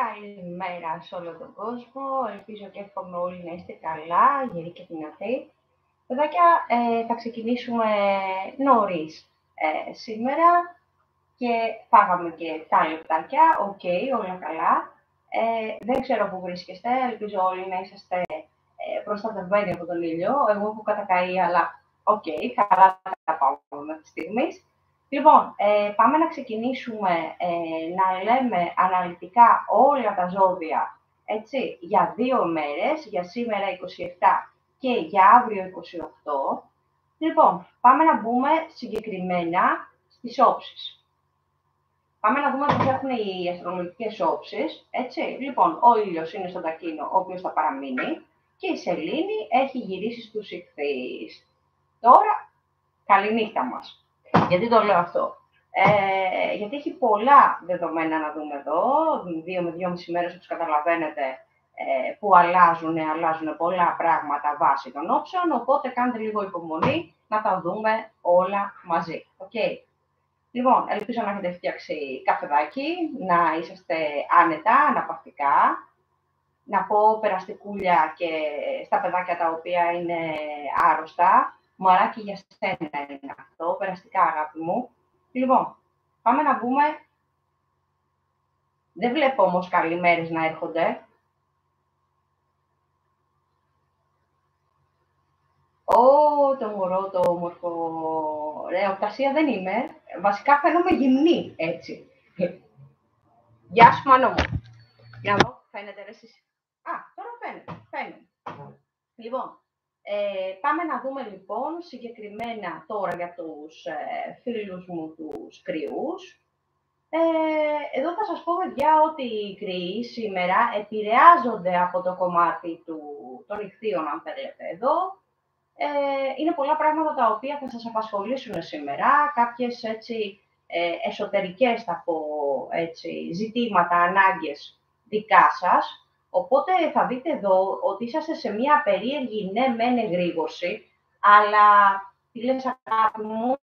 Καλημέρα σε όλο τον κόσμο. Ελπίζω και εύχομαι όλοι να είστε καλά, γεροί και δυνατοί. Παιδάκια, θα ξεκινήσουμε νωρίς σήμερα και φάγαμε και 7 λεπτάκια. Οκ, όλα καλά. Δεν ξέρω πού βρίσκεστε, ελπίζω όλοι να είσαστε προστατευμένοι από τον ήλιο. Εγώ έχω κατακαεί, αλλά οκ, καλά τα πάω μέχρι στιγμής. Λοιπόν, πάμε να ξεκινήσουμε να λέμε αναλυτικά όλα τα ζώδια, έτσι, για 2 μέρες, για σήμερα 27 και για αύριο 28. Λοιπόν, πάμε να μπούμε συγκεκριμένα στις όψεις. Πάμε να δούμε πώς έχουν οι αστρολογικές όψεις, έτσι. Λοιπόν, ο ήλιος είναι στον Τακίνο, ο οποίος θα παραμείνει, και η σελήνη έχει γυρίσει στους Ιχθύες. Τώρα, καληνύχτα μας. Γιατί το λέω αυτό? Γιατί έχει πολλά δεδομένα να δούμε εδώ, 2 με 2,5 μέρες, όπως καταλαβαίνετε, που αλλάζουν πολλά πράγματα βάσει των όψεων, οπότε κάντε λίγο υπομονή να τα δούμε όλα μαζί. Okay. Λοιπόν, ελπίζω να έχετε φτιάξει καφεδάκι, να είσαστε άνετα, αναπαυτικά, να πω περαστικούλια και στα παιδάκια τα οποία είναι άρρωστα. Μωράκι, για σένα είναι αυτό, περαστικά αγάπη μου. Λοιπόν, πάμε να δούμε. Δεν βλέπω όμως καλημέρες να έρχονται. Το μωρό, το όμορφο. Ρε, οπτασία δεν είμαι. Βασικά φαίνομαι γυμνή, έτσι. Γεια σου, Μάνο μου. Για να δω, φαίνεται ρε εσείς? Τώρα φαίνεται. Λοιπόν, πάμε να δούμε λοιπόν συγκεκριμένα τώρα για τους φίλους μου τους κρυούς. Εδώ θα σας πω, παιδιά, ότι οι κρυοί σήμερα επηρεάζονται από το κομμάτι των Ιχθύων, αν θέλετε εδώ. Είναι πολλά πράγματα τα οποία θα σας απασχολήσουν σήμερα, κάποιες έτσι εσωτερικές, θα πω, έτσι, ζητήματα, ανάγκες δικά σας. Οπότε θα δείτε εδώ ότι είσαστε σε μια περίεργη, ναι, μεν εγρήγορση, αλλά τι λες αγάπη μου?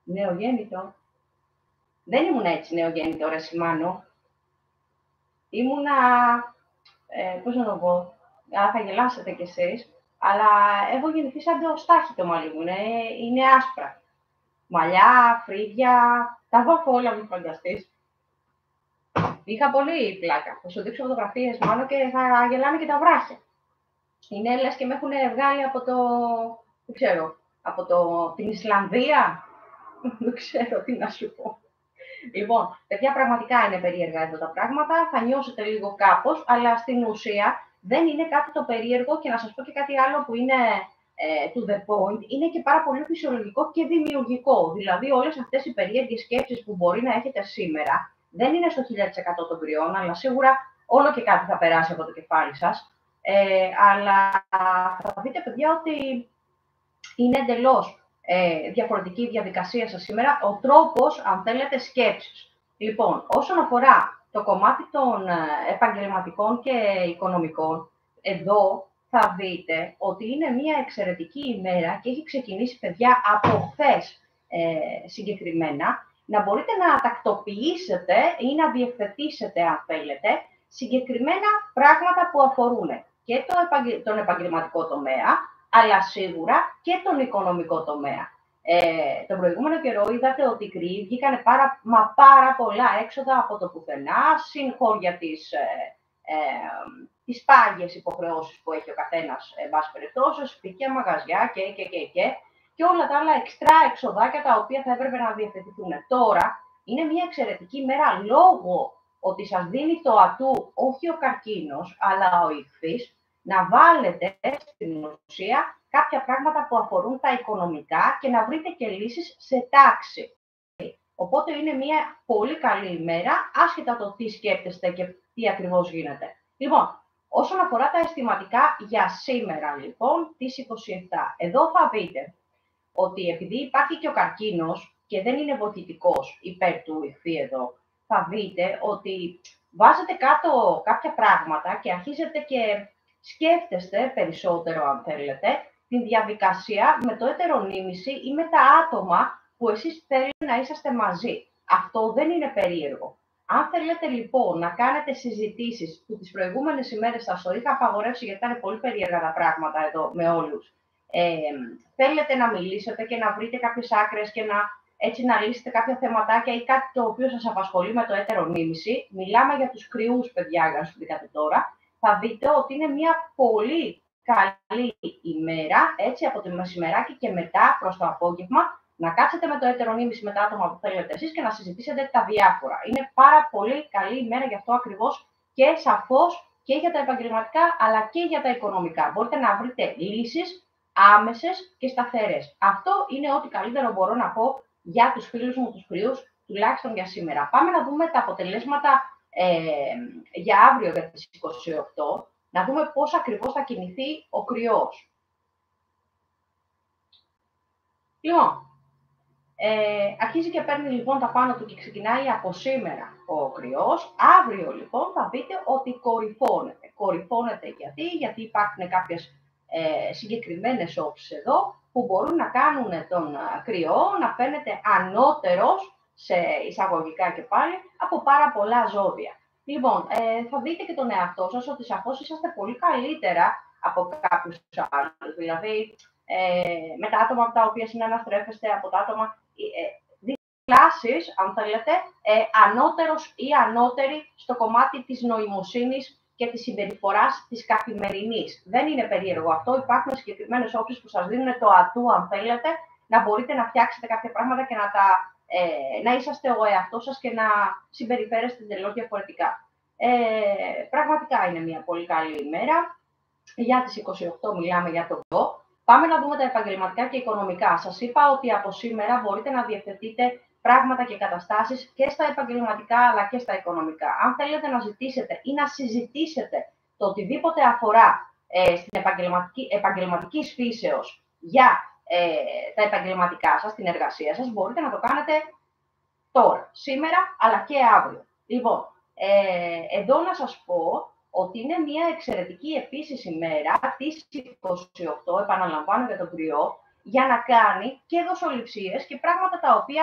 Νεογέννητο. Δεν ήμουν έτσι νεογέννητο, ρε Σιμάνο. Ήμουνα, πώς να το πω, θα γελάσετε κι εσείς, αλλά έχω γεννηθεί σαν το στάχι το μαλλί μου, είναι άσπρα. Μαλλιά, φρύδια, τα βάφω όλα, μην φανταστείς. Είχα πολύ πλάκα. Θα σου δείξω φωτογραφίες μάλλον και θα γελάνε και τα βράχια. Είναι λες και με έχουν βγάλει από δεν ξέρω, την Ισλανδία. Δεν ξέρω τι να σου πω. Λοιπόν, παιδιά, πραγματικά είναι περίεργα εδώ τα πράγματα. Θα νιώσετε λίγο κάπως, αλλά στην ουσία δεν είναι κάτι το περίεργο. Και να σας πω και κάτι άλλο που είναι to the point, είναι και πάρα πολύ φυσιολογικό και δημιουργικό. Δηλαδή, όλες αυτές οι περίεργες σκέψεις που μπορεί να έχετε σήμερα, δεν είναι στο 1000% των κρυών, αλλά σίγουρα όλο και κάτι θα περάσει από το κεφάλι σας. Αλλά θα δείτε, παιδιά, ότι είναι εντελώς διαφορετική η διαδικασία σας σήμερα, ο τρόπος, αν θέλετε, σκέψης. Λοιπόν, όσον αφορά το κομμάτι των επαγγελματικών και οικονομικών, εδώ θα δείτε ότι είναι μια εξαιρετική ημέρα και έχει ξεκινήσει, παιδιά, από χθες συγκεκριμένα, να μπορείτε να τακτοποιήσετε ή να διευθετήσετε, αν θέλετε, συγκεκριμένα πράγματα που αφορούν και τον επαγγελματικό τομέα, αλλά σίγουρα και τον οικονομικό τομέα. Τον προηγούμενο καιρό είδατε ότι οι κρυοί βγήκαν πάρα πολλά έξοδα από το πουθενά, συγχώρια τις πάγιες υποχρεώσεις που έχει ο καθένας, εν πάση περιπτώσει, σπίτια, μαγαζιά και όλα τα άλλα εξτρά εξοδάκια τα οποία θα έπρεπε να διευθετηθούν. Τώρα είναι μια εξαιρετική μέρα λόγω ότι σας δίνει το ατού όχι ο καρκίνος, αλλά ο Ιχθύς, να βάλετε στην ουσία κάποια πράγματα που αφορούν τα οικονομικά και να βρείτε και λύσεις σε τάξη. Οπότε είναι μια πολύ καλή ημέρα, άσχετα το τι σκέπτεστε και τι ακριβώς γίνεται. Λοιπόν, όσον αφορά τα αισθηματικά για σήμερα, λοιπόν, τις 27, εδώ θα δείτε ότι επειδή υπάρχει και ο καρκίνος και δεν είναι βοηθητικός υπέρ του Ιχθύ εδώ, θα δείτε ότι βάζετε κάτω κάποια πράγματα και αρχίζετε και σκέφτεστε περισσότερο, αν θέλετε, τη διαδικασία με το ετερονίμηση ή με τα άτομα που εσείς θέλετε να είσαστε μαζί. Αυτό δεν είναι περίεργο. Αν θέλετε λοιπόν να κάνετε συζητήσεις που τις προηγούμενες ημέρες σας το είχα απαγορεύσει γιατί ήταν πολύ περίεργα τα πράγματα εδώ με όλους, θέλετε να μιλήσετε και να βρείτε κάποιες άκρες και έτσι να λύσετε κάποια θεματάκια ή κάτι το οποίο σας απασχολεί με το έτερο νήμιση, μιλάμε για τους κρυούς, παιδιά, για να σου δείτε τώρα, θα δείτε ότι είναι μια πολύ καλή ημέρα, έτσι από το μεσημεράκι και μετά προς το απόγευμα, να κάτσετε με το έτερο νήμιση με τα άτομα που θέλετε εσείς και να συζητήσετε τα διάφορα. Είναι πάρα πολύ καλή ημέρα γι' αυτό ακριβώς και σαφώς και για τα επαγγελματικά αλλά και για τα οικονομικά. Μπορείτε να βρείτε λύσεις άμεσες και σταθερές. Αυτό είναι ό,τι καλύτερο μπορώ να πω για τους φίλους μου, τους κρυούς, τουλάχιστον για σήμερα. Πάμε να δούμε τα αποτελέσματα για αύριο για τις 28, να δούμε πώς ακριβώς θα κινηθεί ο κρυός. Λοιπόν, αρχίζει και παίρνει λοιπόν τα πάνω του και ξεκινάει από σήμερα ο κρυός. Αύριο λοιπόν θα δείτε ότι κορυφώνεται. Κορυφώνεται γιατί υπάρχουν κάποιες συγκεκριμένες όψεις εδώ που μπορούν να κάνουν τον κρυό να φαίνεται ανώτερος, σε εισαγωγικά και πάλι, από πάρα πολλά ζώδια. Λοιπόν, θα δείτε και τον εαυτό σας ότι σαφώς είσαστε πολύ καλύτερα από κάποιους άλλους. Δηλαδή, με τα άτομα από τα οποία συναναστρέφεστε, από τα άτομα, κλάσεις, αν θέλετε, ανώτερος ή ανώτερη στο κομμάτι της νοημοσύνης και της συμπεριφοράς της καθημερινής. Δεν είναι περίεργο αυτό. Υπάρχουν συγκεκριμένες όψεις που σας δίνουν το ατού, αν θέλετε, να μπορείτε να φτιάξετε κάποια πράγματα και να είσαστε ο εαυτός σας και να συμπεριφέρεστε εντελώς διαφορετικά. Πραγματικά είναι μια πολύ καλή ημέρα. Για τις 28 μιλάμε για το κρυό. Πάμε να δούμε τα επαγγελματικά και οικονομικά. Σας είπα ότι από σήμερα μπορείτε να διευθετείτε πράγματα και καταστάσεις και στα επαγγελματικά αλλά και στα οικονομικά. Αν θέλετε να ζητήσετε ή να συζητήσετε το οτιδήποτε αφορά στην επαγγελματική φύσεως για τα επαγγελματικά σας, την εργασία σας, μπορείτε να το κάνετε τώρα, σήμερα αλλά και αύριο. Λοιπόν, εδώ να σας πω ότι είναι μια εξαιρετική επίσης ημέρα, τις 28, επαναλαμβάνω για τον κρυό, για να κάνει και δοσοληψίες και πράγματα τα οποία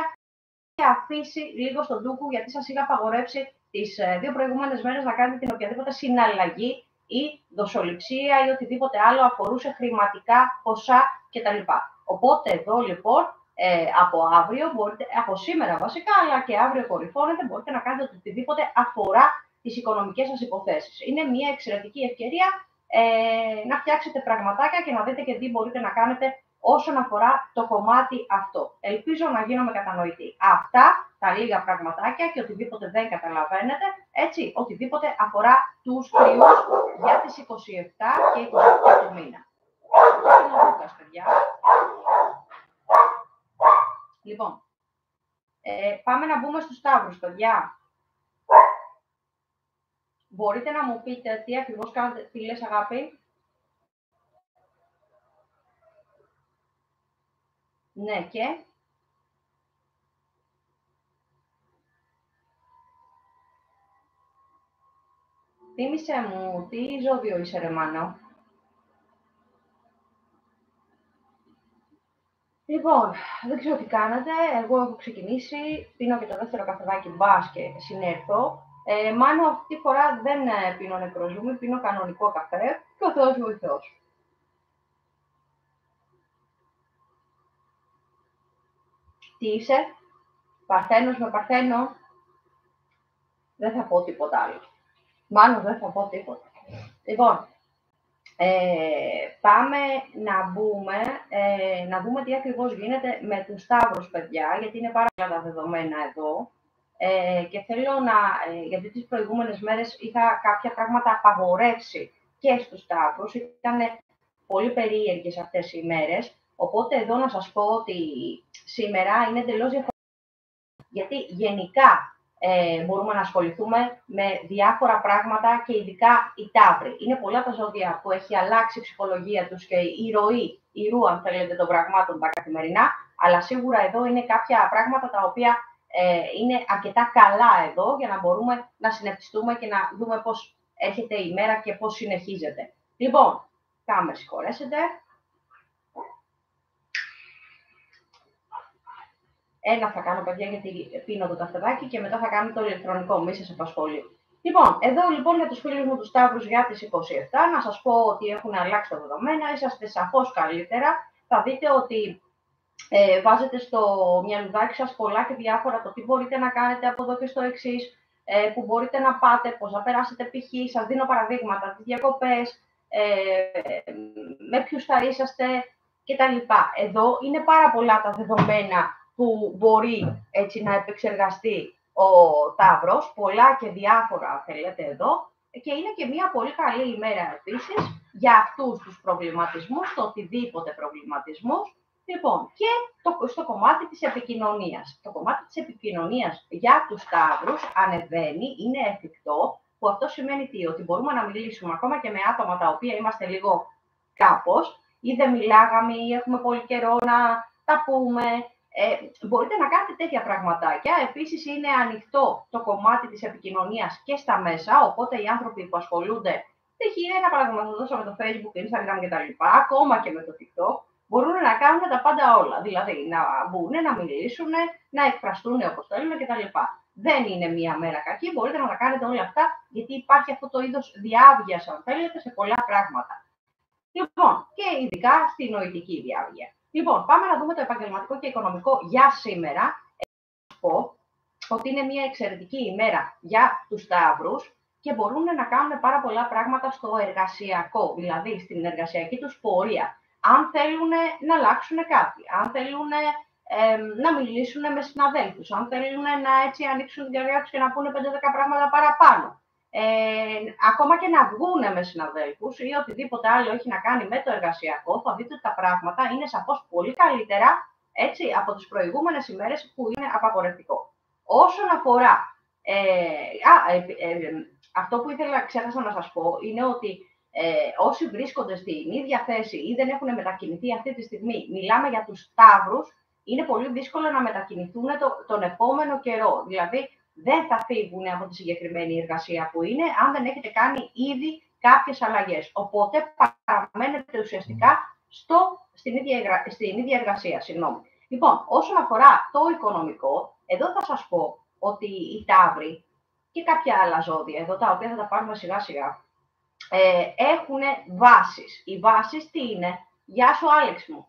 έχει αφήσει λίγο στον τούκου, γιατί σας είχα απαγορεύσει τις 2 προηγούμενες μέρες να κάνετε την οποιαδήποτε συναλλαγή ή δοσοληψία ή οτιδήποτε άλλο αφορούσε χρηματικά ποσά κτλ. Οπότε εδώ λοιπόν, από αύριο, από σήμερα βασικά, αλλά και αύριο κορυφώνεται, μπορείτε να κάνετε οτιδήποτε αφορά τις οικονομικές σας υποθέσεις. Είναι μια εξαιρετική ευκαιρία να φτιάξετε πραγματάκια και να δείτε και τι μπορείτε να κάνετε όσον αφορά το κομμάτι αυτό. Ελπίζω να γίνομαι κατανοητή. Αυτά τα λίγα πραγματάκια και οτιδήποτε δεν καταλαβαίνετε, έτσι, οτιδήποτε αφορά τους κρυούς για τις 27 και 28 του μήνα. Αυτό είναι ο Λούκας, παιδιά. Λοιπόν, πάμε να μπούμε στους Σταύρους, παιδιά. Μπορείτε να μου πείτε τι ακριβώς κάνετε, τι λες αγάπη? Ναι και... Θύμισε μου, τι ζώδιο είσαι ρε Μάνο? Λοιπόν, δεν ξέρω τι κάνετε, εγώ έχω ξεκινήσει, πίνω και το δεύτερο καφεδάκι μπας και συνέρθω. Μάνο, αυτή τη φορά δεν πίνω νεκροζούμι, πίνω κανονικό καφέ και ο Θεός βοηθός. Τι είσαι, Παρθένος με Παρθένο? Δεν θα πω τίποτα άλλο. Μάνο, δεν θα πω τίποτα. Λοιπόν, πάμε να δούμε τι ακριβώς γίνεται με τους Σταύρους, παιδιά, γιατί είναι πάρα πολλά τα δεδομένα εδώ. Και θέλω γιατί τις προηγούμενες μέρες είχα κάποια πράγματα απαγορεύσει και στους Σταύρους. Ήταν πολύ περίεργες αυτές οι ημέρες. Οπότε εδώ να σας πω ότι σήμερα είναι εντελώς διαφορετικό. Γιατί γενικά μπορούμε να ασχοληθούμε με διάφορα πράγματα και ειδικά οι Ταύροι. Είναι πολλά τα ζώδια που έχει αλλάξει η ψυχολογία τους και η ροή, αν θέλετε, των πραγμάτων τα καθημερινά, αλλά σίγουρα εδώ είναι κάποια πράγματα τα οποία είναι αρκετά καλά εδώ για να μπορούμε να συνευτιστούμε και να δούμε πώς έρχεται η μέρα και πώς συνεχίζεται. Λοιπόν, με συγχωρέσετε. Ένα θα κάνω, παιδιά, γιατί πίνω το καφεδάκι και μετά θα κάνω το ηλεκτρονικό, μη σας απασχολεί. Λοιπόν, εδώ λοιπόν για τους φίλους μου τους Σταύρους για τις 27, να σας πω ότι έχουν αλλάξει τα δεδομένα, είσαστε σαφώς καλύτερα. Θα δείτε ότι βάζετε στο μυαλουδάκι σας πολλά και διάφορα το τι μπορείτε να κάνετε από εδώ και στο εξής, που μπορείτε να πάτε, πώς να περάσετε π.χ. Σας δίνω παραδείγματα, τις διακοπές, με ποιους θα είσαστε κτλ. Εδώ είναι πάρα πολλά τα δεδομένα που μπορεί έτσι να επεξεργαστεί ο Ταύρος, πολλά και διάφορα θέλετε εδώ, και είναι και μια πολύ καλή ημέρα επίσης για αυτούς τους προβληματισμούς, το οτιδήποτε προβληματισμούς. Λοιπόν, και στο κομμάτι της επικοινωνίας. Το κομμάτι της επικοινωνίας για τους Σταύρους ανεβαίνει, είναι εφικτό, που αυτό σημαίνει τι, ότι μπορούμε να μιλήσουμε ακόμα και με άτομα τα οποία είμαστε λίγο κάπως, ή δεν μιλάγαμε ή έχουμε πολύ καιρό να τα πούμε. Μπορείτε να κάνετε τέτοια πραγματάκια. Επίσης είναι ανοιχτό το κομμάτι της επικοινωνίας και στα μέσα, οπότε οι άνθρωποι που ασχολούνται, ένα παράδειγμα θα δώσω με το Facebook, Instagram κτλ., ακόμα και με το TikTok, μπορούν να κάνουν τα πάντα όλα. Δηλαδή να μπουν, να μιλήσουν, να εκφραστούν όπως θέλουν κτλ. Δεν είναι μία μέρα κακή, μπορείτε να τα κάνετε όλα αυτά, γιατί υπάρχει αυτό το είδος διάβγειας, αν θέλετε, σε πολλά πράγματα. Λοιπόν, και ειδικά στη νοητική διάβγεια. Λοιπόν, πάμε να δούμε το επαγγελματικό και οικονομικό για σήμερα. Θα πω ότι είναι μια εξαιρετική ημέρα για τους Σταύρους και μπορούν να κάνουν πάρα πολλά πράγματα στο εργασιακό, δηλαδή στην εργασιακή τους πορεία. Αν θέλουν να αλλάξουν κάτι, αν θέλουν να μιλήσουν με συναδέλφους, αν θέλουν να έτσι ανοίξουν την καρδιά τους και να πούνε 5-10 πράγματα παραπάνω. Ακόμα και να βγούνε με συναδέλφους ή οτιδήποτε άλλο έχει να κάνει με το εργασιακό, θα δείτε ότι τα πράγματα είναι σαφώς πολύ καλύτερα έτσι, από τις προηγούμενες ημέρες που είναι απαγορευτικό. Όσον αφορά, αυτό που ξέχασα να σας πω είναι ότι όσοι βρίσκονται στην ίδια θέση ή δεν έχουν μετακινηθεί αυτή τη στιγμή, μιλάμε για τους Σταύρους, είναι πολύ δύσκολο να μετακινηθούν τον επόμενο καιρό. Δηλαδή, δεν θα φύγουν από τη συγκεκριμένη εργασία που είναι, αν δεν έχετε κάνει ήδη κάποιες αλλαγές. Οπότε, παραμένετε ουσιαστικά στην ίδια εργασία. Λοιπόν, όσον αφορά το οικονομικό, εδώ θα σας πω ότι οι Ταύροι και κάποια άλλα ζώδια, εδώ τα οποία θα τα πάρουμε σιγά σιγά, έχουν βάσεις. Οι βάσεις τι είναι? Γεια σου, Άλεξ μου.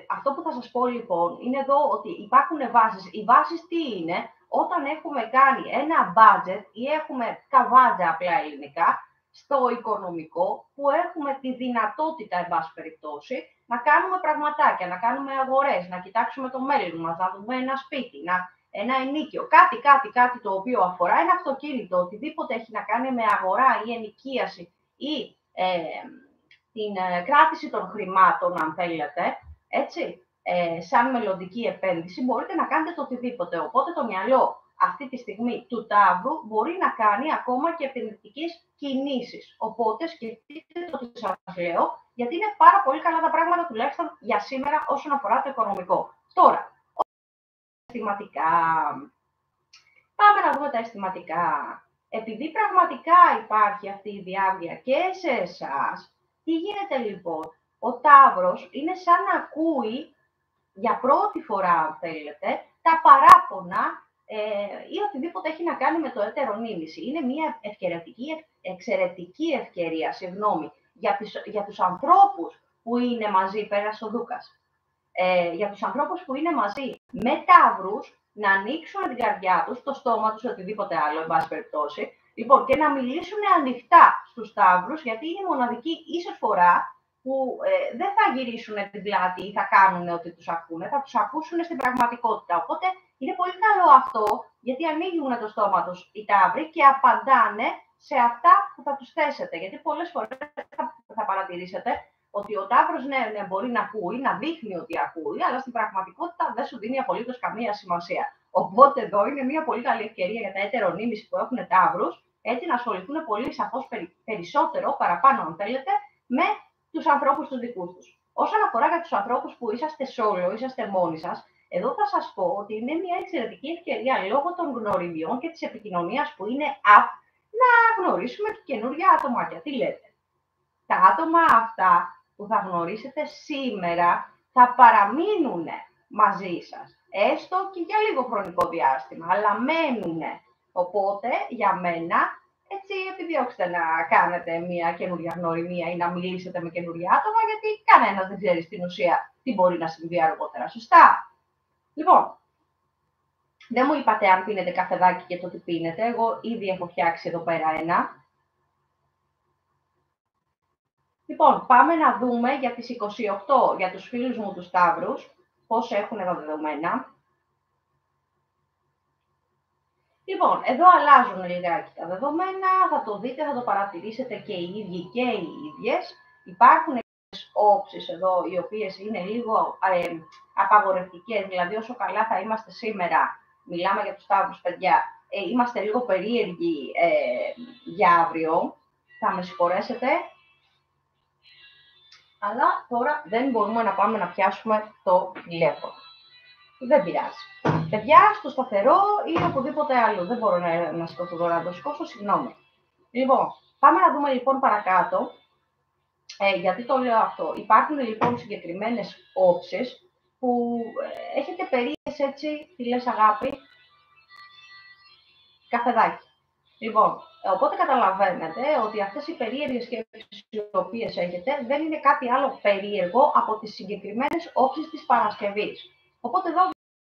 Αυτό που θα σας πω λοιπόν είναι εδώ ότι υπάρχουν βάσεις. Οι βάσεις τι είναι? Όταν έχουμε κάνει ένα budget ή έχουμε καβάτζα απλά ελληνικά στο οικονομικό, που έχουμε τη δυνατότητα, εν πάση περιπτώσει, να κάνουμε πραγματάκια, να κάνουμε αγορές, να κοιτάξουμε το μέλλον μας, να δούμε ένα σπίτι, ένα ενίκιο, κάτι το οποίο αφορά ένα αυτοκίνητο, οτιδήποτε έχει να κάνει με αγορά ή ενοικίαση ή την κράτηση των χρημάτων, αν θέλετε, έτσι, σαν μελλοντική επένδυση, μπορείτε να κάνετε το οτιδήποτε. Οπότε το μυαλό αυτή τη στιγμή του Ταύρου μπορεί να κάνει ακόμα και επενδυτικές κινήσεις. Οπότε σκεφτείτε το τι σας λέω, γιατί είναι πάρα πολύ καλά τα πράγματα, τουλάχιστον για σήμερα, όσον αφορά το οικονομικό. Τώρα, αισθηματικά. Πάμε να δούμε τα αισθηματικά. Επειδή πραγματικά υπάρχει αυτή η διάβγεια και σε εσάς, τι γίνεται λοιπόν? Ο Ταύρος είναι σαν να ακούει για πρώτη φορά, αν θέλετε, τα παράπονα ή οτιδήποτε έχει να κάνει με το έτερο νήμιση. Είναι μια εξαιρετική ευκαιρία, για τους ανθρώπους που είναι μαζί, πέρασε ο Δούκας, για τους ανθρώπους που είναι μαζί με Ταύρους, να ανοίξουν την καρδιά τους, το στόμα τους, οτιδήποτε άλλο, εν πάση περιπτώσει, λοιπόν, και να μιλήσουν ανοιχτά στους Ταύρους, γιατί είναι η μοναδική ίσως φορά που δεν θα γυρίσουν την πλάτη ή θα κάνουν ό,τι τους ακούνε, θα τους ακούσουν στην πραγματικότητα. Οπότε είναι πολύ καλό αυτό, γιατί ανοίγουν το στόμα τους οι Ταύροι και απαντάνε σε αυτά που θα τους θέσετε. Γιατί πολλές φορές θα παρατηρήσετε ότι ο Ταύρος ναι, μπορεί να ακούει, να δείχνει ότι ακούει, αλλά στην πραγματικότητα δεν σου δίνει απολύτως καμία σημασία. Οπότε εδώ είναι μια πολύ καλή ευκαιρία για τα έτερονήμιση που έχουν Ταύρους, έτσι να ασχοληθούν πολύ σαφώς περισσότερο, παραπάνω αν θέλετε, με τους ανθρώπους τους δικούς τους. Όσον αφορά για τους ανθρώπους που είσαστε solo, είσαστε μόνοι σας, εδώ θα σας πω ότι είναι μια εξαιρετική ευκαιρία λόγω των γνωριμιών και της επικοινωνίας που είναι να γνωρίσουμε και καινούργια άτομα. Τι λέτε? Τα άτομα αυτά που θα γνωρίσετε σήμερα θα παραμείνουν μαζί σας. Έστω και για λίγο χρονικό διάστημα, αλλά μένουνε. Οπότε, για μένα, έτσι επιδιώξτε να κάνετε μια καινούργια γνωριμία ή να μιλήσετε με καινούργια άτομα, γιατί κανένας δεν ξέρει στην ουσία τι μπορεί να συμβεί αργότερα. Σωστά. Λοιπόν, δεν μου είπατε αν πίνετε καφεδάκι και το τι πίνετε. Εγώ ήδη έχω φτιάξει εδώ πέρα ένα. Λοιπόν, πάμε να δούμε για τις 28, για τους φίλους μου τους Σταύρους, πώς έχουν τα δεδομένα. Λοιπόν, εδώ αλλάζουν λιγάκι τα δεδομένα, θα το δείτε, θα το παρατηρήσετε και οι ίδιοι και οι ίδιες. Υπάρχουν όψεις εδώ, οι οποίες είναι λίγο απαγορευτικές, δηλαδή όσο καλά θα είμαστε σήμερα, μιλάμε για τους Σταύρους, παιδιά, είμαστε λίγο περίεργοι για αύριο, θα με συγχωρέσετε, αλλά τώρα δεν μπορούμε να πάμε να πιάσουμε το τηλέφωνο. Δεν πειράζει. Παιδιά, στο σταθερό ή οπουδήποτε άλλο. Δεν μπορώ να σηκώσω τώρα να το σηκώσω, συγγνώμη. Λοιπόν, πάμε να δούμε λοιπόν παρακάτω. Γιατί το λέω αυτό. Υπάρχουν λοιπόν συγκεκριμένες όψεις που έχετε περίεργες έτσι, τι λες αγάπη, καφεδάκι. Λοιπόν, οπότε καταλαβαίνετε ότι αυτές οι περίεργες σκέψεις οι οποίες έχετε δεν είναι κάτι άλλο περίεργο από τις συγκεκριμένες όψεις της Παρασκευής. Οπότε εδώ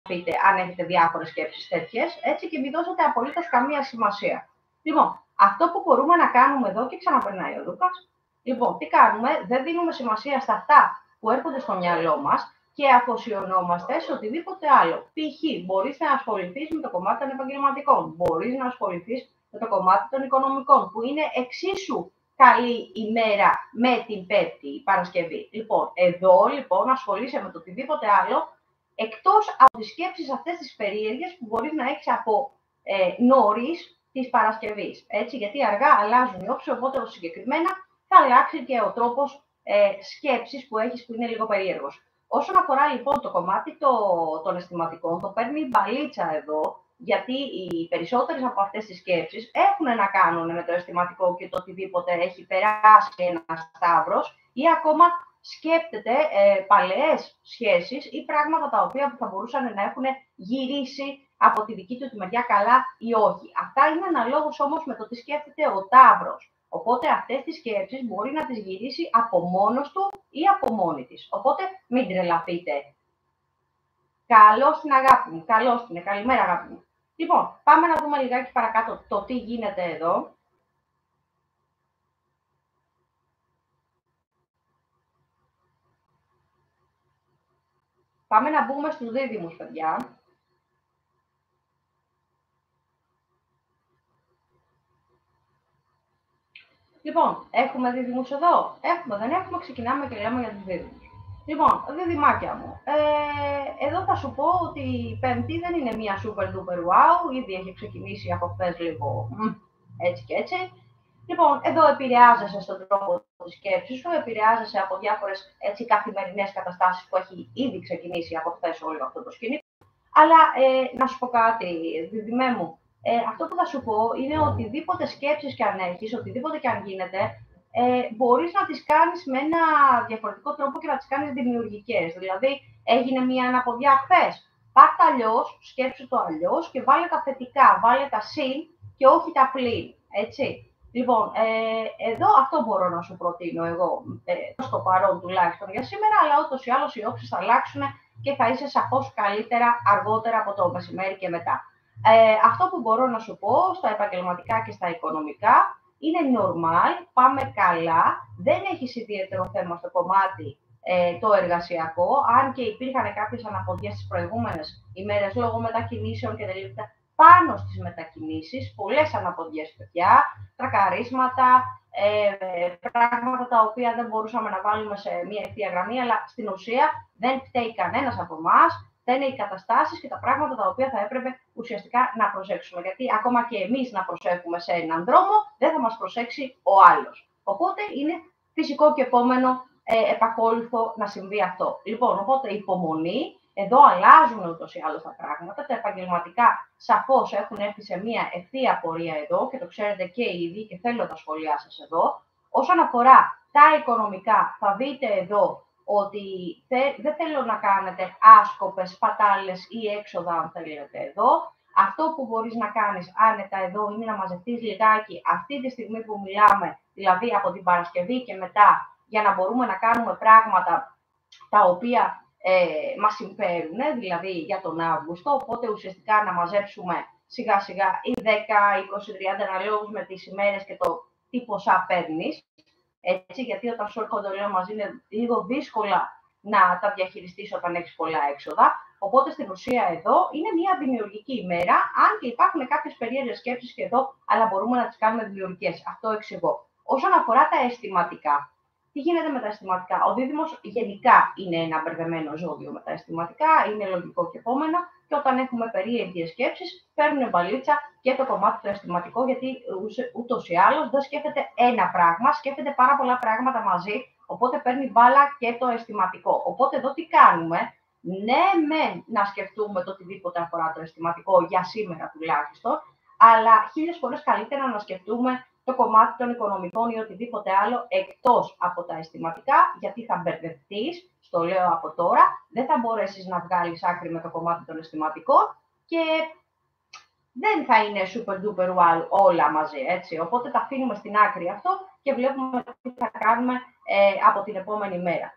πείτε αν έχετε διάφορες σκέψεις τέτοιες, έτσι και μην δώσετε απολύτως καμία σημασία. Λοιπόν, αυτό που μπορούμε να κάνουμε εδώ, και ξαναπερνάει ο Λούκας, λοιπόν, τι κάνουμε, δεν δίνουμε σημασία στα αυτά που έρχονται στο μυαλό μας και αφοσιωνόμαστε σε οτιδήποτε άλλο. Π.χ. μπορείς να ασχοληθείς με το κομμάτι των επαγγελματικών, μπορείς να ασχοληθείς με το κομμάτι των οικονομικών, που είναι εξίσου καλή ημέρα με την Πέμπτη, η Παρασκευή. Λοιπόν, εδώ λοιπόν ασχολείσαι με το οτιδήποτε άλλο, εκτός από τις σκέψεις αυτές τις περίεργες που μπορείς να έχεις από νωρίς της Παρασκευής. Έτσι, γιατί αργά αλλάζουν οι όψεις, οπότε συγκεκριμένα θα αλλάξει και ο τρόπος σκέψης που έχεις, που είναι λίγο περίεργος. Όσον αφορά λοιπόν το κομμάτι των αισθηματικών, το παίρνει η μπαλίτσα εδώ, γιατί οι περισσότερες από αυτές τις σκέψεις έχουν να κάνουν με το αισθηματικό και το οτιδήποτε έχει περάσει ένα Σταύρος ή ακόμα σκέπτεται παλαιές σχέσεις ή πράγματα τα οποία θα μπορούσαν να έχουν γυρίσει από τη δική του τη μεριά καλά ή όχι. Αυτά είναι αναλόγως όμως με το τι σκέφτεται ο Ταύρος. Οπότε αυτές τις σκέψεις μπορεί να τις γυρίσει από μόνος του ή από μόνη της. Οπότε μην τρελαθείτε. Καλώς την αγάπη μου, καλώς την, καλημέρα αγάπη μου. Λοιπόν, πάμε να δούμε λιγάκι παρακάτω το τι γίνεται εδώ. Πάμε να μπούμε στους δίδυμους, παιδιά. Λοιπόν, έχουμε δίδυμους εδώ. Έχουμε, δεν έχουμε, ξεκινάμε και λέμε για τους δίδυμους. Λοιπόν, δίδυμάκια μου. Εδώ θα σου πω ότι η Πέμπτη δεν είναι μια super duper wow, ήδη έχει ξεκινήσει από χθες λίγο έτσι και έτσι. Λοιπόν, εδώ επηρεάζεσαι στον τρόπο της σκέψης σου, επηρεάζεσαι από διάφορες έτσι, καθημερινές καταστάσεις που έχει ήδη ξεκινήσει από χθες όλο αυτό το σκηνικό. Αλλά να σου πω κάτι, δίδυμέ μου, αυτό που θα σου πω είναι οτιδήποτε σκέψεις και αν έχεις, οτιδήποτε και αν γίνεται, μπορείς να τις κάνεις με ένα διαφορετικό τρόπο και να τις κάνεις δημιουργικές. Δηλαδή, έγινε μια αναποδιά χθες. Πάρ' τα αλλιώς, σκέψου το αλλιώς και βάλε τα θετικά, βάλε τα συν και όχι τα πλην, έτσι. Λοιπόν, εδώ αυτό μπορώ να σου προτείνω εγώ, στο παρόν τουλάχιστον για σήμερα, αλλά ούτως ή άλλως οι όψεις θα αλλάξουν και θα είσαι σαφώς καλύτερα αργότερα από το μεσημέρι και μετά. Αυτό που μπορώ να σου πω στα επαγγελματικά και στα οικονομικά είναι normal, πάμε καλά, δεν έχεις ιδιαίτερο θέμα στο κομμάτι το εργασιακό, αν και υπήρχαν κάποιες αναποδιές στις προηγούμενες ημέρες λόγω μετακινήσεων και τελείωτα πάνω στις μετακινήσεις, πολλές αναποδιές παιδιά, τρακαρίσματα, πράγματα τα οποία δεν μπορούσαμε να βάλουμε σε μια ευθεία γραμμή, αλλά στην ουσία δεν φταίει κανένας από εμάς, φταίνε οι καταστάσεις και τα πράγματα τα οποία θα έπρεπε ουσιαστικά να προσέξουμε. Γιατί ακόμα και εμείς να προσέχουμε σε έναν δρόμο, δεν θα μας προσέξει ο άλλος. Οπότε είναι φυσικό και επόμενο επακόλουθο να συμβεί αυτό. Λοιπόν, οπότε υπομονή. Εδώ αλλάζουν ούτως ή άλλως τα πράγματα. Τα επαγγελματικά σαφώς έχουν έρθει σε μια ευθεία πορεία εδώ και το ξέρετε και ήδη και θέλω τα σχόλιά σας εδώ. Όσον αφορά τα οικονομικά, θα δείτε εδώ ότι δεν θέλω να κάνετε άσκοπες, πατάλες ή έξοδα, αν θέλετε εδώ. Αυτό που μπορείς να κάνεις άνετα εδώ είναι να μαζευτείς λιγάκι αυτή τη στιγμή που μιλάμε, δηλαδή από την Παρασκευή και μετά, για να μπορούμε να κάνουμε πράγματα τα οποία μας συμφέρουν, δηλαδή για τον Αύγουστο, οπότε ουσιαστικά να μαζέψουμε σιγά σιγά οι 10, 20, 30 αναλόγως με τις ημέρες και το τι ποσά παίρνεις, έτσι, γιατί όταν σου έρχονται όλα μαζί είναι λίγο δύσκολα να τα διαχειριστείς όταν έχεις πολλά έξοδα. Οπότε στην ουσία εδώ είναι μια δημιουργική ημέρα, αν και υπάρχουν κάποιες περίεργες σκέψεις και εδώ, αλλά μπορούμε να τις κάνουμε δημιουργικές. Αυτό εξηγώ. Όσον αφορά τα αισθηματικά, τι γίνεται με τα αισθηματικά? Ο Δίδυμος γενικά είναι ένα μπερδεμένο ζώδιο με τα αισθηματικά, είναι λογικό και επόμενο, και όταν έχουμε περίεργες σκέψεις, παίρνουν μπαλίτσα και το κομμάτι το αισθηματικό, γιατί ούτως ή άλλως δεν σκέφτεται ένα πράγμα, σκέφτεται πάρα πολλά πράγματα μαζί, οπότε παίρνει μπάλα και το αισθηματικό. Οπότε εδώ τι κάνουμε? Ναι, να σκεφτούμε το οτιδήποτε αφορά το αισθηματικό για σήμερα τουλάχιστον, αλλά 1000 φορές καλύτερα να σκεφτούμε το κομμάτι των οικονομικών ή οτιδήποτε άλλο εκτός από τα αισθηματικά, γιατί θα μπερδευτείς, στο λέω από τώρα, δεν θα μπορέσεις να βγάλεις άκρη με το κομμάτι των αισθηματικών και δεν θα είναι super duper wow όλα μαζί, έτσι. Οπότε τα αφήνουμε στην άκρη αυτό και βλέπουμε τι θα κάνουμε από την επόμενη μέρα.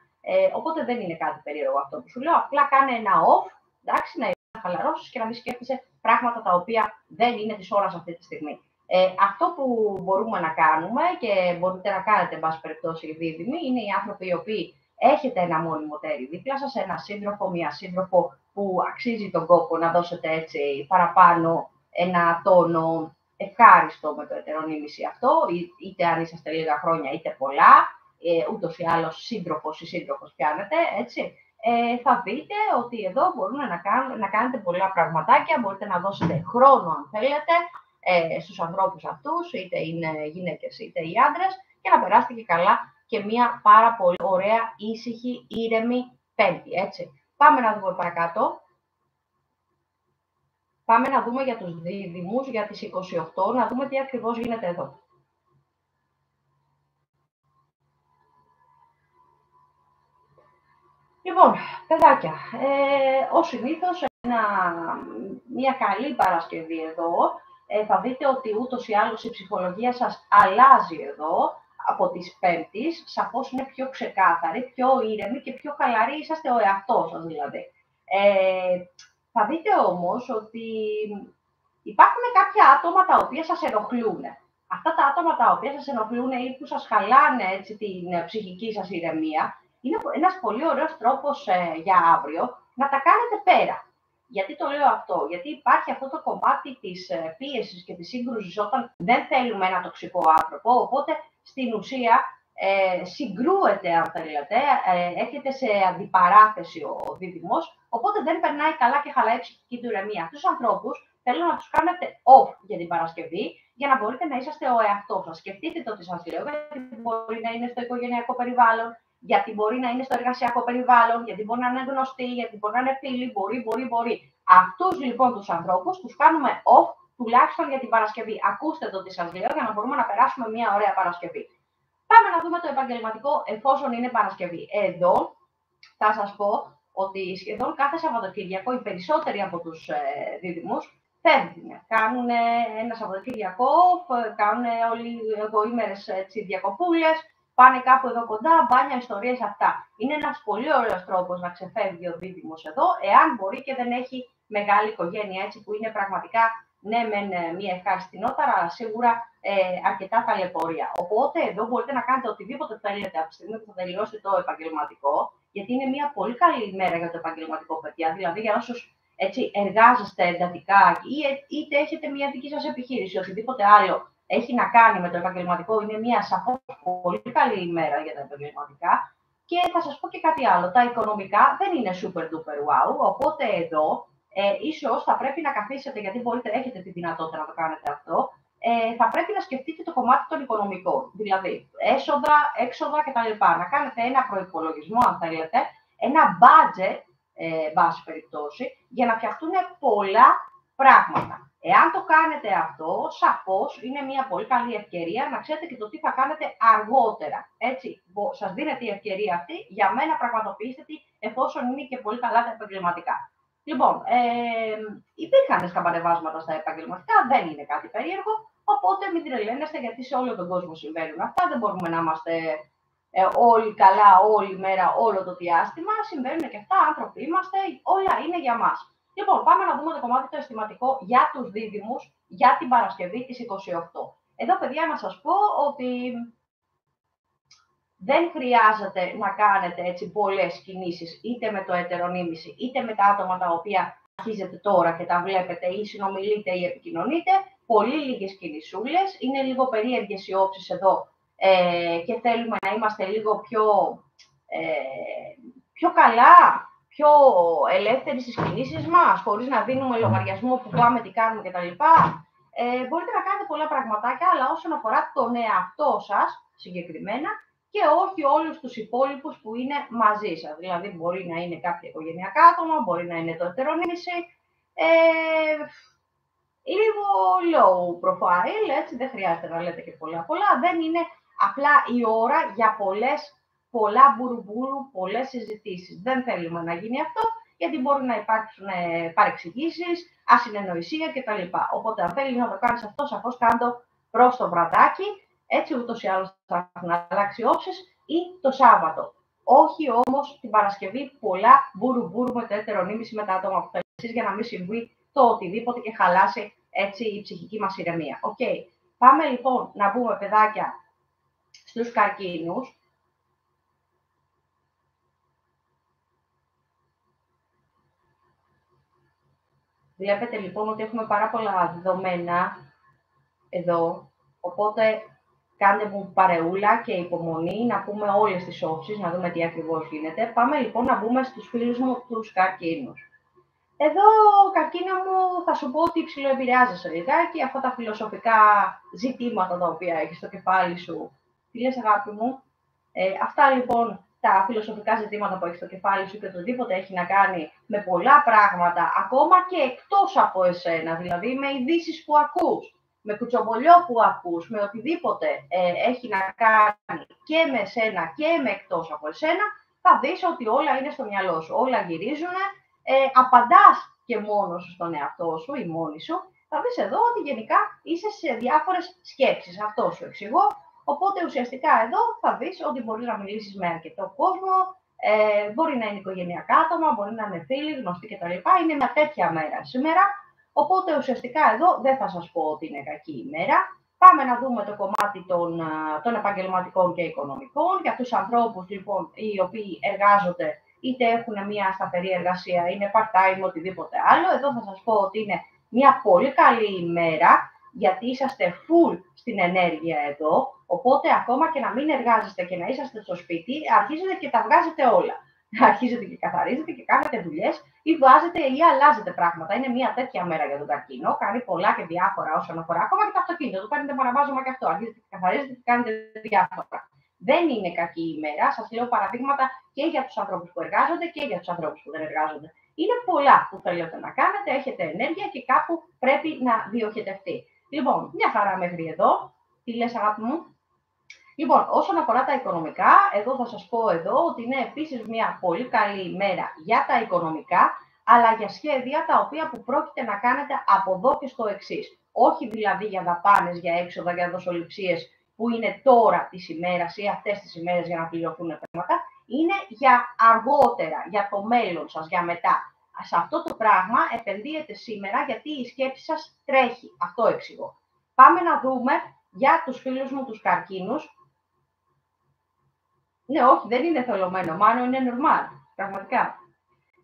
Οπότε δεν είναι κάτι περίεργο αυτό που σου λέω, απλά κάνε ένα off, εντάξει, να χαλαρώσεις και να μην σκέφτεσαι πράγματα τα οποία δεν είναι της ώρας αυτή τη στιγμή. Αυτό που μπορούμε να κάνουμε και μπορείτε να κάνετε, εν πάση περιπτώσει, οι δίδυμοι, είναι οι άνθρωποι οι οποίοι έχετε ένα μόνιμο τέρι δίπλα σας, ένα σύντροφο, μία σύντροφο που αξίζει τον κόπο να δώσετε έτσι παραπάνω ένα τόνο ευχάριστο με το ετερονίμηση αυτό, είτε αν είσαστε λίγα χρόνια είτε πολλά, ούτως ή άλλως σύντροφος ή σύντροφος πιάνετε, έτσι. Θα δείτε ότι εδώ μπορούν να κάνετε πολλά πραγματάκια, μπορείτε να δώσετε χρόνο αν θέλετε στους ανθρώπους αυτούς, είτε είναι γυναίκες είτε οι άντρες, και να περάσετε και καλά και μια πάρα πολύ ωραία, ήσυχη, ήρεμη Πέμπτη, έτσι. Πάμε να δούμε παρακάτω. Πάμε να δούμε για τους δίδυμους, για τις 28, να δούμε τι ακριβώς γίνεται εδώ. Λοιπόν, παιδάκια, ως συνήθως, μια καλή Παρασκευή εδώ. Θα δείτε ότι ούτως ή άλλως η ψυχολογία σας αλλάζει εδώ από τις Πέμπτης. Σαφώς είναι πιο ξεκάθαρη, πιο ήρεμη και πιο χαλαρή, είσαστε ο εαυτός σας δηλαδή. Θα δείτε όμως ότι υπάρχουν κάποια άτομα τα οποία σας ενοχλούν. Αυτά τα άτομα τα οποία σας ενοχλούν ή που σας χαλάνε έτσι την ψυχική σας ηρεμία, είναι ένας πολύ ωραίος τρόπος για αύριο να τα κάνετε πέρα. Γιατί το λέω αυτό? Γιατί υπάρχει αυτό το κομμάτι της πίεσης και της σύγκρουσης όταν δεν θέλουμε ένα τοξικό άνθρωπο, οπότε στην ουσία συγκρούεται, αν θέλετε, έρχεται σε αντιπαράθεση ο δίδυμος, οπότε δεν περνάει καλά και χαλάει η ψυχική του ηρεμία. Αυτούς τους ανθρώπους θέλω να τους κάνετε off για την Παρασκευή, για να μπορείτε να είσαστε ο εαυτός σας. Σκεφτείτε το τι σας λέω, γιατί μπορεί να είναι στο οικογενειακό περιβάλλον, γιατί μπορεί να είναι στο εργασιακό περιβάλλον, γιατί μπορεί να είναι γνωστοί, γιατί μπορεί να είναι φίλοι, μπορεί. Αυτούς λοιπόν τους ανθρώπους τους κάνουμε off τουλάχιστον για την Παρασκευή. Ακούστε το τι σας λέω για να μπορούμε να περάσουμε μια ωραία Παρασκευή. Πάμε να δούμε το επαγγελματικό εφόσον είναι Παρασκευή. Εδώ θα σας πω ότι σχεδόν κάθε Σαββατοκύριακο οι περισσότεροι από τους δίδυμους φεύγουν. Κάνουν ένα Σαββατοκύριακο, κάνουν όλοι εγωήμερες διακοπούλες, πάνε κάπου εδώ κοντά, μπάνια, ιστορίες αυτά. Είναι ένας πολύ ωραίος τρόπος να ξεφεύγει ο δίδυμος εδώ, εάν μπορεί και δεν έχει μεγάλη οικογένεια, έτσι που είναι πραγματικά ναι, μεν μία ευχάριστη νότα, αλλά σίγουρα αρκετά ταλαιπωρία. Οπότε εδώ μπορείτε να κάνετε οτιδήποτε θέλετε από τη στιγμή που θα τελειώσετε το επαγγελματικό, γιατί είναι μία πολύ καλή ημέρα για το επαγγελματικό, παιδιά. Δηλαδή για όσους έτσι εργάζεστε εντατικά ή είτε έχετε μία δική σας επιχείρηση, οτιδήποτε άλλο έχει να κάνει με το επαγγελματικό, είναι μία σαφώς πολύ καλή ημέρα για τα επαγγελματικά. Και θα σας πω και κάτι άλλο. Τα οικονομικά δεν είναι super duper wow, οπότε εδώ ίσως θα πρέπει να καθίσετε, γιατί έχετε τη δυνατότητα να το κάνετε αυτό, θα πρέπει να σκεφτείτε το κομμάτι των οικονομικών, δηλαδή έσοδα, έξοδα κτλ. Να κάνετε ένα προϋπολογισμό, αν θέλετε, ένα budget, βάση περιπτώσει, για να φτιαχτούν πολλά πράγματα. Εάν το κάνετε αυτό, σαφώς είναι μια πολύ καλή ευκαιρία να ξέρετε και το τι θα κάνετε αργότερα. Έτσι, σας δίνεται η ευκαιρία αυτή, για μένα πραγματοποιήστε τη, εφόσον είναι και πολύ καλά τα επαγγελματικά. Λοιπόν, υπήρχαν σκαμπανεβάσματα στα επαγγελματικά, δεν είναι κάτι περίεργο, οπότε μην τρελαίνεστε, γιατί σε όλο τον κόσμο συμβαίνουν αυτά, δεν μπορούμε να είμαστε όλοι καλά, όλη μέρα, όλο το διάστημα, συμβαίνουν και αυτά, άνθρωποι είμαστε, όλα είναι για μας. Λοιπόν, πάμε να δούμε το κομμάτι το αισθηματικό για τους δίδυμους για την Παρασκευή της 28. Εδώ, παιδιά, να σας πω ότι δεν χρειάζεται να κάνετε έτσι πολλές κινήσεις, είτε με το ετερονίμηση, είτε με τα άτομα τα οποία αρχίζετε τώρα και τα βλέπετε ή συνομιλείτε ή επικοινωνείτε. Πολύ λίγες κινησούλες, είναι λίγο περίεργες οι όψεις εδώ και θέλουμε να είμαστε λίγο πιο καλά, πιο ελεύθεροι στις κινήσεις μας, χωρίς να δίνουμε λογαριασμό που πάμε, τι κάνουμε κτλ. Μπορείτε να κάνετε πολλά πραγματάκια, αλλά όσον αφορά τον εαυτό σας συγκεκριμένα και όχι όλους τους υπόλοιπους που είναι μαζί σας. Δηλαδή, μπορεί να είναι κάποια οικογενειακά άτομα, μπορεί να είναι το ετερονίμηση, λίγο low profile, έτσι, δεν χρειάζεται να λέτε και πολλά. Δεν είναι απλά η ώρα για πολλά μπουρμπούρου, πολλές συζητήσεις. Δεν θέλουμε να γίνει αυτό, γιατί μπορεί να υπάρξουν παρεξηγήσεις, ασυνεννοησία κτλ. Οπότε, αν θέλει να το κάνεις αυτό, σαφώς κάνε το προς το βραδάκι, έτσι ούτως ή άλλως θα έχουν αλλάξει όψεις, ή το Σάββατο. Όχι όμως την Παρασκευή πολλά μπουρμπούρου με το ετερονίμηση με τα άτομα που θέλει, για να μην συμβεί το οτιδήποτε και χαλάσει έτσι η ψυχική μας ηρεμία. Okay. Πάμε λοιπόν να μπούμε, παιδάκια, στους καρκίνους. Βλέπετε λοιπόν ότι έχουμε πάρα πολλά δεδομένα εδώ, οπότε κάντε μου παρεούλα και υπομονή να πούμε όλες τις όψεις, να δούμε τι ακριβώς γίνεται. Πάμε λοιπόν να μπούμε στους φίλους μου τους καρκίνους. Εδώ, καρκίνα μου, θα σου πω ότι ψιλοεπηρεάζεσαι λιγάκι αυτά τα φιλοσοφικά ζητήματα τα οποία έχεις στο κεφάλι σου. Τι λες, αγάπη μου? Αυτά λοιπόν τα φιλοσοφικά ζητήματα που έχεις στο κεφάλι σου και οτιδήποτε έχει να κάνει με πολλά πράγματα, ακόμα και εκτός από εσένα, δηλαδή με ειδήσεις που ακούς, με κουτσομπολιό που ακούς, με οτιδήποτε έχει να κάνει και με εσένα και με εκτός από εσένα, θα δεις ότι όλα είναι στο μυαλό σου, όλα γυρίζουν. Απαντάς και μόνος στον εαυτό σου ή μόνη σου, θα δεις εδώ ότι γενικά είσαι σε διάφορες σκέψεις. Αυτό σου εξηγώ. Οπότε ουσιαστικά εδώ θα δεις ότι μπορείς να μιλήσεις με αρκετό κόσμο, μπορεί να είναι οικογενειακά άτομα, μπορεί να είναι φίλοι, γνωστοί κτλ. Είναι μια τέτοια μέρα σήμερα. Οπότε ουσιαστικά εδώ δεν θα σας πω ότι είναι κακή ημέρα. Πάμε να δούμε το κομμάτι των επαγγελματικών και οικονομικών. Για τους ανθρώπους λοιπόν οι οποίοι εργάζονται, είτε έχουν μια σταθερή εργασία, είναι part-time, οτιδήποτε άλλο. Εδώ θα σας πω ότι είναι μια πολύ καλή ημέρα, γιατί είσαστε full στην ενέργεια εδώ, οπότε ακόμα και να μην εργάζεστε και να είσαστε στο σπίτι, αρχίζετε και τα βγάζετε όλα. Αρχίζετε και καθαρίζετε και κάνετε δουλειές ή βάζετε ή αλλάζετε πράγματα. Είναι μια τέτοια μέρα για τον καρκίνο, κάνει πολλά και διάφορα όσον αφορά, ακόμα και το αυτοκίνητο, το παίρνετε παραβάζωμα και αυτό, αρχίζετε και καθαρίζετε και κάνετε διάφορα. Δεν είναι κακή ημέρα, σας λέω παραδείγματα και για τους ανθρώπους που εργάζονται και για τους ανθρώπους που δεν εργάζονται. Είναι πολλά που θέλετε να κάνετε, έχετε ενέργεια και κάπου πρέπει να διοχετευτεί. Λοιπόν, μια χαρά μέχρι εδώ. Τι λες, αγάπη μου? Λοιπόν, όσον αφορά τα οικονομικά, εδώ θα σας πω εδώ ότι είναι επίσης μια πολύ καλή ημέρα για τα οικονομικά, αλλά για σχέδια τα οποία που πρόκειται να κάνετε από εδώ και στο εξής. Όχι δηλαδή για δαπάνες, για έξοδα, για δοσοληψίες που είναι τώρα της ημέρας ή αυτές τις ημέρες για να πληρωθούν θέματα, είναι για αργότερα, για το μέλλον σας, για μετά. Σε αυτό το πράγμα επενδύετε σήμερα, γιατί η σκέψη σας τρέχει. Αυτό εξηγώ. Πάμε να δούμε για τους φίλους μου τους καρκίνους. Ναι, όχι, δεν είναι θολωμένο, μάλλον είναι normal, πραγματικά.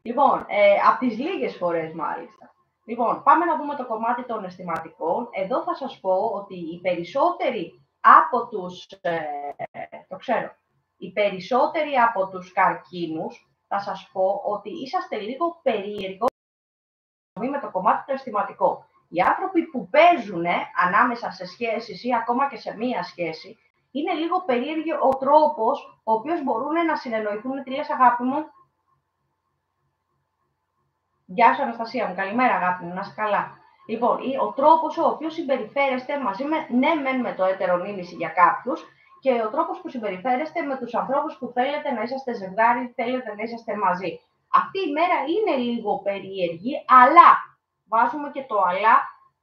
Λοιπόν, από τις λίγες φορές μάλιστα. Λοιπόν, πάμε να δούμε το κομμάτι των αισθηματικών. Εδώ θα σας πω ότι οι περισσότεροι από τους, οι περισσότεροι από τους καρκίνους, θα σας πω ότι είσαστε λίγο περίεργοι με το κομμάτι το αισθηματικό. Οι άνθρωποι που παίζουν ανάμεσα σε σχέσεις ή ακόμα και σε μία σχέση, είναι λίγο περίεργο ο τρόπος ο οποίος μπορούν να συνεννοηθούν. Τι λες, αγάπη μου? Γεια σου, Αναστασία μου. Καλημέρα, αγάπη μου. Να είσαι καλά. Λοιπόν, ο τρόπος ο οποίος συμπεριφέρεστε μαζί με, ναι μεν με το έτερο νήμιση για κάποιους, και ο τρόπος που συμπεριφέρεστε με τους ανθρώπους που θέλετε να είσαστε ζευγάρι, θέλετε να είσαστε μαζί. Αυτή η μέρα είναι λίγο περίεργη, αλλά, βάζουμε και το αλλά,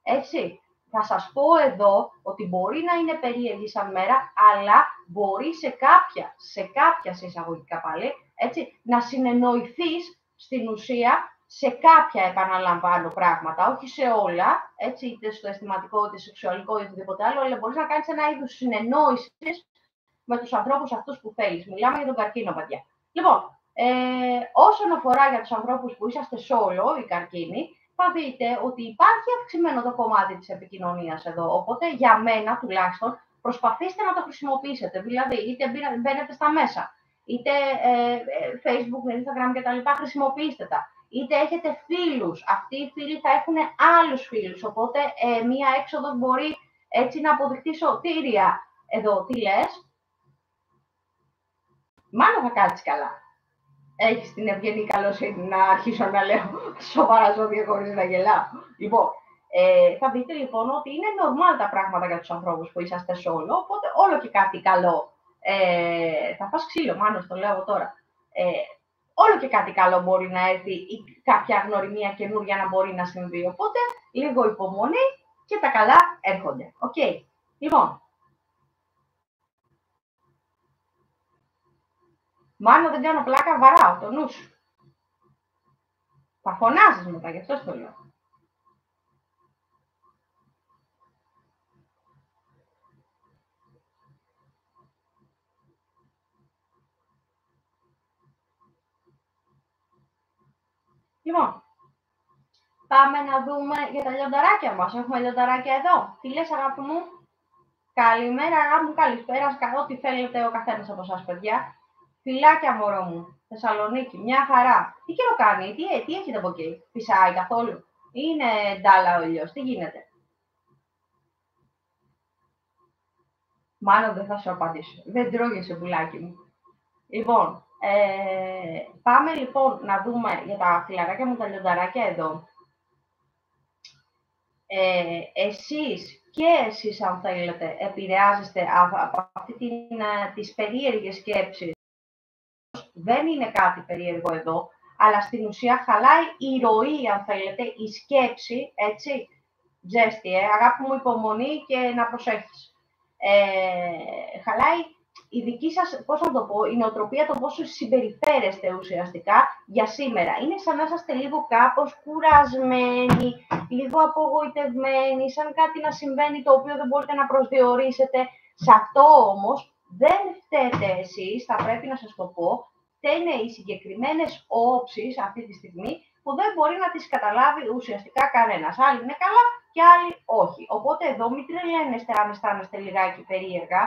έτσι, θα σας πω εδώ ότι μπορεί να είναι περίεργη σαν μέρα, αλλά μπορεί σε κάποια εισαγωγικά πάλι, έτσι, να συνεννοηθείς στην ουσία σε κάποια, επαναλαμβάνω, πράγματα, όχι σε όλα, έτσι, είτε στο αισθηματικό, είτε σεξουαλικό, είτε οτιδήποτε άλλο, αλλά μπορείς να κάνεις ένα είδος συνεννόησης με τους ανθρώπους αυτούς που θέλεις. Μιλάμε για τον καρκίνο, παιδιά. Λοιπόν, όσον αφορά για τους ανθρώπους που είσαστε solo, οι καρκίνοι, θα δείτε ότι υπάρχει αυξημένο το κομμάτι της επικοινωνίας εδώ. Οπότε, για μένα τουλάχιστον, προσπαθήστε να το χρησιμοποιήσετε. Δηλαδή, είτε μπαίνετε στα μέσα, είτε Facebook, Instagram κτλ. Χρησιμοποιήστε τα. Είτε έχετε φίλους. Αυτοί οι φίλοι θα έχουν άλλους φίλους. Οπότε, μία έξοδος μπορεί έτσι να αποδειχτεί σωτήρια. Εδώ, τι λες? Μάλλον θα κάτσεις καλά. Έχεις την ευγενή καλοσύνη να αρχίσω να λέω σοβαρά ζώδια χωρίς να γελάω. Λοιπόν, θα δείτε λοιπόν ότι είναι normal τα πράγματα για τους ανθρώπους που είσαστε solo, οπότε όλο και κάτι καλό. Θα φας ξύλο, μάλλον το λέω τώρα. Όλο και κάτι καλό μπορεί να έρθει ή κάποια γνωριμία καινούρια να μπορεί να συμβεί. Οπότε λίγο υπομονή και τα καλά έρχονται. Οκ. Λοιπόν, Μάνο, δεν κάνω πλάκα, βαράω το νου σου. Θα φωνάζεις μετά, γι' αυτό το λέω. Λοιπόν, πάμε να δούμε για τα λιονταράκια μας. Έχουμε λιονταράκια εδώ. Τι λες, αγάπη μου? Καλημέρα, αγάπη μου, καλησπέρα. Ό,τι θέλετε ο καθένας από εσάς, παιδιά. Φιλάκια, μωρό μου. Θεσσαλονίκη, μια χαρά. Τι καιρό κάνει, τι έχετε από εκεί? Φυσάει καθόλου? Είναι ντάλα ο ήλιος, τι γίνεται? Μάλλον δεν θα σου απαντήσω. Δεν τρώγεσαι, πουλάκι μου. Λοιπόν, πάμε λοιπόν να δούμε για τα φιλαράκια μου, τα λιονταράκια εδώ. Εσείς αν θέλετε επηρεάζεστε από αυτή τις περίεργες σκέψεις. Δεν είναι κάτι περίεργο εδώ, αλλά στην ουσία χαλάει η ροή, αν θέλετε, η σκέψη, έτσι, ζέστη, αγάπη μου, υπομονή και να προσέχεις. Χαλάει η δική σας, πώς να το πω, η νοοτροπία, το πόσο συμπεριφέρεστε ουσιαστικά για σήμερα. Είναι σαν να είσαστε λίγο κάπως κουρασμένοι, λίγο απογοητευμένοι, σαν κάτι να συμβαίνει το οποίο δεν μπορείτε να προσδιορίσετε. Σε αυτό όμως δεν φταίτε εσείς, θα πρέπει να σας το πω, φταίνε οι συγκεκριμένες όψεις αυτή τη στιγμή που δεν μπορεί να τις καταλάβει ουσιαστικά κανένας. Άλλοι είναι καλά και άλλοι όχι. Οπότε εδώ μην τρελαίνεστε αν αισθάνεστε λιγάκι περίεργα.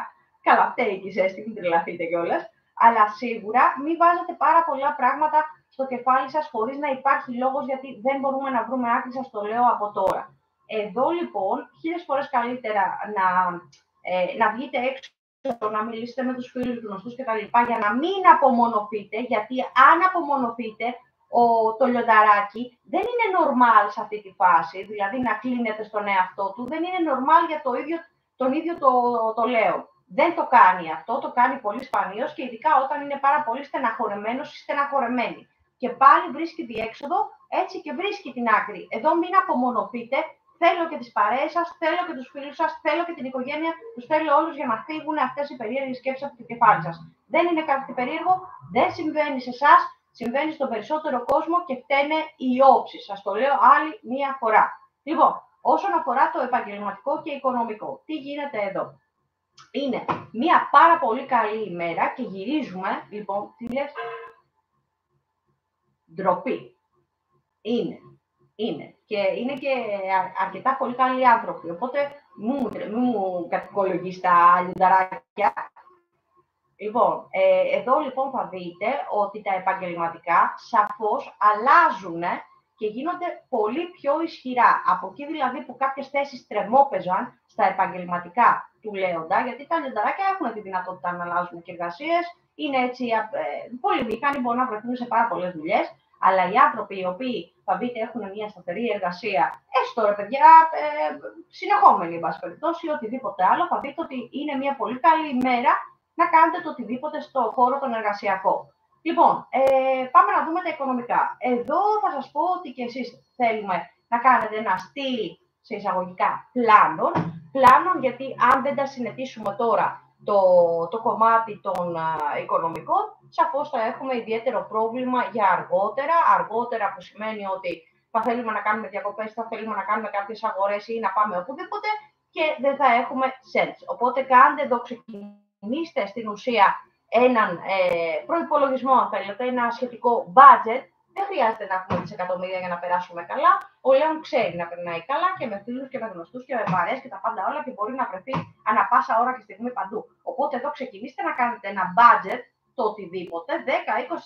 Καλά, φταίει και η ζέστη, μην τρελαθείτε κιόλας. Αλλά σίγουρα μην βάζετε πάρα πολλά πράγματα στο κεφάλι σας χωρίς να υπάρχει λόγος, γιατί δεν μπορούμε να βρούμε άκρη, σας το λέω από τώρα. Εδώ λοιπόν, 1000 φορές καλύτερα να βγείτε έξω, να μιλήσετε με τους φίλους, γνωστούς κτλ. Για να μην απομονωθείτε, γιατί αν απομονωθείτε, το λιονταράκι δεν είναι normal σε αυτή τη φάση, δηλαδή να κλείνεται στον εαυτό του, δεν είναι normal για τον ίδιο το λέω. Δεν το κάνει αυτό, το κάνει πολύ σπανίως και ειδικά όταν είναι πάρα πολύ στεναχωρεμένος ή στεναχωρεμένη. Και πάλι βρίσκει διέξοδο, έτσι, και βρίσκει την άκρη. Εδώ μην απομονωθείτε, θέλω και τις παρέες σας, θέλω και τους φίλους σας, θέλω και την οικογένεια, τους θέλω όλους για να φύγουν αυτές οι περίεργες σκέψεις από το κεφάλι σας. Δεν είναι κάτι περίεργο, δεν συμβαίνει σε εσάς, συμβαίνει στον περισσότερο κόσμο και φταίνε οι όψεις. Σας το λέω άλλη μία φορά. Λοιπόν, όσον αφορά το επαγγελματικό και οικονομικό, τι γίνεται εδώ? Είναι μία πάρα πολύ καλή ημέρα και γυρίζουμε, λοιπόν, τι λες? Ντροπή. Είναι. Και είναι και αρκετά πολύ καλοί άνθρωποι. Οπότε μην μου κατηγορείς τα λιονταράκια. Λοιπόν, εδώ λοιπόν θα δείτε ότι τα επαγγελματικά σαφώς αλλάζουν και γίνονται πολύ πιο ισχυρά. Από εκεί δηλαδή που κάποιες θέσεις τρεμόπαιζαν στα επαγγελματικά του Λέοντα, γιατί τα λιονταράκια έχουν τη δυνατότητα να αλλάζουν και εργασίες, είναι έτσι πολύ μηχανοί, μπορούν να βρεθούν σε πάρα πολλές δουλειές, αλλά οι άνθρωποι οι οποίοι θα δείτε έχουν μια σταθερή εργασία, τουλάχιστον, ρε παιδιά, συνεχόμενοι, εν πάση περιπτώσει, οτιδήποτε άλλο, θα δείτε ότι είναι μια πολύ καλή ημέρα να κάνετε το οτιδήποτε στο χώρο των εργασιακών. Λοιπόν, πάμε να δούμε τα οικονομικά. Εδώ θα σας πω ότι και εσείς θέλουμε να κάνετε ένα στυλ, σε εισαγωγικά, πλάνων, γιατί αν δεν τα συνετήσουμε τώρα το κομμάτι των οικονομικών, σαφώς θα έχουμε ιδιαίτερο πρόβλημα για αργότερα που σημαίνει ότι θα θέλουμε να κάνουμε διακοπές, θα θέλουμε να κάνουμε κάποιες αγορές ή να πάμε οπουδήποτε και δεν θα έχουμε sense. Οπότε κάντε εδώ, ξεκινήστε στην ουσία έναν προϋπολογισμό, αν θέλετε, ένα σχετικό budget. Δεν χρειάζεται να έχουμε δισεκατομμύρια για να περάσουμε καλά. Ο Λέων ξέρει να περνάει καλά και με φίλους και με γνωστούς και με παρέες και τα πάντα όλα και μπορεί να βρεθεί ανά πάσα ώρα και στιγμή παντού. Οπότε εδώ ξεκινήστε να κάνετε ένα budget, το οτιδήποτε, 10-20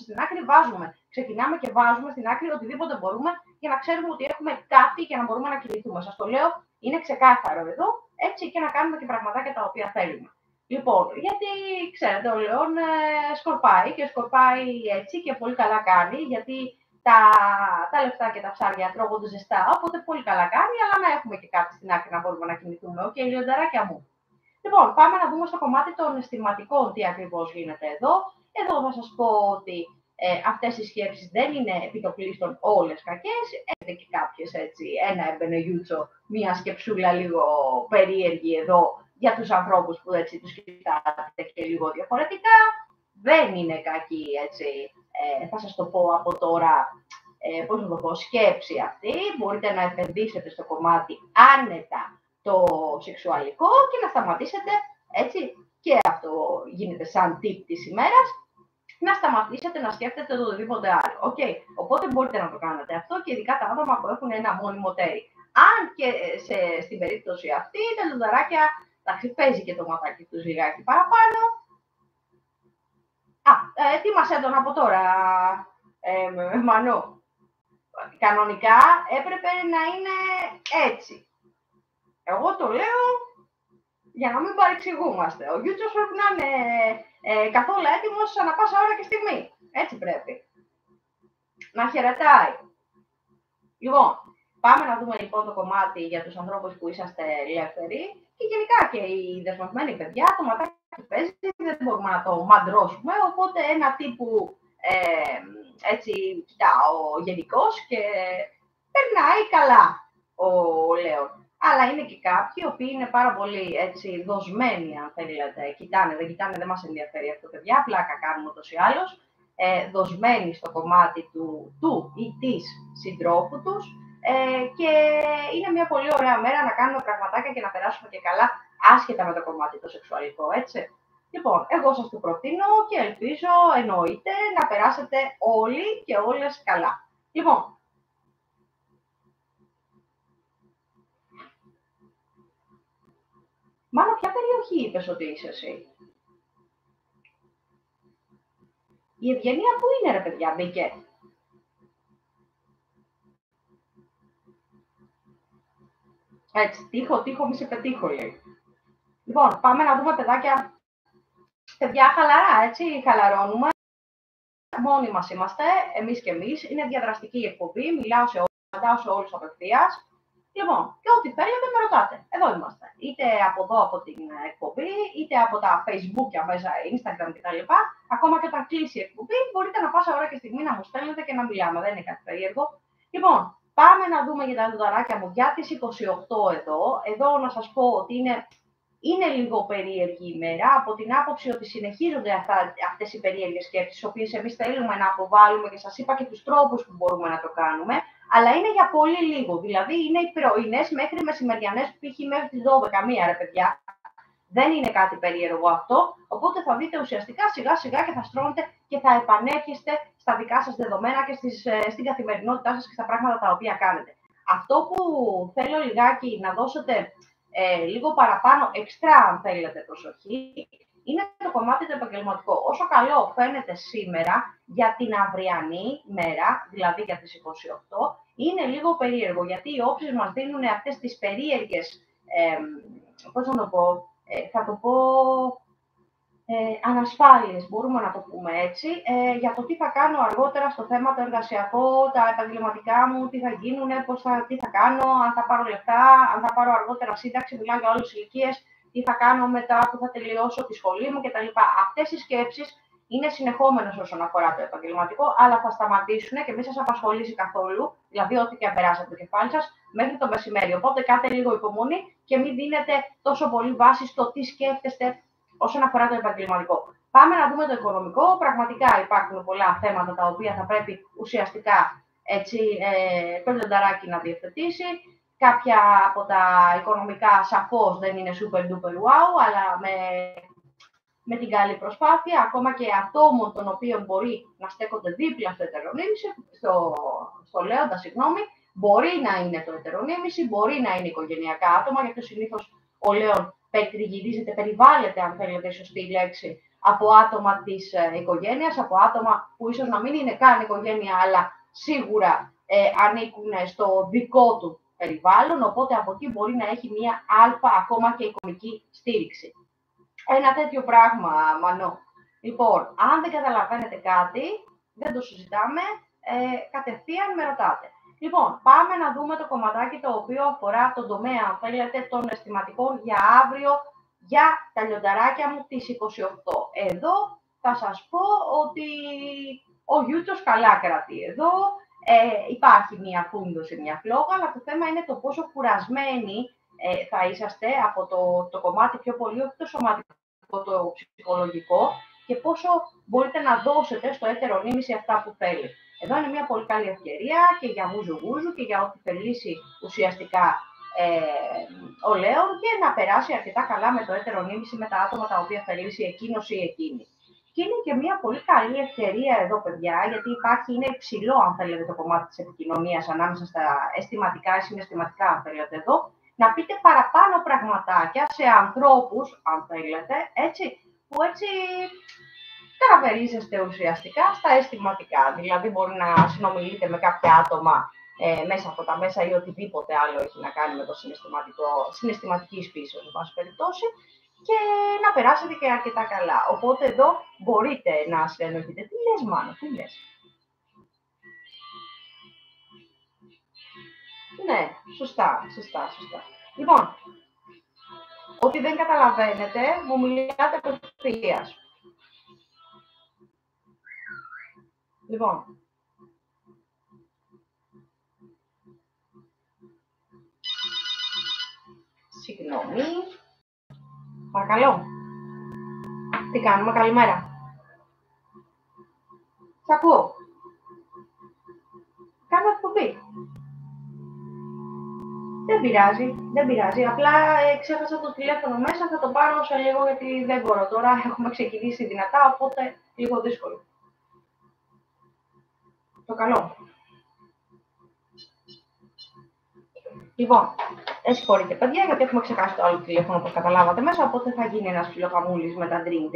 στην άκρη βάζουμε. Ξεκινάμε και βάζουμε στην άκρη οτιδήποτε μπορούμε για να ξέρουμε ότι έχουμε κάτι και να μπορούμε να κινηθούμε. Σας το λέω, είναι ξεκάθαρο εδώ, έτσι και να κάνουμε και πραγματάκια τα οποία θέλουμε. Λοιπόν, γιατί ξέρετε, ο Λέων σκορπάει και σκορπάει έτσι και πολύ καλά κάνει, γιατί τα λεφτά και τα ψάρια τρώγονται ζεστά, οπότε πολύ καλά κάνει, αλλά να έχουμε και κάτι στην άκρη να μπορούμε να κινηθούμε. Οκ, λιονταράκια μου. Λοιπόν, πάμε να δούμε στο κομμάτι των αισθηματικών τι ακριβώς γίνεται εδώ. Εδώ θα σας πω ότι αυτές οι σκέψεις δεν είναι επιτοπλίστων όλες κακές. Έχετε και κάποιες έτσι, ένα εμπενεγιούτσο, μία σκεψούλα λίγο περίεργη εδώ για τους ανθρώπους που έτσι τους κοιτάτε και λίγο διαφορετικά. Δεν είναι κακή, έτσι, θα σας το πω από τώρα, πώς να το πω, σκέψη αυτή. Μπορείτε να επενδύσετε στο κομμάτι άνετα το σεξουαλικό και να σταματήσετε, έτσι, και αυτό γίνεται σαν tip της ημέρας, να σταματήσετε να σκέφτετε το οτιδήποτε άλλο. Okay. Οπότε μπορείτε να το κάνετε αυτό και ειδικά τα άτομα που έχουν ένα μόνιμο τέρι. Αν και στην περίπτωση αυτή τα λουδαράκια, παίζει και το ματάκι τους λιγάκι παραπάνω. Ετοίμασέ τον από τώρα, Μανώ. Κανονικά έπρεπε να είναι έτσι. Εγώ το λέω για να μην παρεξηγούμαστε. Ο Γιούτσος πρέπει να είναι καθόλου έτοιμος ανά πάσα ώρα και στιγμή. Έτσι πρέπει. Να χαιρετάει. Λοιπόν, πάμε να δούμε λοιπόν το κομμάτι για τους ανθρώπους που είσαστε ελεύθεροι και γενικά και οι δεσμευμένοι παιδιά, το ματάκι παίζει, δεν μπορούμε να το μαντρώσουμε, οπότε ένα τύπου έτσι κοιτάω γενικός και περνάει καλά ο Λέων. Αλλά είναι και κάποιοι οι οποίοι είναι πάρα πολύ έτσι, δοσμένοι, αν θέλετε. Κοιτάνε, δεν κοιτάνε, δεν μας ενδιαφέρει αυτό, παιδιά. Πλάκα κάνουμε ούτως ή άλλως. Δοσμένοι στο κομμάτι του ή της συντρόφου τους. Και είναι μια πολύ ωραία μέρα να κάνουμε πραγματάκια και να περάσουμε και καλά, άσχετα με το κομμάτι το σεξουαλικό, έτσι. Λοιπόν, εγώ σας το προτείνω και ελπίζω, εννοείται, να περάσετε όλοι και όλες καλά. Λοιπόν, Μάνο, ποια περιοχή είπες ότι είσαι εσύ? Η Ευγενία που είναι, ρε παιδιά, μπήκε? Έτσι, τύχω, μη σε πετύχω, λέει. Λοιπόν, πάμε να δούμε, παιδάκια. Παιδιά, χαλαρά, έτσι, χαλαρώνουμε. Μόνοι μας είμαστε, εμείς και εμείς. Είναι διαδραστική εκπομπή, μιλάω σε όλους απευθείας. Λοιπόν, και ό,τι θέλετε με ρωτάτε. Εδώ είμαστε. Είτε από εδώ από την εκπομπή, είτε από τα Facebook, μέσα, Instagram κτλ. Ακόμα και όταν κλείσει η εκπομπή, μπορείτε να πάσα ώρα και στιγμή να μου στέλνετε και να μιλάμε. Δεν είναι κάτι περίεργο. Λοιπόν, πάμε να δούμε για τα λουδαράκια μου για τις 28 εδώ. Εδώ να σας πω ότι είναι λίγο περίεργη ημέρα, από την άποψη ότι συνεχίζονται αυτές οι περίεργες σκέψεις, τις οποίες εμείς θέλουμε να αποβάλουμε και σας είπα και τους τρόπους που μπορούμε να το κάνουμε, αλλά είναι για πολύ λίγο. Δηλαδή είναι οι πρωινές μέχρι μεσημεριανές, π.χ. μέχρι τις 12, μία ρε παιδιά. Δεν είναι κάτι περίεργο αυτό, οπότε θα δείτε ουσιαστικά σιγά σιγά και θα στρώνετε και θα επανέρχεστε στα δικά σας δεδομένα και στην καθημερινότητά σας και στα πράγματα τα οποία κάνετε. Αυτό που θέλω λιγάκι να δώσετε λίγο παραπάνω, εξτρά αν θέλετε προσοχή, είναι το κομμάτι το επαγγελματικό. Όσο καλό φαίνεται σήμερα για την αυριανή μέρα, δηλαδή για τις 28, είναι λίγο περίεργο, γιατί οι όψεις μας δίνουν αυτές τις περίεργες, πώς να το πω, θα το πω ανασφάλειες, μπορούμε να το πούμε έτσι, για το τι θα κάνω αργότερα στο θέμα το εργασιακό, τα επαγγελματικά μου, τι θα γίνουν, τι θα κάνω, αν θα πάρω λεφτά, αν θα πάρω αργότερα σύνταξη, μιλάω για όλες τις ηλικίες, τι θα κάνω μετά που θα τελειώσω τη σχολή μου κτλ. Αυτές οι σκέψεις είναι συνεχόμενες όσον αφορά το επαγγελματικό, αλλά θα σταματήσουν και μην σας απασχολήσει καθόλου, δηλαδή ό,τι και αν περάσει από το κεφάλι σας, μέχρι το μεσημέρι. Οπότε κάντε λίγο υπομονή και μην δίνετε τόσο πολύ βάση στο τι σκέφτεστε όσον αφορά το επαγγελματικό. Πάμε να δούμε το οικονομικό. Πραγματικά υπάρχουν πολλά θέματα τα οποία θα πρέπει ουσιαστικά έτσι, το λιονταράκι να διευθετήσει. Κάποια από τα οικονομικά σαφώς δεν είναι super duper wow, αλλά με την καλή προσπάθεια, ακόμα και ατόμων των οποίων μπορεί να στέκονται δίπλα στο ετερονίμηση, στο λέοντα, συγγνώμη, μπορεί να είναι το ετερονίμηση, μπορεί να είναι οικογενειακά άτομα, γιατί συνήθως ο λέον περιτριγυρίζεται, περιβάλλεται, αν θέλετε, η σωστή λέξη, από άτομα της οικογένειας, από άτομα που ίσως να μην είναι καν οικογένεια, αλλά σίγουρα ανήκουν στο δικό του περιβάλλον, οπότε από εκεί μπορεί να έχει μία αλφα ακόμα και εικονική στήριξη. Ένα τέτοιο πράγμα, Μανώ. Λοιπόν, αν δεν καταλαβαίνετε κάτι, δεν το συζητάμε, κατευθείαν με ρωτάτε. Λοιπόν, πάμε να δούμε το κομματάκι το οποίο αφορά τον τομέα, αν θέλετε, των αισθηματικών για αύριο, για τα λιονταράκια μου τις 28. Εδώ θα σας πω ότι ο Γιούτσος καλά κρατεί εδώ, υπάρχει μια φούντωση, μια φλόγα, αλλά το θέμα είναι το πόσο κουρασμένοι θα είσαστε από το κομμάτι πιο πολύ, όχι το σωματικό, το ψυχολογικό, και πόσο μπορείτε να δώσετε στο έτερο νήμιση αυτά που θέλει. Εδώ είναι μια πολύ καλή ευκαιρία και για γούζου και για ό,τι θελήσει ουσιαστικά ο Λέων και να περάσει αρκετά καλά με το έτερο νήμιση με τα άτομα τα οποία θελήσει εκείνος ή εκείνη. Και είναι και μια πολύ καλή ευκαιρία εδώ, παιδιά, γιατί είναι υψηλό, αν θέλετε, το κομμάτι της επικοινωνίας ανάμεσα στα αισθηματικά ή συναισθηματικά, αν θέλετε εδώ, να πείτε παραπάνω πραγματάκια σε ανθρώπους, αν θέλετε, έτσι, που έτσι καραβερίζεστε ουσιαστικά στα αισθηματικά. Δηλαδή, μπορεί να συνομιλείτε με κάποια άτομα μέσα από τα μέσα ή οτιδήποτε άλλο έχει να κάνει με το συναισθηματική φύσεως, εν πάση περιπτώσει, και να περάσετε και αρκετά καλά. Οπότε εδώ μπορείτε να συνεννοηθείτε. Τι λες, Μάνο, τι λες? Ναι, σωστά. Λοιπόν, ό,τι δεν καταλαβαίνετε, μου μιλάτε απευθείας. Λοιπόν, συγγνώμη. Παρακαλώ. Τι κάνουμε, καλημέρα. Σ' ακούω. Κάνω εκπομπή. Δεν πειράζει. Απλά ξέχασα το τηλέφωνο μέσα, θα το πάρω σε λίγο γιατί δεν μπορώ τώρα. Έχουμε ξεκινήσει δυνατά, οπότε λίγο δύσκολο. Το καλό. Λοιπόν, συγχωρείτε παιδιά, γιατί έχουμε ξεχάσει το άλλο τηλέφωνο, όπως καταλάβατε μέσα, οπότε θα γίνει ένας φιλοχαμούλης με τα dream.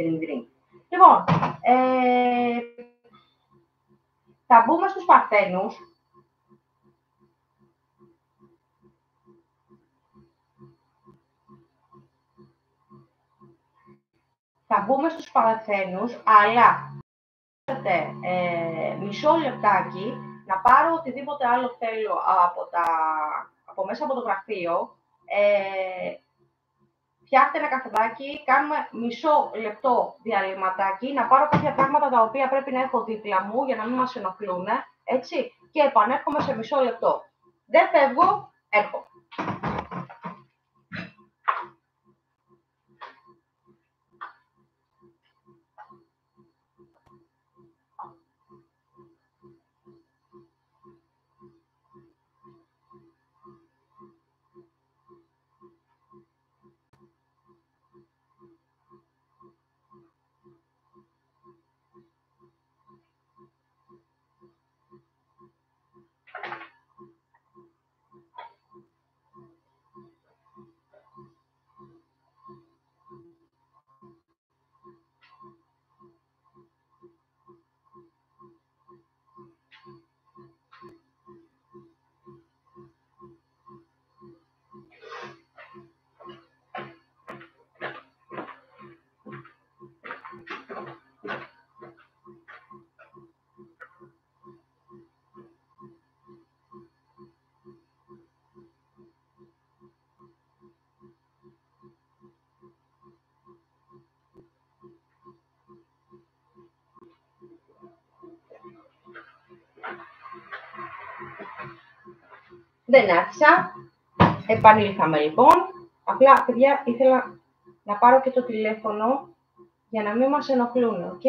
Λοιπόν, θα μπούμε στους Παρθένους. Θα μπούμε στους Παρθένους, αλλά μισό λεπτάκι να πάρω οτιδήποτε άλλο θέλω από μέσα από το γραφείο. Φτιάχτε ένα καφεδάκι, κάνουμε μισό λεπτό διαλυματάκι, να πάρω κάποια πράγματα τα οποία πρέπει να έχω δίπλα μου για να μην μας ενοχλούν, έτσι, και επανέρχομαι σε μισό λεπτό. Δεν φεύγω, έρχομαι. Δεν άφησα. Επανήλθαμε λοιπόν. Απλά, παιδιά, ήθελα να πάρω και το τηλέφωνο για να μην μας ενοχλούν, οκ.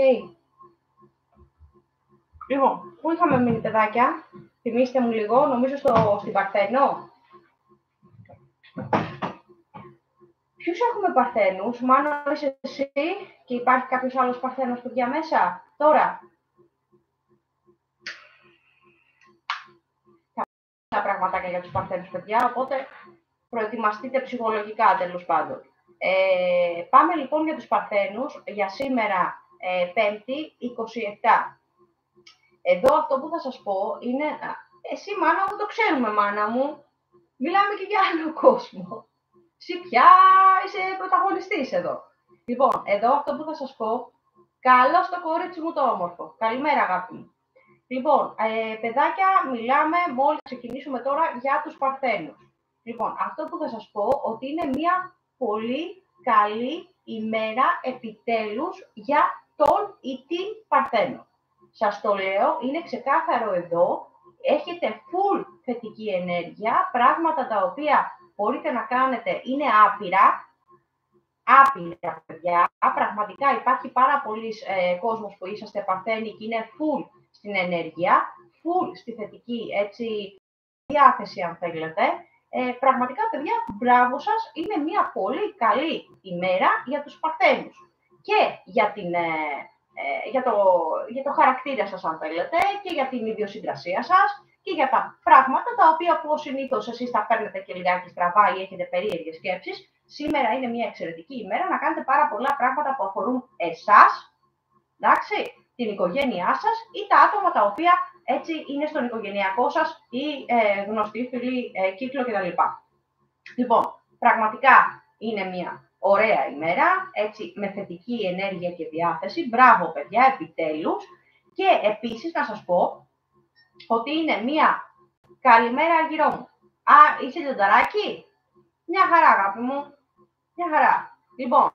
Λοιπόν, πού είχαμε μείνει, παιδάκια? Θυμήστε μου λίγο, νομίζω στην Παρθένο. Ποιους έχουμε Παρθένους? Μάνο, είσαι εσύ και υπάρχει κάποιος άλλος Παρθένος, παιδιά, μέσα τώρα? Τα πραγματάκια για τους Παρθένους, παιδιά, οπότε προετοιμαστείτε ψυχολογικά, τέλος πάντων. Πάμε λοιπόν για τους Παρθένους για σήμερα, 5η 27. Εδώ αυτό που θα σας πω είναι... Εσύ, μάνα μου, το ξέρουμε, μάνα μου. Μιλάμε και για άλλο κόσμο. Εσύ πια είσαι πρωταγωνιστής εδώ. Λοιπόν, εδώ αυτό που θα σας πω, καλώς το κορίτσι μου το όμορφο. Καλημέρα, αγάπη μου. Λοιπόν, παιδάκια, μιλάμε, μόλις ξεκινήσουμε τώρα για τους Παρθένους. Λοιπόν, αυτό που θα σας πω, ότι είναι μια πολύ καλή ημέρα επιτέλους για τον ή την Παρθένο. Σας το λέω, είναι ξεκάθαρο εδώ, έχετε full θετική ενέργεια, πράγματα τα οποία μπορείτε να κάνετε είναι άπειρα, παιδιά. Πραγματικά υπάρχει πάρα πολλής κόσμος που είσαστε Παρθένοι και είναι full στην ενέργεια, full στη θετική διάθεση, αν θέλετε. Πραγματικά, παιδιά, μπράβο σας, είναι μια πολύ καλή ημέρα για τους Παρθένους και για το χαρακτήρα σας, αν θέλετε, και για την ιδιοσυγκρασία σας και για τα πράγματα τα οποία που συνήθως εσείς τα παίρνετε και λιγάκι στραβά ή έχετε περίεργες σκέψεις. Σήμερα είναι μια εξαιρετική ημέρα να κάνετε πάρα πολλά πράγματα που αφορούν εσάς, εντάξει, την οικογένειά σας ή τα άτομα τα οποία έτσι είναι στον οικογενειακό σας ή γνωστοί φίλοι κύκλο κτλ. Λοιπόν, πραγματικά είναι μια ωραία ημέρα, έτσι με θετική ενέργεια και διάθεση. Μπράβο, παιδιά, επιτέλους. Και επίσης να σας πω ότι είναι μια καλημέρα, Αργυρό μου. Είσαι λιονταράκι? Μια χαρά, αγάπη μου. Μια χαρά. Λοιπόν,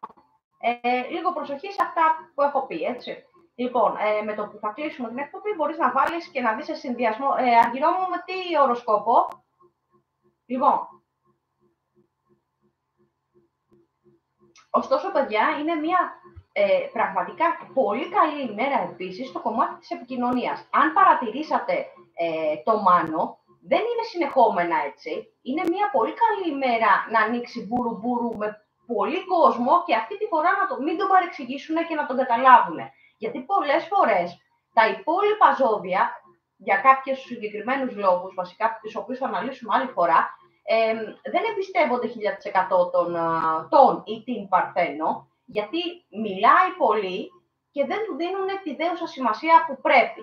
λίγο προσοχή σε αυτά που έχω πει, έτσι. Λοιπόν, με το που θα κλείσουμε την εκπομπή, μπορείς να βάλεις και να δεις σε συνδυασμό. Αργυρό μου, με τι οροσκόπο? Λοιπόν, ωστόσο, παιδιά, είναι μια πραγματικά πολύ καλή ημέρα επίσης στο κομμάτι της επικοινωνίας. Αν παρατηρήσατε το Μάνο, δεν είναι συνεχόμενα έτσι. Είναι μια πολύ καλή ημέρα να ανοίξει μπουρου-μπουρου με πολύ κόσμο και αυτή τη φορά μην τον παρεξηγήσουν και να τον καταλάβουν. Γιατί πολλές φορές τα υπόλοιπα ζώδια, για κάποιους συγκεκριμένους λόγους, βασικά τους οποίους θα αναλύσουμε άλλη φορά, δεν εμπιστεύονται 1000% τον ή την Παρθένο, γιατί μιλάει πολύ και δεν του δίνουν τη δέουσα σημασία που πρέπει.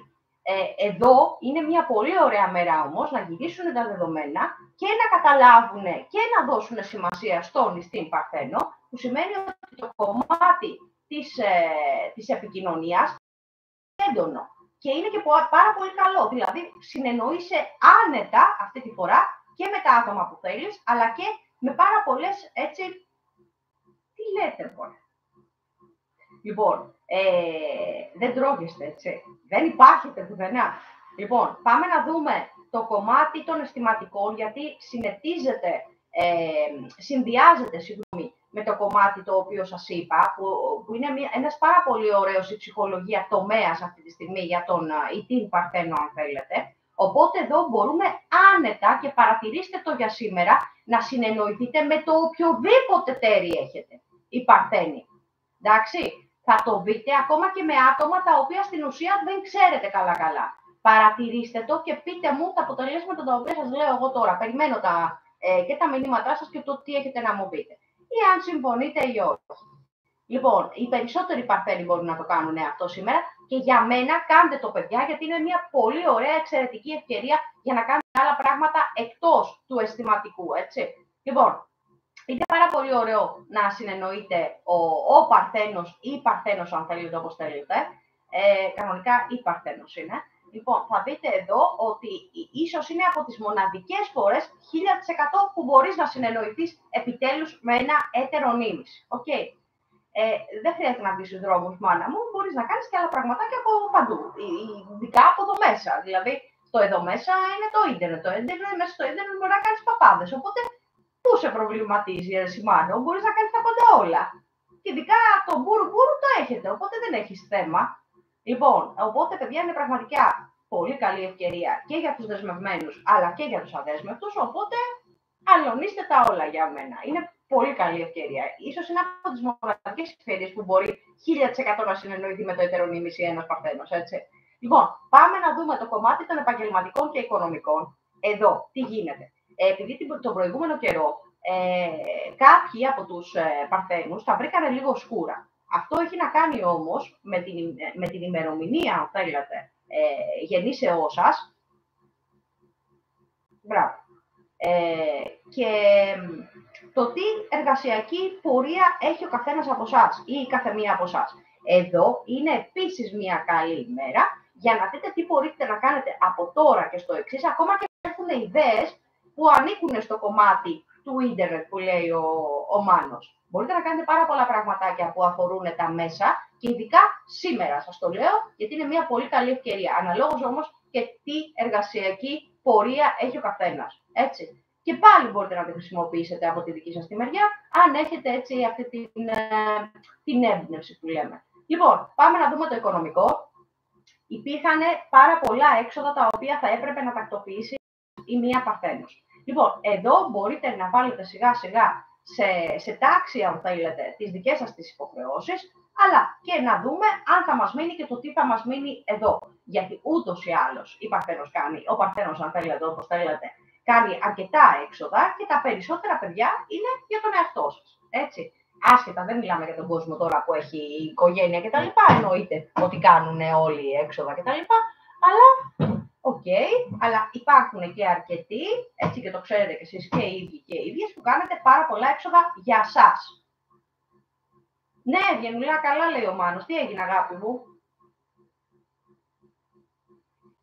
Εδώ είναι μια πολύ ωραία μέρα όμως να γυρίσουν τα δεδομένα και να καταλάβουν και να δώσουν σημασία στον ή στην Παρθένο, που σημαίνει ότι το κομμάτι της επικοινωνίας είναι έντονο και είναι και πάρα πολύ καλό. Δηλαδή, συνεννοείσαι άνετα αυτή τη φορά και με τα άτομα που θέλεις, αλλά και με πάρα πολλές, έτσι, τι λέτε τώρα. Λοιπόν, δεν τρώγεστε, έτσι. Δεν υπάρχετε πουθενά. Λοιπόν, πάμε να δούμε το κομμάτι των αισθηματικών, γιατί συνδυάζεται, με το κομμάτι το οποίο σας είπα, που είναι ένας πάρα πολύ ωραίος η ψυχολογία τομέας αυτή τη στιγμή για τον ή την Παρθένο, αν θέλετε. Οπότε εδώ μπορούμε άνετα, και παρατηρήστε το για σήμερα, να συνεννοηθείτε με το οποιοδήποτε τέρι έχετε, οι Παρθένοι. Εντάξει, θα το δείτε ακόμα και με άτομα τα οποία στην ουσία δεν ξέρετε καλά-καλά. Παρατηρήστε το και πείτε μου τα αποτελέσματα τα οποία σας λέω εγώ τώρα. Περιμένω και τα μηνύματά σας και το τι έχετε να μου πείτε. Ή αν συμφωνείτε ή όχι. Λοιπόν, οι περισσότεροι Παρθένοι μπορούν να το κάνουν αυτό σήμερα και για μένα κάντε το, παιδιά, γιατί είναι μια πολύ ωραία, εξαιρετική ευκαιρία για να κάνετε άλλα πράγματα εκτός του αισθηματικού, έτσι. Λοιπόν, είναι πάρα πολύ ωραίο να συνεννοείται ο Παρθένος ή Παρθένος, αν θέλετε, όπως θέλετε. Κανονικά ή Παρθένος είναι. Λοιπόν, θα δείτε εδώ ότι ίσως είναι από τις μοναδικές φορές 1000% που μπορείς να συνεννοηθείς επιτέλους με ένα έτερο νήμις. Okay. Δεν χρειάζεται να μπεις στους δρόμους, μάνα μου, μπορείς να κάνεις και άλλα πραγματάκια από παντού, ειδικά από εδώ μέσα. Δηλαδή, Το εδώ μέσα είναι το ίντερνετ. Το ίντερνετ, μέσα στο ίντερνετ μπορεί να κάνεις παπάδες. Οπότε, πού σε προβληματίζει, Σιμάνο, μπορείς να κάνεις τα πάντα όλα. Και ειδικά το μπούρου το έχετε, οπότε δεν έχεις θέμα. Λοιπόν, οπότε, παιδιά, είναι πραγματικά πολύ καλή ευκαιρία και για τους δεσμευμένους, αλλά και για τους αδέσμευτους, οπότε αλωνίστε τα όλα για μένα. Είναι πολύ καλή ευκαιρία. Ίσως είναι από τις μοναδικές ευκαιρίες που μπορεί 1000% να συνεννοηθεί με το ετερονίμηση ένας παρθένος, έτσι. Λοιπόν, πάμε να δούμε το κομμάτι των επαγγελματικών και οικονομικών. Εδώ, τι γίνεται. Επειδή τον προηγούμενο καιρό κάποιοι από τους παρθένους τα βρήκανε λίγο σκούρα. Αυτό έχει να κάνει όμως με την ημερομηνία, αν θέλετε, γεννήσεώς σας. Μπράβο. Και το τι εργασιακή πορεία έχει ο καθένας από εσάς ή η καθεμία από εσάς. Εδώ είναι επίσης μια καλή ημέρα για να δείτε τι μπορείτε να κάνετε από τώρα και στο εξής, ακόμα και έχουν ιδέες που ανήκουν στο κομμάτι του ίντερνετ που λέει ο Μάνος. Μπορείτε να κάνετε πάρα πολλά πραγματάκια που αφορούν τα μέσα και ειδικά σήμερα σας το λέω, γιατί είναι μια πολύ καλή ευκαιρία. Αναλόγως όμως και τι εργασιακή πορεία έχει ο καθένας. Έτσι. Και πάλι μπορείτε να τη χρησιμοποιήσετε από τη δική σας τη μεριά, αν έχετε έτσι αυτή την έμπνευση που λέμε. Λοιπόν, πάμε να δούμε το οικονομικό. Υπήρχαν πάρα πολλά έξοδα τα οποία θα έπρεπε να τακτοποιήσει η μία παρθένος. Λοιπόν, εδώ μπορείτε να βάλετε σιγά σιγά σε τάξη, αν θέλετε, τις δικές σας τις υποχρεώσεις, αλλά και να δούμε αν θα μας μείνει και το τι θα μας μείνει εδώ. Γιατί ούτως ή άλλως ο παρθένος, αν θέλετε, όπως θέλετε, κάνει αρκετά έξοδα και τα περισσότερα, παιδιά, είναι για τον εαυτό σας. Έτσι. Άσχετα, δεν μιλάμε για τον κόσμο τώρα που έχει οικογένεια κτλ. Εννοείται ότι κάνουν όλοι έξοδα κτλ. Αλλά, αλλά υπάρχουν και αρκετοί, έτσι και το ξέρετε κι εσείς και οι ίδιοι και οι ίδιες, που κάνετε πάρα πολλά έξοδα για σας. Ναι, Ευγενουλά, καλά λέει ο Μάνος. Τι έγινε, αγάπη μου?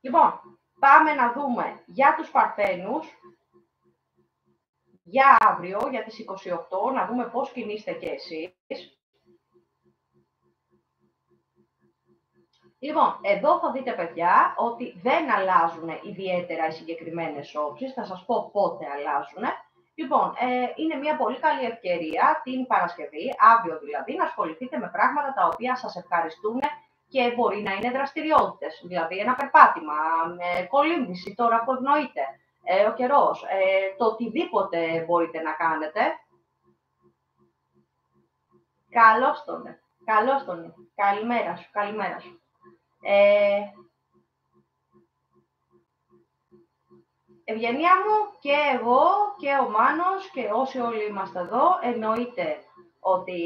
Λοιπόν, πάμε να δούμε για τους παρθένους, για αύριο, για τις 28, να δούμε πώς κινείστε και εσείς. Λοιπόν, εδώ θα δείτε, παιδιά, ότι δεν αλλάζουν ιδιαίτερα οι συγκεκριμένες όψεις. Θα σας πω πότε αλλάζουν. Λοιπόν, είναι μια πολύ καλή ευκαιρία την Παρασκευή, αύριο δηλαδή, να ασχοληθείτε με πράγματα τα οποία σας ευχαριστούν και μπορεί να είναι δραστηριότητες. Δηλαδή, ένα περπάτημα, κολύμβηση τώρα που ευνοείται, ο καιρός, το οτιδήποτε μπορείτε να κάνετε. Καλώς τον. Καλημέρα σου. Ευγενία μου, και εγώ και ο Μάνος και όσοι όλοι είμαστε εδώ, εννοείται ότι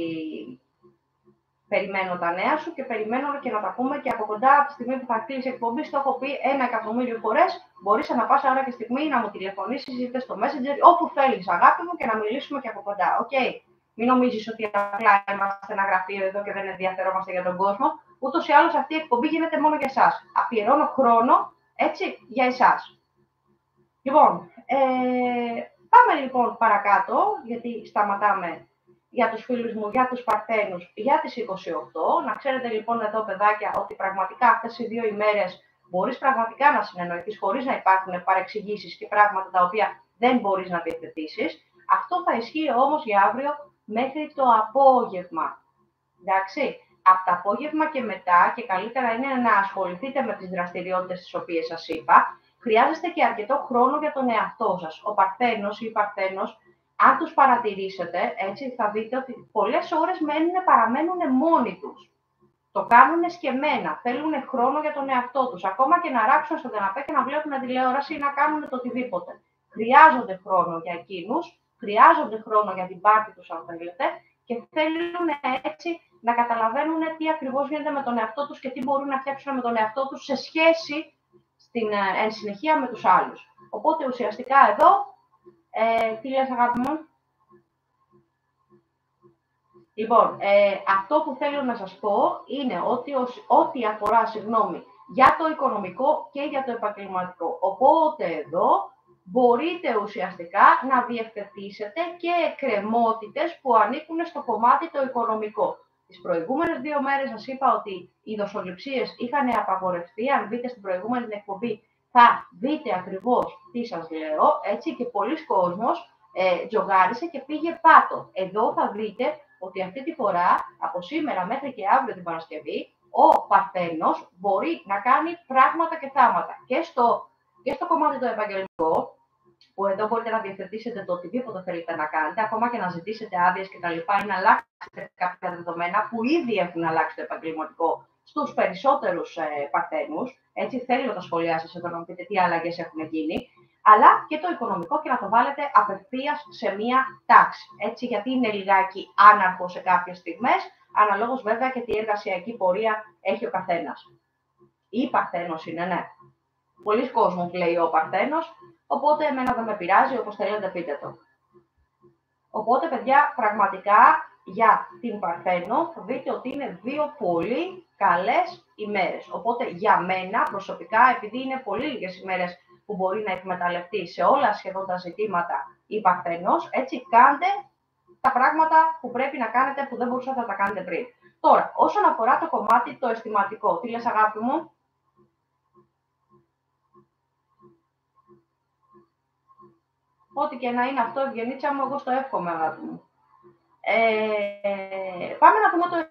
περιμένω τα νέα σου και περιμένω και να τα πούμε και από κοντά από τη στιγμή που θα κλείσει η εκπομπή. Στο έχω πει 1.000.000 φορές. Μπορείς ανά πάσα ώρα και στιγμή να μου τηλεφωνήσεις είτε στο Messenger, όπου θέλεις, αγάπη μου, και να μιλήσουμε και από κοντά. Okay. Μην νομίζεις ότι απλά είμαστε ένα γραφείο εδώ και δεν ενδιαφερόμαστε για τον κόσμο. Ούτως ή άλλως αυτή η εκπομπή γίνεται μόνο για εσάς. Αφιερώνω χρόνο, έτσι, για εσάς. Λοιπόν, πάμε λοιπόν παρακάτω, γιατί σταματάμε για τους φίλους μου, για τους παρθένους, για τις 28. Να ξέρετε λοιπόν εδώ, παιδάκια, ότι πραγματικά αυτές οι 2 ημέρες μπορείς πραγματικά να συνεννοηθείς χωρίς να υπάρχουν παρεξηγήσεις και πράγματα τα οποία δεν μπορείς να διευθετήσεις. Αυτό θα ισχύει όμως για αύριο μέχρι το απόγευμα. Εντάξει, από το απόγευμα και μετά, και καλύτερα είναι να ασχοληθείτε με τις δραστηριότητες τις οποίες σας είπα, χρειάζεστε και αρκετό χρόνο για τον εαυτό σας. Ο παρθένος ή η παρθένος, αν τους παρατηρήσετε, έτσι, θα δείτε ότι πολλές ώρες παραμένουν μόνοι τους. Το κάνουν σκεμμένα, θέλουν χρόνο για τον εαυτό τους. Ακόμα και να ράξουν στον καναπέ και να βλέπουν τηλεόραση ή να κάνουν το οτιδήποτε. Χρειάζονται χρόνο για εκείνους, χρειάζονται χρόνο για την πάρτι τους, αν θέλετε, και θέλουν έτσι να καταλαβαίνουν τι ακριβώς γίνεται με τον εαυτό τους και τι μπορούν να φτιάξουν με τον εαυτό τους σε σχέση εν συνεχεία με τους άλλους. Οπότε ουσιαστικά εδώ, τι λες, αγάπη μου? Λοιπόν, αυτό που θέλω να σας πω είναι ότι ό,τι αφορά, για το οικονομικό και για το επαγγελματικό. Οπότε εδώ μπορείτε ουσιαστικά να διευθετήσετε και εκκρεμότητες που ανήκουν στο κομμάτι το οικονομικό. Τις προηγούμενες 2 μέρες σας είπα ότι οι δοσοληψίες είχαν απαγορευτεί. Αν μπείτε στην προηγούμενη εκπομπή, θα δείτε ακριβώς τι σας λέω, έτσι, και πολλοί κόσμος τζογάρισε και πήγε πάτο. Εδώ θα δείτε ότι αυτή τη φορά, από σήμερα μέχρι και αύριο την Παρασκευή, ο Παρθένος μπορεί να κάνει πράγματα και θάματα. Και στο κομμάτι το επαγγελματικό, που εδώ μπορείτε να διευθετήσετε το οτιδήποτε θέλετε να κάνετε, ακόμα και να ζητήσετε άδειες κτλ. Ή να αλλάξετε κάποια δεδομένα που ήδη έχουν αλλάξει το επαγγελματικό στους περισσότερους Παρθένους. Έτσι, θέλω τα σχόλιά σας εδώ να μου πείτε τι αλλαγές έχουν γίνει, αλλά και το οικονομικό και να το βάλετε απευθείας σε μία τάξη. Έτσι, γιατί είναι λιγάκι άναρχο σε κάποιες στιγμές, αναλόγως βέβαια και τι εργασιακή πορεία έχει ο καθένας. Ή Παρθένος είναι, ναι. Πολλοί κόσμοι λέει ο Παρθένος, οπότε εμένα δεν με πειράζει, όπως θέλετε πείτε το. Οπότε, παιδιά, πραγματικά για την Παρθένο θα δείτε ότι είναι δύο πολύ καλές ημέρες. Οπότε για μένα προσωπικά, επειδή είναι πολύ λίγες ημέρες που μπορεί να εκμεταλλευτεί σε όλα σχεδόν τα ζητήματα η Παρθένος, έτσι κάντε τα πράγματα που πρέπει να κάνετε που δεν μπορούσατε να τα κάνετε πριν. Τώρα, όσον αφορά το κομμάτι το αισθηματικό, τι λες αγάπη μου? Ό,τι και να είναι αυτό, Ευγενίτσα μου, εγώ στο εύχομαι, αγάπη μου. Πάμε να δούμε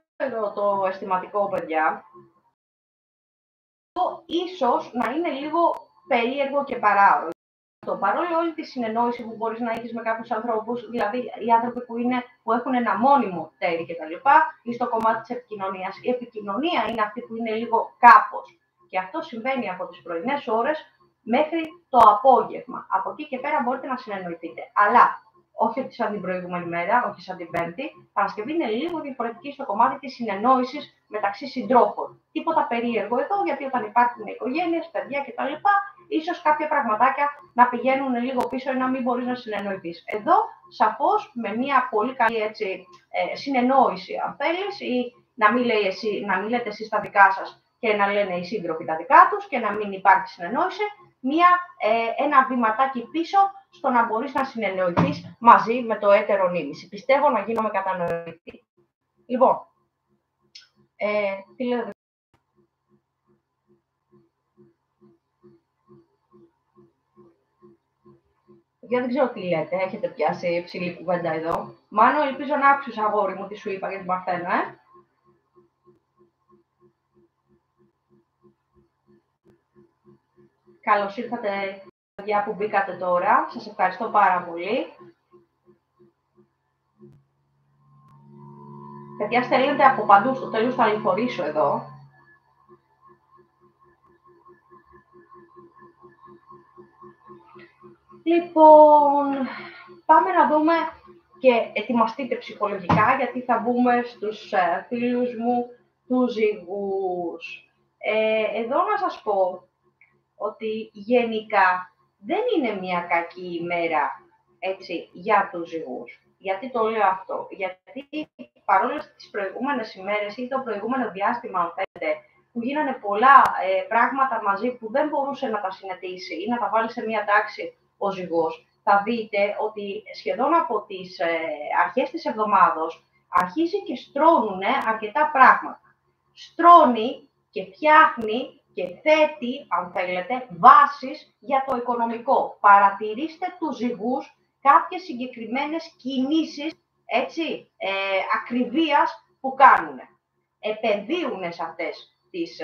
το αισθηματικό, παιδιά. Ίσως να είναι λίγο περίεργο και παράωρο. Παρόλο όλη τη συνεννόηση που μπορείς να έχεις με κάποιους ανθρώπους, δηλαδή οι άνθρωποι που έχουν ένα μόνιμο τέρι κτλ., ή στο κομμάτι της επικοινωνίας. Η επικοινωνία είναι αυτή που είναι λίγο κάπως. Και αυτό συμβαίνει από τις πρωινές ώρες μέχρι το απόγευμα. Από εκεί και πέρα μπορείτε να συνεννοηθείτε. Αλλά όχι σαν την προηγούμενη μέρα, όχι σαν την Πέμπτη. Παρασκευή είναι λίγο διαφορετική στο κομμάτι της συνεννόησης μεταξύ συντρόφων. Τίποτα περίεργο εδώ, γιατί όταν υπάρχουν οικογένειες, παιδιά κτλ., ίσως κάποια πραγματάκια να πηγαίνουν λίγο πίσω ή να μην μπορείς να συνεννοηθείς. Εδώ, σαφώς, με μια πολύ καλή έτσι, συνεννόηση, αν θέλεις, ή να μην λέτε εσείς τα δικά σας και να λένε οι σύντροφοι τα δικά τους και να μην υπάρχει συνεννόηση, ένα βηματάκι πίσω στο να μπορείς να συνεννοηθείς μαζί με το έτερο νήμιση. Πιστεύω να γίνομαι κατανοητή. Λοιπόν, τι λέτε? Δεν ξέρω τι λέτε, έχετε πιάσει ψηλή κουβέντα εδώ. Μάνο, ελπίζω να άκουσες, αγόρι μου, τι σου είπα για την Παρθένο, Καλώς ήρθατε, παιδιά που μπήκατε τώρα. Σας ευχαριστώ πάρα πολύ. Παιδιά, στέλνετε από παντού, στο τέλος θα λιφορήσω εδώ. Λοιπόν, πάμε να δούμε και ετοιμαστείτε ψυχολογικά, γιατί θα μπούμε στους φίλους μου τους ζυγούς. Εδώ να σας πω ότι γενικά δεν είναι μια κακή ημέρα, έτσι, για τους ζυγούς. Γιατί το λέω αυτό? Γιατί παρόλο τις προηγούμενες ημέρες ή το προηγούμενο διάστημα, αν θέλετε, που γίνανε πολλά πράγματα μαζί που δεν μπορούσε να τα συνετήσει ή να τα βάλει σε μια τάξη ο ζυγός, θα δείτε ότι σχεδόν από τις αρχές της εβδομάδος αρχίζει και στρώνουν αρκετά πράγματα. Στρώνει και φτιάχνει και θέτει, αν θέλετε, βάσεις για το οικονομικό. Παρατηρήστε τους ζυγούς κάποιες συγκεκριμένες κινήσεις, έτσι, ακριβίας που κάνουν. Επενδύουν σε αυτές τις,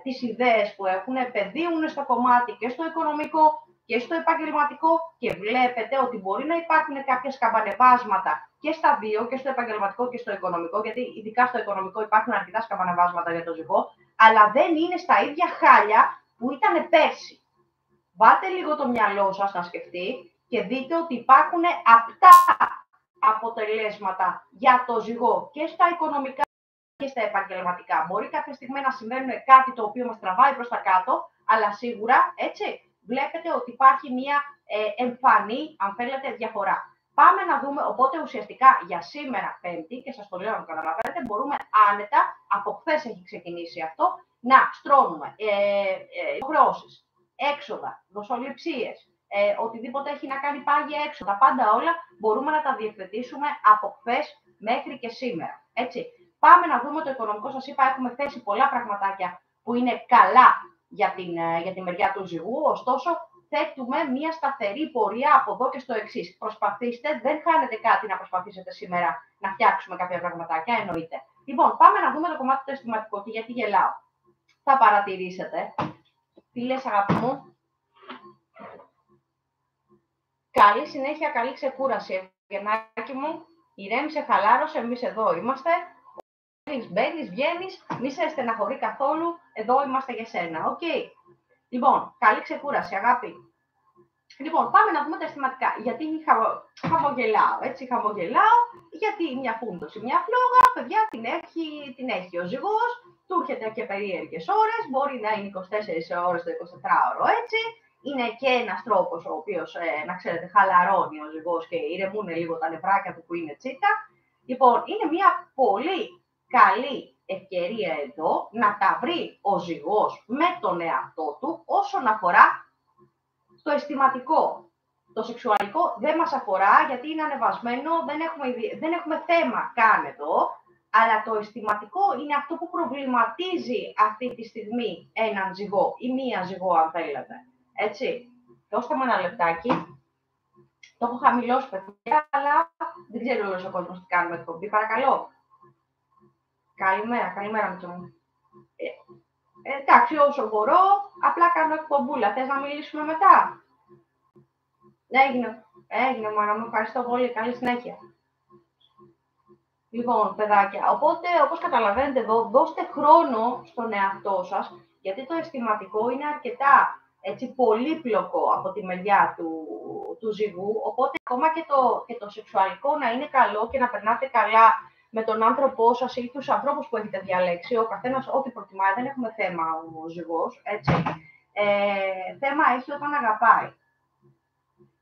τις ιδέες που έχουν, επενδύουν στο κομμάτι και στο οικονομικό και στο επαγγελματικό και βλέπετε ότι μπορεί να υπάρχουν κάποια σκαμπανεβάσματα και στα δύο, και στο επαγγελματικό και στο οικονομικό, γιατί ειδικά στο οικονομικό υπάρχουν αρκετά σκαμπανεβάσματα για το ζυγό, αλλά δεν είναι στα ίδια χάλια που ήταν πέρσι. Βάλτε λίγο το μυαλό σας να σκεφτεί και δείτε ότι υπάρχουν απτά αποτελέσματα για το ζυγό και στα οικονομικά και στα επαγγελματικά. Μπορεί κάποια στιγμή να συμβαίνουν κάτι το οποίο μας τραβάει προς τα κάτω, αλλά σίγουρα, έτσι, βλέπετε ότι υπάρχει μια εμφανή, αν θέλετε, διαφορά. Πάμε να δούμε, οπότε ουσιαστικά για σήμερα Πέμπτη, και σας το λέω να καταλαβαίνετε, μπορούμε άνετα, από χθες έχει ξεκινήσει αυτό, να στρώνουμε υποχρεώσεις, έξοδα, δοσοληψίες, οτιδήποτε έχει να κάνει πάγια έξοδα, πάντα όλα μπορούμε να τα διευθετήσουμε από χθες μέχρι και σήμερα. Έτσι. Πάμε να δούμε το οικονομικό. Σας είπα, έχουμε θέσει πολλά πραγματάκια που είναι καλά για τη μεριά του ζυγού, ωστόσο θέτουμε μια σταθερή πορεία από εδώ και στο εξής. Προσπαθήστε, δεν χάνετε κάτι να προσπαθήσετε σήμερα να φτιάξουμε κάποια πραγματάκια, εννοείται. Λοιπόν, πάμε να δούμε το κομμάτι το αισθηματικό και γιατί γελάω. Θα παρατηρήσετε. Τι λες, αγάπη μου? Καλή συνέχεια, καλή ξεκούραση. Γεννάκι μου, ηρέμησε, χαλάρωσε, εμείς εδώ είμαστε. Μπαίνεις, βγαίνεις, μη σε στεναχωρεί καθόλου, εδώ είμαστε για σένα. Οκ. Λοιπόν, καλή ξεκούραση, αγάπη. Λοιπόν, πάμε να δούμε τα αισθηματικά. Γιατί χαμογελάω, έτσι, χαμογελάω, γιατί μια φούντωση, μια φλόγα, παιδιά, την έχει ο ζυγός, του έρχεται και περίεργες ώρες, μπορεί να είναι 24 ώρες το 24ωρο, έτσι. Είναι και ένας τρόπος ο οποίος, να ξέρετε, χαλαρώνει ο ζυγός και ηρεμούν λίγο τα νευράκια του που είναι τσίτα. Λοιπόν, είναι μια πολύ καλή ευκαιρία εδώ να τα βρει ο ζυγός με τον εαυτό του όσον αφορά το αισθηματικό. Το σεξουαλικό δεν μας αφορά γιατί είναι ανεβασμένο, δεν έχουμε θέμα καν εδώ, αλλά το αισθηματικό είναι αυτό που προβληματίζει αυτή τη στιγμή έναν ζυγό ή μία ζυγό αν θέλετε. Έτσι, δώστε μου ένα λεπτάκι. Το έχω χαμηλώσει παιδιά, αλλά δεν ξέρει όλος ο κόσμος τι κάνουμε εκπομπή. Παρακαλώ. Καλημέρα, καλημέρα Μητσό μου. Εντάξει, όσο μπορώ, απλά κάνω εκπομπούλα. Θες να μιλήσουμε μετά? Έγινε μάνα μου, ευχαριστώ πολύ, καλή συνέχεια. Λοιπόν, παιδάκια, οπότε όπως καταλαβαίνετε εδώ, δώστε χρόνο στον εαυτό σας, γιατί το αισθηματικό είναι αρκετά έτσι, πολύπλοκο από τη μεριά του ζυγού, οπότε ακόμα και το σεξουαλικό να είναι καλό και να περνάτε καλά με τον άνθρωπό σας ή τους ανθρώπους που έχετε διαλέξει, ο καθένας ό,τι προτιμάει, δεν έχουμε θέμα ο ζυγός, έτσι. Θέμα έχει όταν αγαπάει.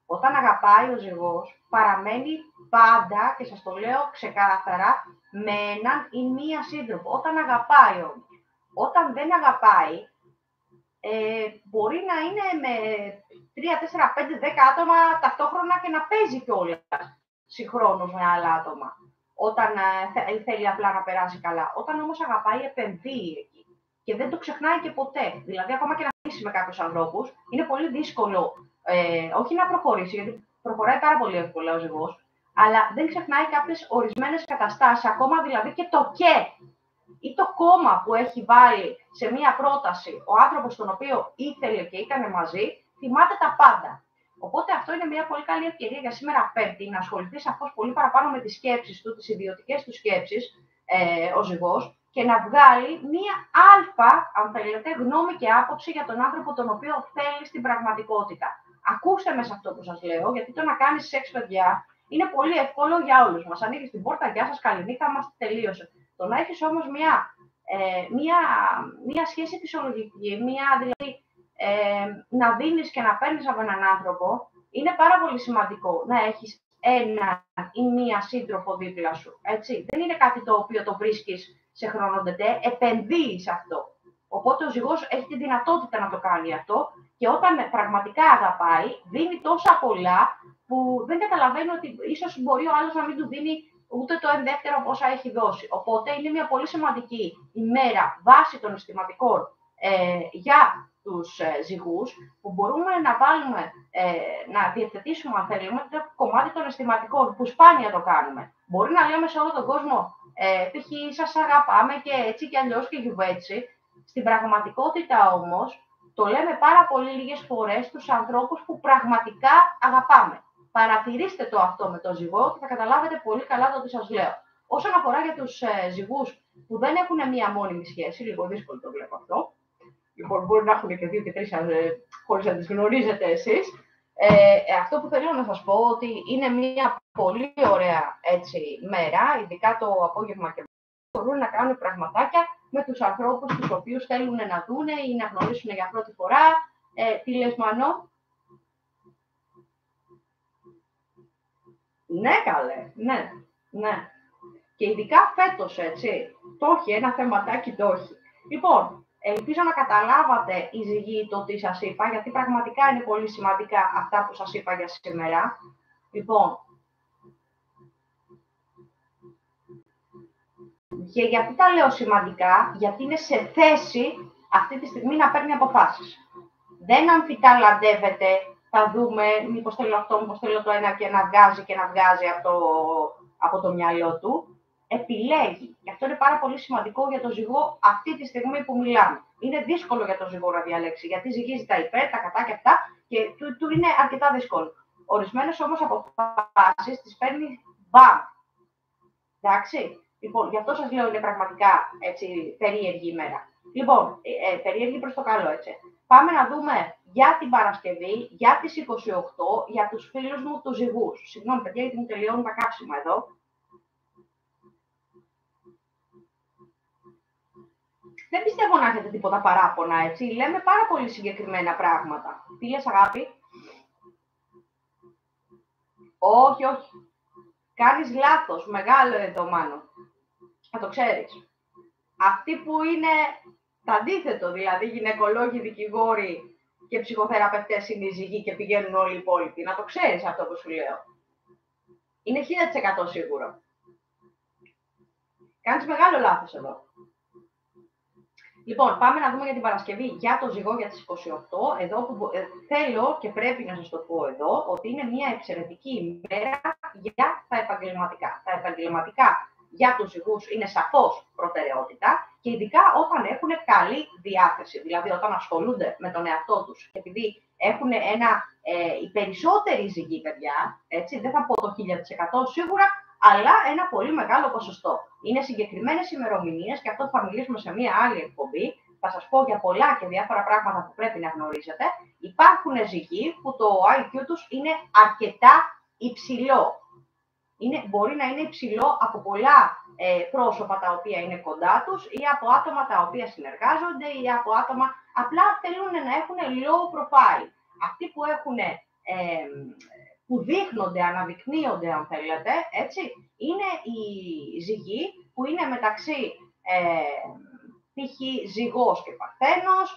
Όταν αγαπάει ο ζυγός, παραμένει πάντα, και σας το λέω ξεκάθαρα, με έναν ή μία σύντροφο. Όταν αγαπάει όμως. Όταν δεν αγαπάει, μπορεί να είναι με 3, 4, 5, 10 άτομα ταυτόχρονα και να παίζει κιόλας συγχρόνως με άλλα άτομα. Όταν θέλει απλά να περάσει καλά. Όταν όμως αγαπάει, επενδύει εκεί. Και δεν το ξεχνάει και ποτέ. Δηλαδή, ακόμα και να μιλήσει με κάποιους ανθρώπους, είναι πολύ δύσκολο όχι να προχωρήσει, γιατί προχωράει πάρα πολύ εύκολα ο ζυγός, αλλά δεν ξεχνάει κάποιες ορισμένες καταστάσεις, ακόμα δηλαδή και το «και» ή το κόμμα που έχει βάλει σε μία πρόταση ο άνθρωπος τον οποίο ήθελε και ήταν μαζί, θυμάται τα πάντα. Οπότε αυτό είναι μια πολύ καλή ευκαιρία για σήμερα Πέμπτη, να ασχοληθεί σαφώς πολύ παραπάνω με τις σκέψεις του, τις ιδιωτικές του σκέψεις, ο ζυγός, και να βγάλει μία αλφα, αν θέλετε, γνώμη και άποψη για τον άνθρωπο τον οποίο θέλει στην πραγματικότητα. Ακούστε με σε αυτό που σας λέω, γιατί το να κάνεις σεξ, παιδιά, είναι πολύ εύκολο για όλους μας. Ανοίγεις την πόρτα, γεια σας, καληνύχτα μας, τελείωσε. Το να έχεις όμως μία σχέση φυσιολογική, δηλαδή να δίνεις και να παίρνεις από έναν άνθρωπο, είναι πάρα πολύ σημαντικό να έχεις ένα ή μία σύντροφο δίπλα σου. Έτσι. Δεν είναι κάτι το οποίο το βρίσκεις σε χρονοτετέ, επενδύεις αυτό. Οπότε ο ζυγός έχει τη δυνατότητα να το κάνει αυτό και όταν πραγματικά αγαπάει, δίνει τόσα πολλά που δεν καταλαβαίνει ότι ίσως μπορεί ο άλλος να μην του δίνει ούτε το ενδεύτερο από όσα έχει δώσει. Οπότε είναι μια πολύ σημαντική ημέρα βάσει των αισθηματικών για τους ζυγούς, που μπορούμε να βάλουμε, να διευθετήσουμε, αν θέλουμε, το κομμάτι των αισθηματικών, που σπάνια το κάνουμε. Μπορεί να λέμε σε όλο τον κόσμο, π.χ. σας αγαπάμε και έτσι και αλλιώς και γιουβέτσι. Στην πραγματικότητα όμως, το λέμε πάρα πολύ λίγες φορές στους ανθρώπους που πραγματικά αγαπάμε. Παρατηρήστε το αυτό με το ζυγό και θα καταλάβετε πολύ καλά το τι σας λέω. Όσον αφορά για τους ζυγούς που δεν έχουν μία μόνιμη σχέση, λίγο δύσκολο το βλέπω αυτό. Λοιπόν, μπορεί να έχουν και 2 και 3 χωρίς να τις γνωρίζετε εσείς. Αυτό που θέλω να σας πω ότι είναι μία πολύ ωραία έτσι, μέρα, ειδικά το απόγευμα και μπορούν να κάνουν πραγματάκια με τους ανθρώπους τους οποίους θέλουν να δούνε ή να γνωρίσουν για πρώτη φορά. Τι λες, Μανώ? Ναι, καλέ, ναι. Και ειδικά φέτος, έτσι, το έχει, ένα θεματάκι το έχει. Λοιπόν, ελπίζω να καταλάβατε οι ζυγοί το τι σας είπα, γιατί πραγματικά είναι πολύ σημαντικά αυτά που σας είπα για σήμερα. Λοιπόν, και γιατί τα λέω σημαντικά, γιατί είναι σε θέση αυτή τη στιγμή να παίρνει αποφάσεις. Δεν αμφιταλαντεύεται, θα δούμε μήπως θέλω αυτό, μήπως θέλω το ένα και να βγάζει από το μυαλό του. Επιλέγει. Και αυτό είναι πάρα πολύ σημαντικό για το ζυγό αυτή τη στιγμή που μιλάμε. Είναι δύσκολο για το ζυγό να διαλέξει, γιατί ζυγίζει τα υπέρ, τα κατά και αυτά και του είναι αρκετά δύσκολο. Ορισμένες όμως αποφάσεις τις παίρνει μπαμ. Εντάξει. Λοιπόν, γι' αυτό σας λέω είναι πραγματικά έτσι, περίεργη ημέρα. Λοιπόν, περίεργη προς το καλό, έτσι. Πάμε να δούμε για την Παρασκευή, για τις 28, για τους φίλους μου τους ζυγούς. Συγγνώμη, παιδιά, γιατί μου τελειώνουν τα κάψιμα εδώ. Δεν πιστεύω να έχετε τίποτα παράπονα, έτσι. Λέμε πάρα πολύ συγκεκριμένα πράγματα. Τι λες, αγάπη? Όχι, όχι. Κάνεις λάθος. Μεγάλο εδώ, Μάνο. Θα το ξέρεις. Αυτοί που είναι το αντίθετο, δηλαδή γυναικολόγοι, δικηγόροι και ψυχοθεραπευτές είναι οι ζυγοί και πηγαίνουν όλοι οι υπόλοιποι. Να το ξέρεις αυτό που σου λέω. Είναι 1000% σίγουρο. Κάνεις μεγάλο λάθος εδώ. Λοιπόν, πάμε να δούμε για την Παρασκευή, για το ζυγό για τις 28. Εδώ που θέλω και πρέπει να σας το πω εδώ, ότι είναι μια εξαιρετική ημέρα για τα επαγγελματικά. Τα επαγγελματικά για τους ζυγούς είναι σαφώς προτεραιότητα και ειδικά όταν έχουν καλή διάθεση, δηλαδή όταν ασχολούνται με τον εαυτό τους. Επειδή έχουν οι περισσότεροι ζυγοί, παιδιά, έτσι, δεν θα πω το 1000% σίγουρα, αλλά ένα πολύ μεγάλο ποσοστό. Είναι συγκεκριμένες ημερομηνίες και αυτό θα μιλήσουμε σε μία άλλη εκπομπή. Θα σας πω για πολλά και διάφορα πράγματα που πρέπει να γνωρίζετε. Υπάρχουν ζυγοί που το IQ τους είναι αρκετά υψηλό. Μπορεί να είναι υψηλό από πολλά πρόσωπα τα οποία είναι κοντά τους ή από άτομα τα οποία συνεργάζονται ή από άτομα απλά θέλουν να έχουν low profile. Αυτοί που έχουν που δείχνονται, αναδεικνύονται αν θέλετε, έτσι, είναι οι ζυγοί που είναι μεταξύ π.χ. ζυγός και παρθένος,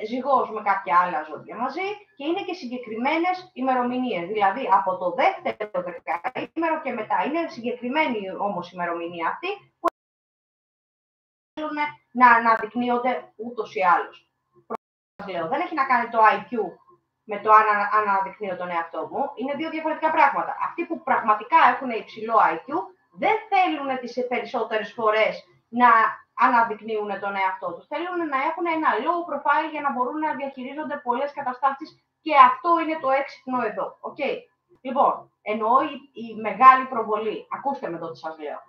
ζυγός με κάποια άλλα ζώδια μαζί και είναι και συγκεκριμένες ημερομηνίες. Δηλαδή από το δεύτερο δεκαήμερο και μετά. Είναι συγκεκριμένη όμως ημερομηνία αυτή που θέλουν να αναδεικνύονται ούτως ή άλλως. Δεν έχει να κάνει το IQ με το αν αναδεικνύω τον εαυτό μου, είναι δύο διαφορετικά πράγματα. Αυτοί που πραγματικά έχουν υψηλό IQ δεν θέλουν τις περισσότερες φορές να αναδεικνύουν τον εαυτό τους. Θέλουν να έχουν ένα low profile για να μπορούν να διαχειρίζονται πολλές καταστάσεις και αυτό είναι το έξυπνο εδώ. Okay. Λοιπόν, εννοώ η μεγάλη προβολή. Ακούστε με το τι σας λέω.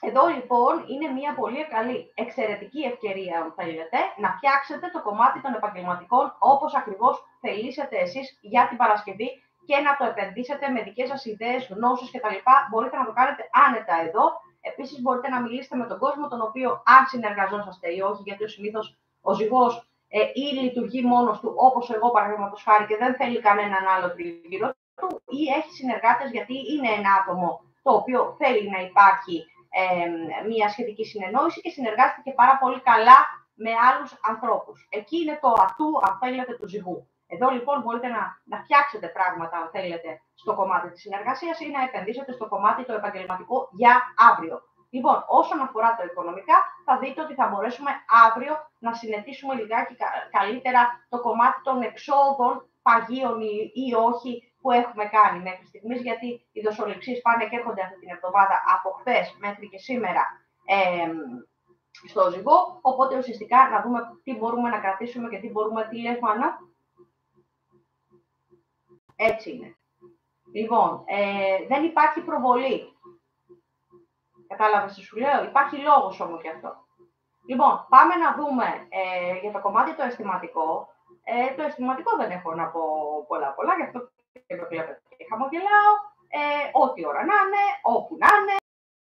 Εδώ λοιπόν είναι μια πολύ καλή εξαιρετική ευκαιρία, αν θέλετε, να φτιάξετε το κομμάτι των επαγγελματικών όπως ακριβώς θελήσετε εσείς για την Παρασκευή και να το επενδύσετε με δικές σας ιδέες, γνώσεις κτλ. Μπορείτε να το κάνετε άνετα εδώ. Επίσης μπορείτε να μιλήσετε με τον κόσμο τον οποίο αν συνεργαζόσαστε ή όχι, γιατί συνήθως ο ζυγός ή λειτουργεί μόνος του, όπως εγώ παραδείγματος χάρη και δεν θέλει κανέναν άλλο τριγύρω του, ή έχει συνεργάτες γιατί είναι ένα άτομο το οποίο θέλει να υπάρχει μια σχετική συνεννόηση και συνεργάζεται και πάρα πολύ καλά με άλλους ανθρώπους. Εκεί είναι το ατού, αν θέλετε, του ζυγού. Εδώ λοιπόν μπορείτε να φτιάξετε πράγματα, αν θέλετε, στο κομμάτι της συνεργασίας ή να επενδύσετε στο κομμάτι το επαγγελματικό για αύριο. Λοιπόν, όσον αφορά το οικονομικά, θα δείτε ότι θα μπορέσουμε αύριο να συνετήσουμε λιγάκι καλύτερα το κομμάτι των εξόδων, παγίων ή όχι, που έχουμε κάνει μέχρι στιγμής, γιατί οι δοσοληψίες πάνε και έρχονται αυτή την εβδομάδα από χθες μέχρι και σήμερα στο ζυγό, οπότε ουσιαστικά να δούμε τι μπορούμε να κρατήσουμε και τι μπορούμε, τι λες Μάνα. Έτσι είναι. Λοιπόν, δεν υπάρχει προβολή. Κατάλαβες τι σου λέω, υπάρχει λόγος όμως γι' αυτό. Λοιπόν, πάμε να δούμε για το κομμάτι το αισθηματικό. Το αισθηματικό δεν έχω να πω πολλά, γι' αυτό και το βλέπετε και χαμογελάω. Ό,τι ώρα να είναι, όπου να είναι,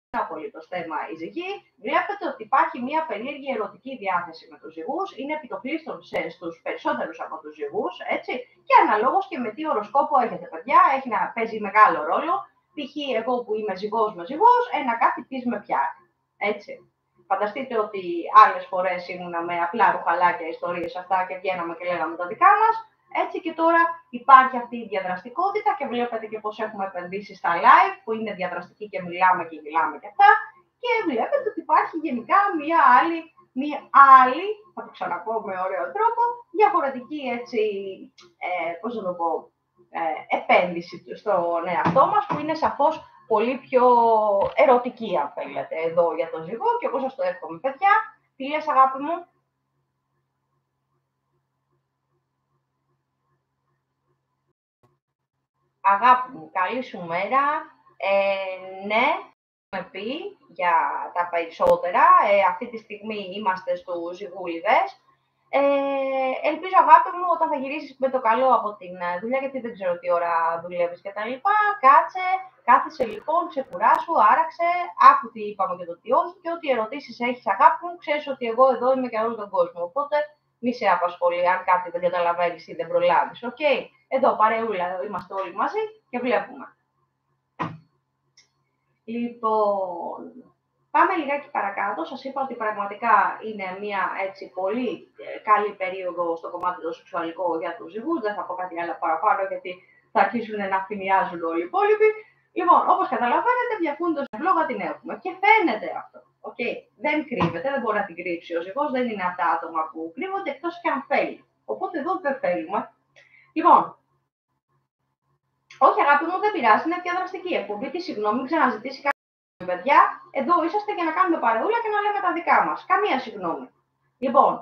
είναι απολύτως θέμα η ζυγή. Βλέπετε ότι υπάρχει μια περίεργη ερωτική διάθεση με τους ζυγούς. Είναι επιτοπλίστων στους περισσότερους από τους ζυγούς, έτσι. Και αναλόγως και με τι οροσκόπο έχετε, παιδιά, έχει να παίζει μεγάλο ρόλο. Π.χ. εγώ που είμαι ζυγός με ζυγός, κάτι της με πιάνει, έτσι. Φανταστείτε ότι άλλες φορές ήμουνα με απλά ρουχαλάκια, ιστορίες αυτά και βγαίναμε και λέγαμε τα δικά μας. Έτσι και τώρα υπάρχει αυτή η διαδραστικότητα και βλέπετε και πώς έχουμε επενδύσει στα live που είναι διαδραστική και μιλάμε και αυτά. Και βλέπετε ότι υπάρχει γενικά μια άλλη μία άλλη, θα το ξαναπώ με ωραίο τρόπο, διαφορετική έτσι, πώς να το πω, επένδυση στον εαυτό μας, που είναι σαφώς πολύ πιο ερωτική, αν θέλετε, εδώ για τον ζυγό, και εγώ σας το εύχομαι, παιδιά. Τι λες, αγάπη μου? Αγάπη μου, καλή σου μέρα. Ναι, έχουμε πει για τα περισσότερα. Αυτή τη στιγμή είμαστε στους ζυγούλιδες. Ελπίζω, αγάπη μου, όταν θα γυρίσεις με το καλό από την δουλειά, γιατί δεν ξέρω τι ώρα δουλεύεις και τα λοιπά, κάθεσαι λοιπόν, ξεκουράσου, άραξε, άκου τι είπαμε και το τι όχι, και ό,τι ερωτήσεις έχεις, αγάπη μου, ξέρεις ότι εγώ εδώ είμαι για όλο τον κόσμο. Οπότε μη σε απασχολεί αν κάτι δεν καταλαβαίνεις ή δεν προλάβεις. Οκ, εδώ παρεούλα, είμαστε όλοι μαζί και βλέπουμε. Λοιπόν, πάμε λιγάκι παρακάτω. Σας είπα ότι πραγματικά είναι μια έτσι πολύ καλή περίοδο στο κομμάτι το σεξουαλικό για τους ζυγούς. Δεν θα πω κάτι άλλο παραπάνω, γιατί θα αρχίσουν να φημιάζουν όλοι οι υπόλοιποι. Λοιπόν, όπως καταλαβαίνετε, διαφούντος ευλόγα την έχουμε. Και φαίνεται αυτό. Okay. Δεν κρύβεται, δεν μπορεί να την κρύψει ο ζυγός. Δεν είναι αυτά τα άτομα που κρύβονται, εκτός και αν θέλει. Οπότε εδώ δεν θέλουμε. Λοιπόν, όχι, αγάπη μου, δεν πειράζει, είναι διαδραστική εκπομπή. Τι συγγνώμη, ξαναζητήσει κάτι, παιδιά. Εδώ είσαστε για να κάνουμε παρεούλα και να λέμε τα δικά μας. Καμία συγγνώμη. Λοιπόν,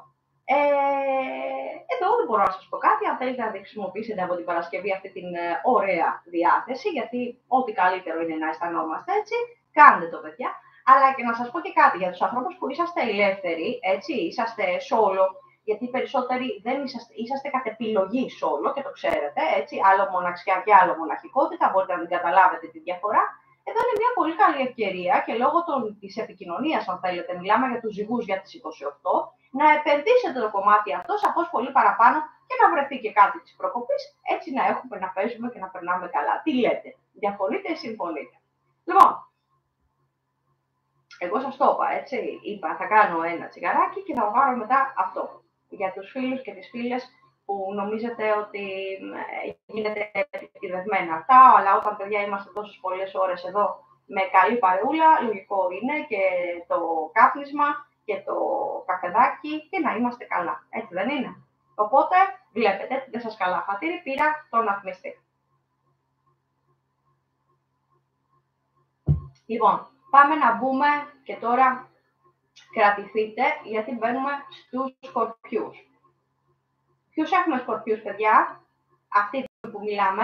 εδώ δεν μπορώ να σας πω κάτι. Αν θέλετε να τη χρησιμοποιήσετε από την Παρασκευή αυτή την ωραία διάθεση, γιατί ό,τι καλύτερο είναι να αισθανόμαστε έτσι, κάντε το, παιδιά. Αλλά και να σας πω και κάτι για τους ανθρώπους που είσαστε ελεύθεροι, έτσι, είσαστε solo, γιατί οι περισσότεροι δεν είσαστε κατ' επιλογή solo και το ξέρετε, έτσι, άλλο μοναξιά και άλλο μοναχικότητα, μπορείτε να την καταλάβετε τη διαφορά. Εδώ είναι μια πολύ καλή ευκαιρία και λόγω της επικοινωνίας, αν θέλετε, μιλάμε για τους ζυγούς για τις 28, να επενδύσετε το κομμάτι αυτό σαφώς πολύ παραπάνω και να βρεθεί και κάτι της προκοπής, έτσι να έχουμε να παίζουμε και να περνάμε καλά. Τι λέτε, διαφωνείτε ή συμφωνείτε? Λοιπόν, εγώ σας το είπα, έτσι, είπα θα κάνω ένα τσιγαράκι και θα πάρω μετά αυτό. Για τους φίλους και τις φίλες που νομίζετε ότι γίνεται επιτυδευμένα αυτά, αλλά όταν, παιδιά, είμαστε τόσες πολλές ώρες εδώ με καλή παρεούλα, λογικό είναι και το κάπνισμα και το καφεδάκι και να είμαστε καλά. Έτσι δεν είναι? Οπότε, βλέπετε, δεν σας καλά χατήρι, πήρα τον αθμιστή. Λοιπόν, πάμε να μπούμε και τώρα κρατηθείτε, γιατί μπαίνουμε στους σκορπιούς. Ποιους έχουμε σκορπιούς, παιδιά, αυτή που μιλάμε?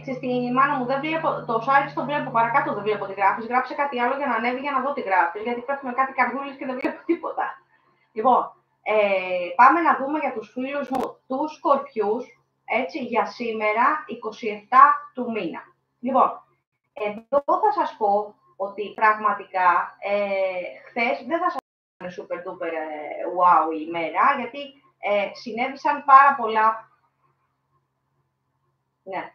Στη μάνα μου δεν βλέπω, το site το βλέπω παρακάτω, δεν βλέπω τι γράφεις. Γράψε κάτι άλλο για να ανέβει για να δω τι γράφεις, γιατί πέφτουν κάτι καρδούλες και δεν βλέπω τίποτα. Λοιπόν, πάμε να δούμε για τους φίλους μου τους σκορπιούς, έτσι, για σήμερα, 27 του μήνα. Λοιπόν, εδώ θα σας πω ότι πραγματικά χθες δεν θα σας είναι super duper wow η ημέρα, γιατί συνέβησαν πάρα πολλά. Ναι.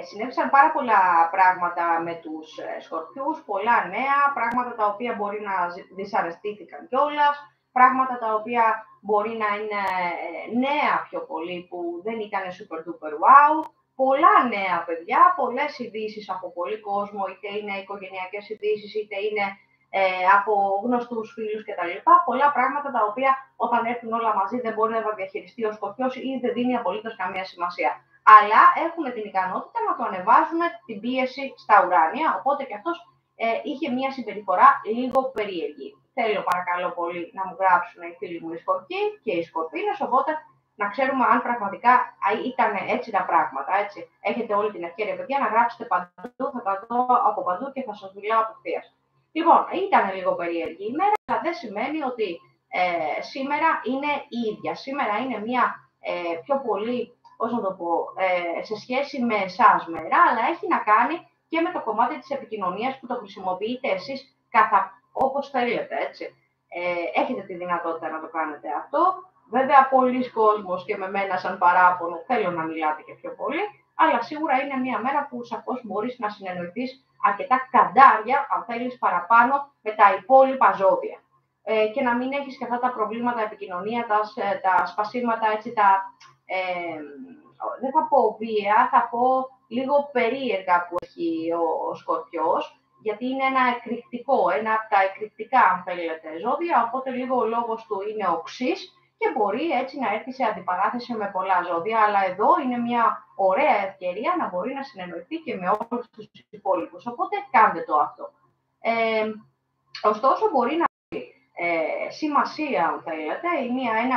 Συνέβησαν πάρα πολλά πράγματα με τους σκορπιούς, πολλά νέα, πράγματα τα οποία μπορεί να δυσαρεστήθηκαν κιόλας, πράγματα τα οποία μπορεί να είναι νέα πιο πολύ, που δεν ήταν super duper wow. Πολλά νέα, παιδιά, πολλές ειδήσεις από πολύ κόσμο, είτε είναι οικογενειακές ειδήσεις, είτε είναι από γνωστούς φίλους κτλ. Πολλά πράγματα τα οποία όταν έρθουν όλα μαζί δεν μπορεί να τα διαχειριστεί ο Σκορπιός ή δεν δίνει απολύτως καμία σημασία. Αλλά έχουν την ικανότητα να το ανεβάζουν την πίεση στα ουράνια, οπότε και αυτός είχε μια συμπεριφορά λίγο περίεργη. Θέλω, παρακαλώ πολύ, να μου γράψουν οι φίλοι μου οι Σκορπιοί και οι Σκορπίνες, οπότε να ξέρουμε αν πραγματικά ήταν έτσι τα πράγματα. Έτσι. Έχετε όλη την ευκαιρία, παιδιά, να γράψετε παντού, θα τα δω από παντού και θα σας μιλάω απευθείας. Λοιπόν, ήταν λίγο περίεργη η ημέρα, αλλά δεν σημαίνει ότι σήμερα είναι η ίδια. Σήμερα είναι μια πιο πολύ, πώς να το πω, σε σχέση με εσάς μέρα, αλλά έχει να κάνει και με το κομμάτι της επικοινωνίας που το χρησιμοποιείτε εσείς όπως θέλετε, έτσι. Έχετε τη δυνατότητα να το κάνετε αυτό. Βέβαια, πολλοί κόσμος και με μένα σαν παράπονο θέλω να μιλάτε και πιο πολύ, αλλά σίγουρα είναι μια μέρα που σαφώς μπορείς να συνεννοηθείς αρκετά καντάρια, αν θέλεις, παραπάνω με τα υπόλοιπα ζώδια. και να μην έχεις και αυτά τα προβλήματα επικοινωνία, τα σπασίματα, έτσι, δεν θα πω βία, θα πω λίγο περίεργα που έχει ο Σκορπιός, γιατί είναι ένα εκρηκτικό, ένα από τα εκρηκτικά, αν θέλετε, ζώδια, οπότε λίγο ο λόγος του είναι οξύς και μπορεί έτσι να έρθει σε αντιπαράθεση με πολλά ζώδια, αλλά εδώ είναι μια ωραία ευκαιρία να μπορεί να συνεννοηθεί και με όλους τους υπόλοιπους, οπότε κάντε το αυτό. Ωστόσο, μπορεί να έχει σημασία, αν θέλετε, ή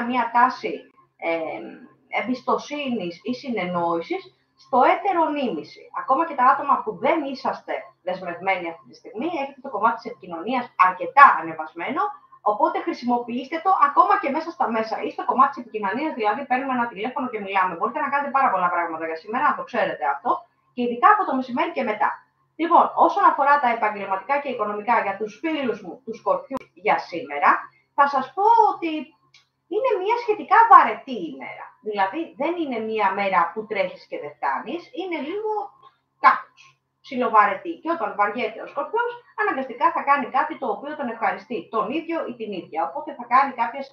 μια τάση εμπιστοσύνης ή συνεννόησης στο έτερο νήμιση. Ακόμα και τα άτομα που δεν είσαστε δεσμευμένοι αυτή τη στιγμή, έχετε το κομμάτι της επικοινωνίας αρκετά ανεβασμένο, οπότε χρησιμοποιήστε το ακόμα και μέσα στα μέσα ή στο κομμάτι της επικοινωνίας, δηλαδή παίρνουμε ένα τηλέφωνο και μιλάμε. Μπορείτε να κάνετε πάρα πολλά πράγματα για σήμερα, να το ξέρετε αυτό, και ειδικά από το μεσημέρι και μετά. Λοιπόν, όσον αφορά τα επαγγελματικά και οικονομικά για τους φίλους μου, τους Σκορπιούς για σήμερα, θα σας πω ότι είναι μια σχετικά βαρετή ημέρα. Δηλαδή, δεν είναι μια μέρα που τρέχεις και δεν φτάνεις, είναι λίγο κάπως ψιλοβαρετή. Και όταν βαριέται ο Σκορπιός, αναγκαστικά θα κάνει κάτι το οποίο τον ευχαριστεί τον ίδιο ή την ίδια. Οπότε θα κάνει κάποιες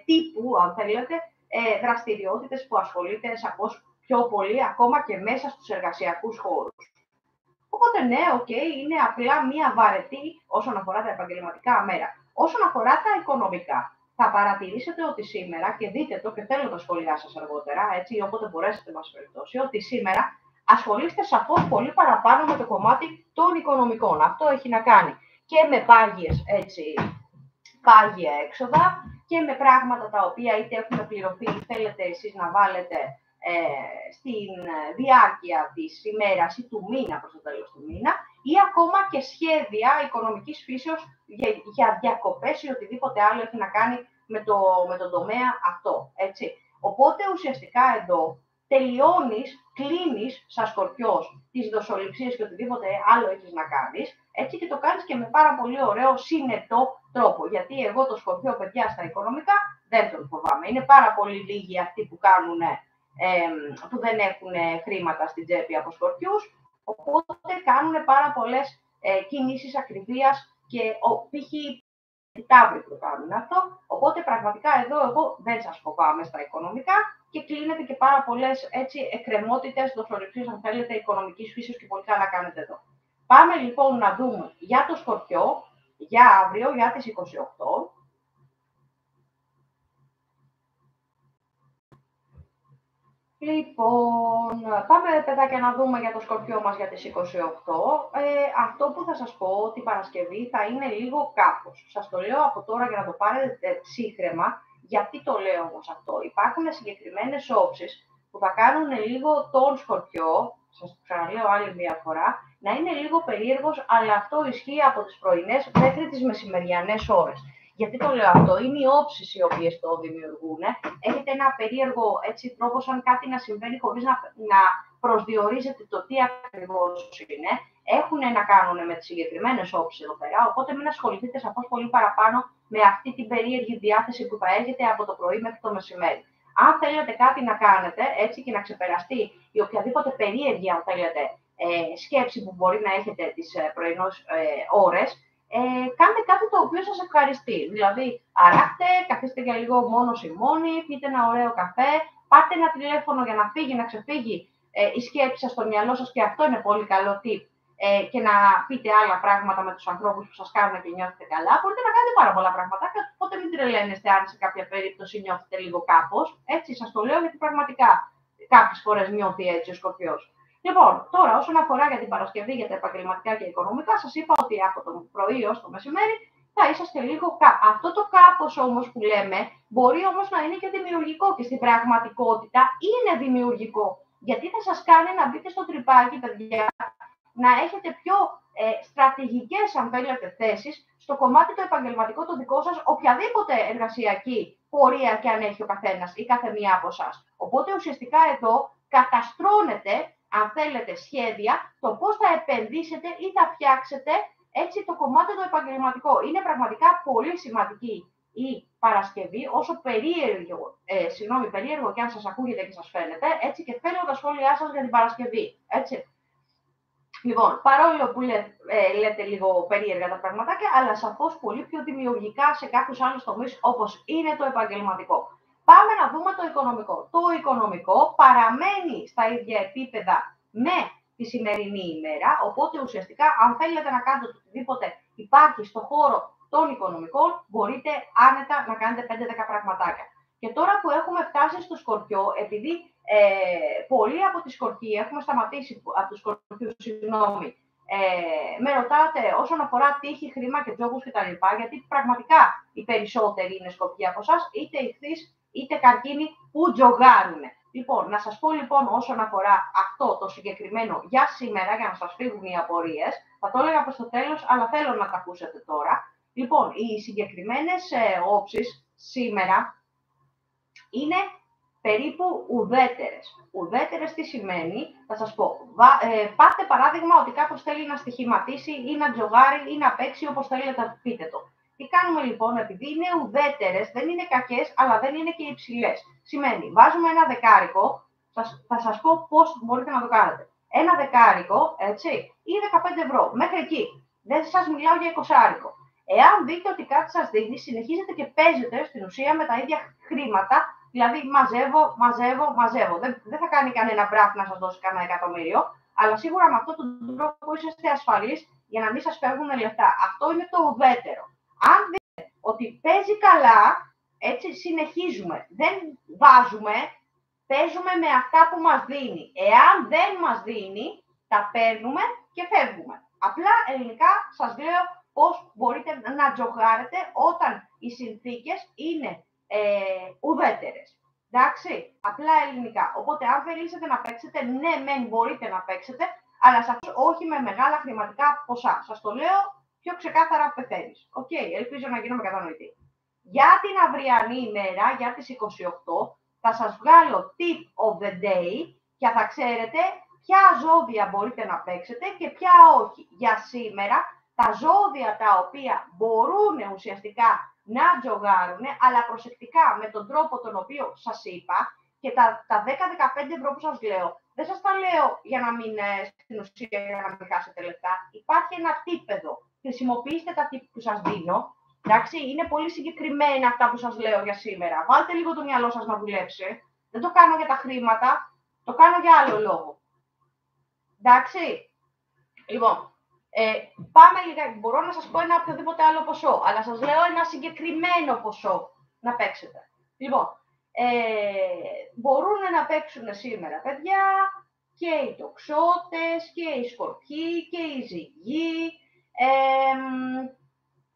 τύπου, αν θέλετε, δραστηριότητες που ασχολείται σαφώς πιο πολύ, ακόμα και μέσα στους εργασιακούς χώρους. Οπότε ναι, είναι απλά μία βαρετή όσον αφορά τα επαγγελματικά μέρα. Όσον αφορά τα οικονομικά, θα παρατηρήσετε ότι σήμερα, και δείτε το και θέλω τα σχόλιά σας αργότερα, έτσι, όποτε μπορέσετε μας περιπτώσει, ότι σήμερα ασχολείστε σαφώς πολύ παραπάνω με το κομμάτι των οικονομικών. Αυτό έχει να κάνει και με πάγια έξοδα και με πράγματα τα οποία είτε έχουν πληρωθεί ή θέλετε εσείς να βάλετε στην διάρκεια της ημέρας ή του μήνα προς το τέλος του μήνα, ή ακόμα και σχέδια οικονομικής φύσεως για διακοπές ή οτιδήποτε άλλο έχει να κάνει με τον τομέα αυτό. Έτσι. Οπότε ουσιαστικά εδώ κλείνεις σαν Σκορπιός τις δοσοληψίες και οτιδήποτε άλλο έχεις να κάνεις, έτσι, και το κάνεις και με πάρα πολύ ωραίο συνετό τρόπο. Γιατί εγώ το Σκορπιό, παιδιά, στα οικονομικά δεν τον φοβάμαι. Είναι πάρα πολύ λίγοι αυτοί που δεν έχουν χρήματα στην τσέπη από Σκορπιούς, οπότε κάνουν πάρα πολλές κινήσεις ακριβίας και π.χ. τάβλοι που κάνουν αυτό. Οπότε πραγματικά εδώ εγώ δεν σας φοβάμαι στα οικονομικά και κλείνετε και πάρα πολλές εκκρεμότητες, δοσοληψίες, αν θέλετε, οικονομικής φύσεως και πολύ καλά κάνετε εδώ. Πάμε λοιπόν να δούμε για το Σκορπιό, για αύριο, για τις 28. Λοιπόν, πάμε παιδάκια να δούμε για το Σκορπιό μας για τις 28. Αυτό που θα σας πω την Παρασκευή θα είναι λίγο κάπως. Σας το λέω από τώρα για να το πάρετε ψύχραιμα. Γιατί το λέω όμως αυτό? Υπάρχουν συγκεκριμένες όψεις που θα κάνουν λίγο τον Σκορπιό, σας το ξαναλέω άλλη μια φορά, να είναι λίγο περίεργος, αλλά αυτό ισχύει από τις πρωινές μέχρι τις μεσημεριανές ώρες. Γιατί το λέω αυτό? Είναι οι όψεις οι οποίες το δημιουργούν. Έχετε ένα περίεργο τρόπο, σαν κάτι να συμβαίνει χωρίς να προσδιορίζετε το τι ακριβώς είναι. Έχουν να κάνουν με τις συγκεκριμένες όψεις εδώ πέρα, οπότε μην ασχοληθείτε σαφώς πολύ παραπάνω με αυτή την περίεργη διάθεση που θα έχετε από το πρωί μέχρι το μεσημέρι. Αν θέλετε κάτι να κάνετε έτσι και να ξεπεραστεί η οποιαδήποτε περίεργη, αν θέλετε, σκέψη που μπορεί να έχετε τις πρωινές ώρες, κάντε κάτι το οποίο σας ευχαριστεί. Δηλαδή, αράχτε, καθίστε για λίγο μόνος ή μόνοι, πείτε ένα ωραίο καφέ, πάρτε ένα τηλέφωνο για να φύγει, να ξεφύγει η σκέψη σας στο μυαλό σας, και αυτό είναι πολύ καλό tip, και να πείτε άλλα πράγματα με τους ανθρώπους που σας κάνουν και νιώθετε καλά. Μπορείτε να κάνετε πάρα πολλά πράγματα, οπότε μην τρελαίνεστε αν σε κάποια περίπτωση νιώθετε λίγο κάπως. Έτσι, σας το λέω γιατί πραγματικά κάποιες φορές νιώθει έτσι ο Σκορπιός. Λοιπόν, τώρα όσον αφορά για την Παρασκευή, για τα επαγγελματικά και οικονομικά, σας είπα ότι από το πρωί ως το μεσημέρι θα είσαστε λίγο Αυτό το κάπως όμως που λέμε μπορεί όμως να είναι και δημιουργικό, και στην πραγματικότητα είναι δημιουργικό. Γιατί θα σας κάνει να μπείτε στο τρυπάκι, παιδιά, να έχετε πιο στρατηγικές, αν θέλετε, θέσεις στο κομμάτι το επαγγελματικό το δικό σας, οποιαδήποτε εργασιακή πορεία και αν έχει ο καθένας ή κάθε μία από εσάς. Οπότε ουσιαστικά εδώ καταστρώνεται, αν θέλετε, σχέδια, το πώς θα επενδύσετε ή θα φτιάξετε έτσι το κομμάτι το επαγγελματικό. Είναι πραγματικά πολύ σημαντική η Παρασκευή, όσο περίεργο και αν σας ακούγεται και σας φαίνεται, έτσι, και θέλω τα σχόλιά σας για την Παρασκευή, έτσι. Λοιπόν, παρόλο που λέτε λίγο περίεργα τα πραγματάκια, αλλά σαφώς πολύ πιο δημιουργικά σε κάποιους άλλους τομείς, όπως είναι το επαγγελματικό. Πάμε να δούμε το οικονομικό. Το οικονομικό παραμένει στα ίδια επίπεδα με τη σημερινή ημέρα, οπότε ουσιαστικά αν θέλετε να κάνετε οτιδήποτε υπάρχει στο χώρο των οικονομικών, μπορείτε άνετα να κάνετε 5-10 πραγματάκια. Και τώρα που έχουμε φτάσει στο Σκορπιό, επειδή πολλοί από τη Σκορπιοί έχουμε σταματήσει, από τους Σκορπιούς, συγγνώμη, με ρωτάτε όσον αφορά τύχη, χρήμα και τζόγους κτλ. Γιατί πραγματικά οι περισσότεροι είναι Σκορπιοί από εσάς, είτε ηχθείς είτε καρκίνοι που τζογάρουν. Λοιπόν, να σας πω λοιπόν όσον αφορά αυτό το συγκεκριμένο για σήμερα, για να σας φύγουν οι απορίες, θα το έλεγα προς το τέλος, αλλά θέλω να τα ακούσετε τώρα. Λοιπόν, οι συγκεκριμένες όψεις σήμερα είναι περίπου ουδέτερες. Ουδέτερες τι σημαίνει, θα σας πω. Πάρτε παράδειγμα ότι κάποιος θέλει να στοιχηματίσει ή να τζογάρει ή να παίξει όπως θέλετε, πείτε το. Τι κάνουμε λοιπόν, επειδή είναι ουδέτερες, δεν είναι κακές, αλλά δεν είναι και υψηλές. Σημαίνει, βάζουμε ένα δεκάρικο, θα σας πω πώς μπορείτε να το κάνετε. Ένα δεκάρικο, έτσι, ή 15 ευρώ, μέχρι εκεί. Δεν σας μιλάω για 20άρικο. Εάν δείτε ότι κάτι σας δίνει, συνεχίζετε και παίζετε στην ουσία με τα ίδια χρήματα, δηλαδή μαζεύω. Δεν θα κάνει κανένα μπράφ να σας δώσει κανένα εκατομμύριο, αλλά σίγουρα με αυτόν τον τρόπο είσαστε ασφαλείς για να μην σας φεύγουν λεφτά. Αυτό είναι το ουδέτερο. Αν δείτε ότι παίζει καλά, έτσι συνεχίζουμε. Δεν βάζουμε, παίζουμε με αυτά που μας δίνει. Εάν δεν μας δίνει, τα παίρνουμε και φεύγουμε. Απλά ελληνικά σας λέω πώς μπορείτε να τζογάρετε όταν οι συνθήκες είναι ουδέτερες. Εντάξει, απλά ελληνικά. Οπότε αν θελήσετε να παίξετε, ναι, μεν μπορείτε να παίξετε, αλλά σαφώς όχι με μεγάλα χρηματικά ποσά. Σας το λέω πιο ξεκάθαρα πεθαίνεις. Οκ, ελπίζω να γίνομαι κατανοητή. Για την αυριανή ημέρα, για τις 28, θα σας βγάλω tip of the day και θα ξέρετε ποια ζώδια μπορείτε να παίξετε και ποια όχι. Για σήμερα, τα ζώδια τα οποία μπορούν ουσιαστικά να τζογάρουν, αλλά προσεκτικά με τον τρόπο τον οποίο σας είπα, και τα 10-15 ευρώ που σας λέω, δεν σας τα λέω για να μην, στην ουσία, για να μην χάσετε λεφτά. Υπάρχει ένα τύπεδο. Χρησιμοποιήστε τα τύπη που σας δίνω. Εντάξει, είναι πολύ συγκεκριμένα αυτά που σας λέω για σήμερα. Βάλτε λίγο το μυαλό σας να δουλέψει. Δεν το κάνω για τα χρήματα, το κάνω για άλλο λόγο. Εντάξει. Λοιπόν, πάμε λίγα. Μπορώ να σας πω ένα οποιοδήποτε άλλο ποσό, αλλά σας λέω ένα συγκεκριμένο ποσό να παίξετε. Λοιπόν, μπορούν να παίξουν σήμερα, παιδιά, και οι τοξότες, και οι σκορπιοί, και οι ζυγοί.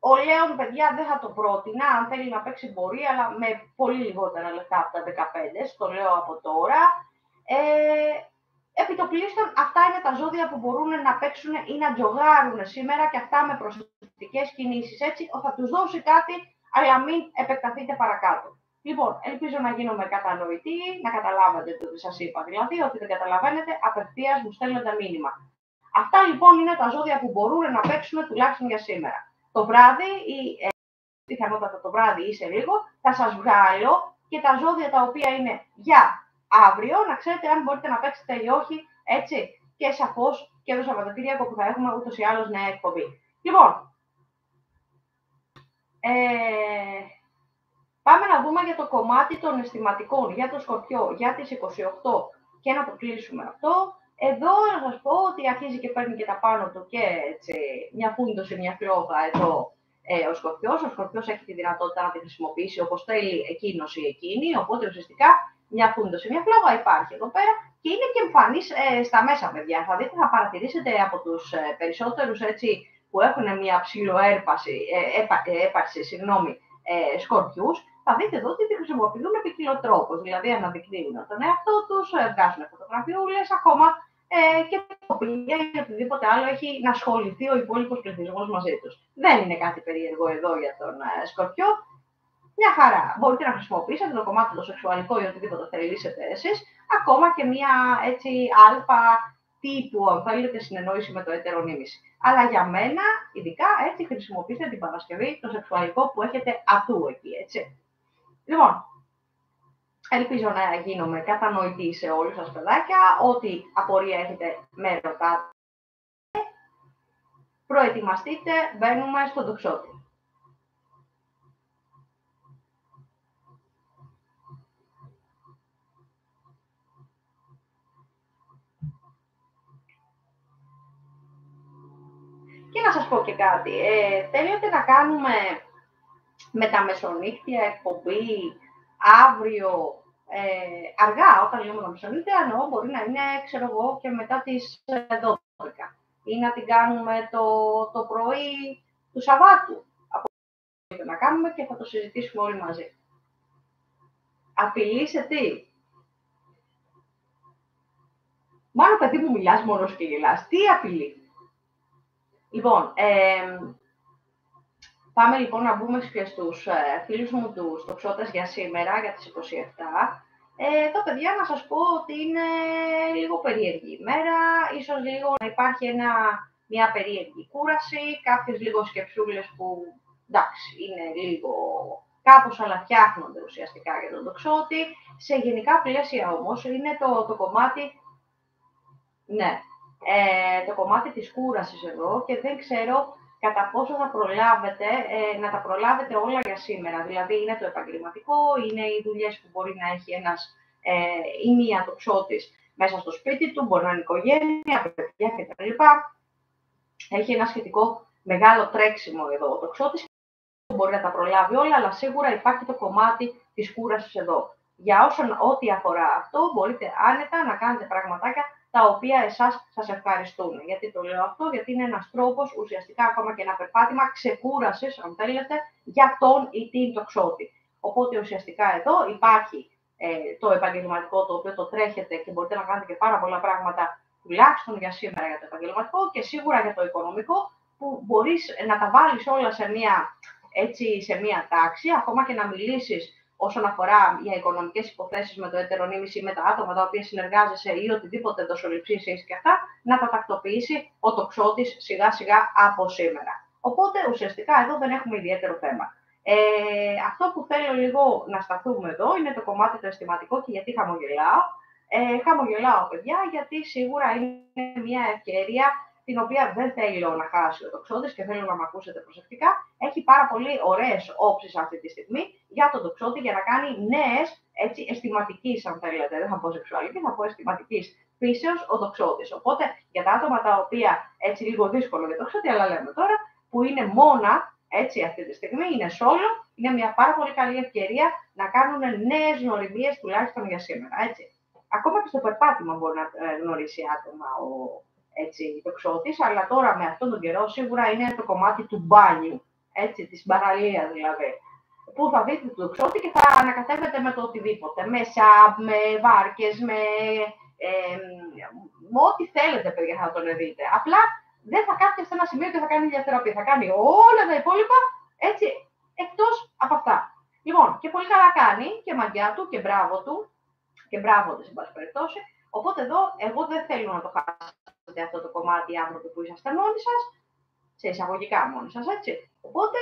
Ο Λέων, παιδιά, δεν θα το πρότεινα. Αν θέλει να παίξει μπορεί, αλλά με πολύ λιγότερα λεφτά από τα 15. Στο λέω από τώρα. Επιτοπλίστων, αυτά είναι τα ζώδια που μπορούν να παίξουν ή να τζογάρουν σήμερα και αυτά με προσεκτικές κινήσεις. Έτσι, θα τους δώσει κάτι, αλλά μην επεκταθείτε παρακάτω. Λοιπόν, ελπίζω να γίνομαι κατανοητή, να καταλάβετε το ότι σας είπα. Δηλαδή, ότι δεν καταλαβαίνετε, απευθείας μου στέλνετε μήνυμα. Αυτά λοιπόν είναι τα ζώδια που μπορούν να παίξουν τουλάχιστον για σήμερα. Το βράδυ, ή πιθανότατα το βράδυ ή σε λίγο, θα σας βγάλω και τα ζώδια τα οποία είναι για αύριο, να ξέρετε αν μπορείτε να παίξετε ή όχι, έτσι, και σαφώς και το Σαββατοκύριακο που θα έχουμε ούτως ή άλλως νέα εκπομπή. Λοιπόν, πάμε να δούμε για το κομμάτι των αισθηματικών, για το Σκορπιό, για τις 28 και να το κλείσουμε αυτό. Εδώ να σας πω ότι αρχίζει και παίρνει και τα πάνω του και έτσι, μια φούντωση, μια φλόγα εδώ ο Σκορπιός. Ο Σκορπιός έχει τη δυνατότητα να τη χρησιμοποιήσει όπως θέλει εκείνος ή εκείνη, οπότε ουσιαστικά μια φούντωση, μια φλόγα υπάρχει εδώ πέρα και είναι και εμφανής στα μέσα, παιδιά. Θα δείτε, θα παρατηρήσετε από τους περισσότερους έτσι, που έχουν μια έπαρξη, Σκορπιούς, θα δείτε εδώ ότι τη χρησιμοποιούν με ποικιλοτρόπους. Δηλαδή, αναδεικνύουν τον εαυτό τους, βγάζουν φωτογραφιούλες, ακόμα και τοπία ή οτιδήποτε άλλο έχει να ασχοληθεί ο υπόλοιπος πληθυσμός μαζί τους. Δεν είναι κάτι περίεργο εδώ για τον Σκορπιό. Μια χαρά. Μπορείτε να χρησιμοποιήσετε το κομμάτι το σεξουαλικό ή οτιδήποτε θελήσετε εσείς, ακόμα και μια έτσι αλφα τύπου, αν θέλετε, συνεννόηση με το έτερο νήμιση. Αλλά για μένα, ειδικά, έτσι χρησιμοποιήστε την Παρασκευή το σεξουαλικό που έχετε ατού εκεί, έτσι. Λοιπόν, ελπίζω να γίνομαι κατανοητή σε όλους σας, παιδάκια. Ό,τι απορία έχετε με ρωτάτε. προετοιμαστείτε, μπαίνουμε στον τοξότη. Και να σας πω και κάτι, θέλετε να κάνουμε με τα μεσονύχτια εκπομπή αύριο, αργά, όταν λέμε τα μεσονύχτια, εννοώ μπορεί να είναι, ξέρω εγώ, και μετά τις 12. Ή να την κάνουμε το πρωί του Σαββάτου. Να κάνουμε και θα το συζητήσουμε όλοι μαζί. Απειλή σε τι? Μάλλον παιδί μου μιλάς μόνος και γελάς. Τι απειλή? Λοιπόν, πάμε λοιπόν να μπούμε και στους φίλους μου τους τοξότες για σήμερα, για τις 27. Εδώ, παιδιά, να σας πω ότι είναι λίγο περίεργη ημέρα, ίσως λίγο να υπάρχει μια περίεργη κούραση, κάποιες λίγο σκεψούλες που, εντάξει, είναι λίγο κάπως, αλλά φτιάχνονται ουσιαστικά για τον τοξότη. Σε γενικά πλαίσια όμως είναι το κομμάτι, ναι, το κομμάτι της κούρασης εδώ και δεν ξέρω κατά πόσο θα προλάβετε να τα προλάβετε όλα για σήμερα. Δηλαδή είναι το επαγγελματικό, είναι οι δουλειές που μπορεί να έχει ένας ή μία τοξότης μέσα στο σπίτι του, μπορεί να είναι οικογένεια, παιδιά κτλ. Έχει ένα σχετικό μεγάλο τρέξιμο εδώ ο τοξότης, μπορεί να τα προλάβει όλα, αλλά σίγουρα υπάρχει το κομμάτι της κούρασης εδώ. Για ό,τι αφορά αυτό, μπορείτε άνετα να κάνετε πραγματάκια τα οποία εσάς σας ευχαριστούν. Γιατί το λέω αυτό? Γιατί είναι ένας τρόπος, ουσιαστικά ακόμα και ένα περπάτημα ξεκούρασης, αν θέλετε, για τον ή την τοξότη. Οπότε ουσιαστικά εδώ υπάρχει το επαγγελματικό, το οποίο το τρέχετε και μπορείτε να κάνετε και πάρα πολλά πράγματα, τουλάχιστον για σήμερα για το επαγγελματικό και σίγουρα για το οικονομικό, που μπορείς να τα βάλεις όλα σε μία τάξη, ακόμα και να μιλήσεις όσον αφορά για οικονομικές υποθέσεις με το έτερο-νήμις ή με τα άτομα τα οποία συνεργάζεσαι ή οτιδήποτε δοσοληψίες έχεις και αυτά, να τα τακτοποιήσει ο τοξότης σιγά-σιγά από σήμερα. Οπότε ουσιαστικά εδώ δεν έχουμε ιδιαίτερο θέμα. Αυτό που θέλω λίγο να σταθούμε εδώ είναι το κομμάτι το αισθηματικό και γιατί χαμογελάω. Χαμογελάω, παιδιά, γιατί σίγουρα είναι μια ευκαιρία την οποία δεν θέλω να χάσει ο τοξότης και θέλω να με ακούσετε προσεκτικά. Έχει πάρα πολύ ωραίες όψεις αυτή τη στιγμή για τον τοξότη για να κάνει νέες, έτσι, αισθηματικής, αν θέλετε, δεν θα πω σεξουαλική, θα πω αισθηματικής φύσεως ο τοξότης. Οπότε για τα άτομα τα οποία, έτσι λίγο δύσκολο για το τοξότη, αλλά λέμε τώρα, που είναι μόνα, έτσι αυτή τη στιγμή, είναι solo, είναι μια πάρα πολύ καλή ευκαιρία να κάνουν νέες γνωριμίες τουλάχιστον για σήμερα, έτσι. Ακόμα και στο περπάτημα μπορεί να γνωρίσει άτομα έτσι, τοξότης, αλλά τώρα με αυτόν τον καιρό σίγουρα είναι το κομμάτι του μπάνιου, έτσι, της παραλίας δηλαδή, που θα δείτε το τοξότη και θα ανακατεύετε με το οτιδήποτε, με σαμπ, με βάρκες, με ό,τι θέλετε, παιδιά, θα τον δείτε. Απλά δεν θα κάθεται σε ένα σημείο και θα κάνει διαθεραπεία, θα κάνει όλα τα υπόλοιπα, έτσι, εκτός από αυτά. Λοιπόν, και πολύ καλά κάνει και μαγιά του και μπράβο του, και μπράβο της, εν πάση περιπτώσει. Οπότε εδώ, εγώ δεν θέλω να το χάσετε αυτό το κομμάτι, οι άνθρωποι που είσαστε μόνοι σας, σε εισαγωγικά μόνοι σας, έτσι. Οπότε,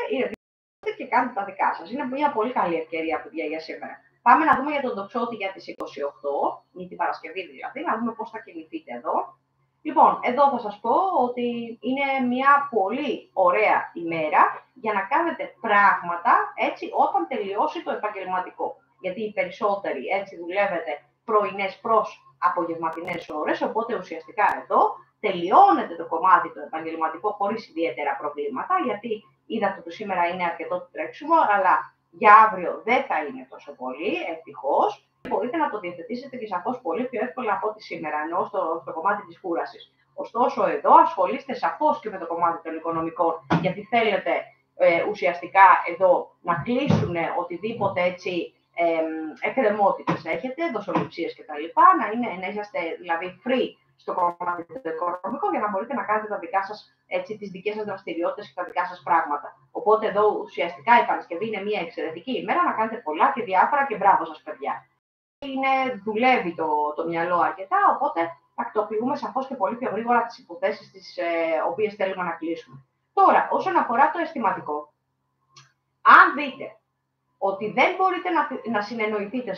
και κάντε τα δικά σας. Είναι μια πολύ καλή ευκαιρία, παιδιά, για σήμερα. Πάμε να δούμε για τον τοξότη για τις 28, για την Παρασκευή δηλαδή, να δούμε πώς θα κινηθείτε εδώ. Λοιπόν, εδώ θα σας πω ότι είναι μια πολύ ωραία ημέρα για να κάνετε πράγματα, έτσι, όταν τελειώσει το επαγγελματικό. Γιατί οι περισσότεροι, έτσι, δουλεύετε πρωινές προς απογευματινές ώρες, οπότε ουσιαστικά εδώ τελειώνεται το κομμάτι το επαγγελματικό χωρίς ιδιαίτερα προβλήματα, γιατί είδατε ότι σήμερα είναι αρκετό το τρέξιμο, αλλά για αύριο δεν θα είναι τόσο πολύ, ευτυχώς. Μπορείτε να το διαθετήσετε και σαφώς πολύ πιο εύκολα από ό,τι σήμερα, ενώ στο κομμάτι της κούρασης. Ωστόσο, εδώ ασχολείστε σαφώς και με το κομμάτι των οικονομικών, γιατί θέλετε ουσιαστικά εδώ να κλείσουν οτιδήποτε έτσι εκκρεμότητες έχετε, δοσοληψίες κτλ. Να είσαστε δηλαδή free στο κομμάτι το οικονομικό για να μπορείτε να κάνετε τα δικά σας, έτσι, τις δικές σας δραστηριότητες και τα δικά σας πράγματα. Οπότε εδώ ουσιαστικά η Παρασκευή είναι μια εξαιρετική ημέρα να κάνετε πολλά και διάφορα και μπράβο σας, παιδιά. Δουλεύει το μυαλό αρκετά, οπότε τακτοποιούμε σαφώς και πολύ πιο γρήγορα τις υποθέσεις τις οποίες θέλουμε να κλείσουμε. Τώρα, όσον αφορά το αισθηματικό, αν δείτε ότι δεν μπορείτε να συνεννοηθείτε,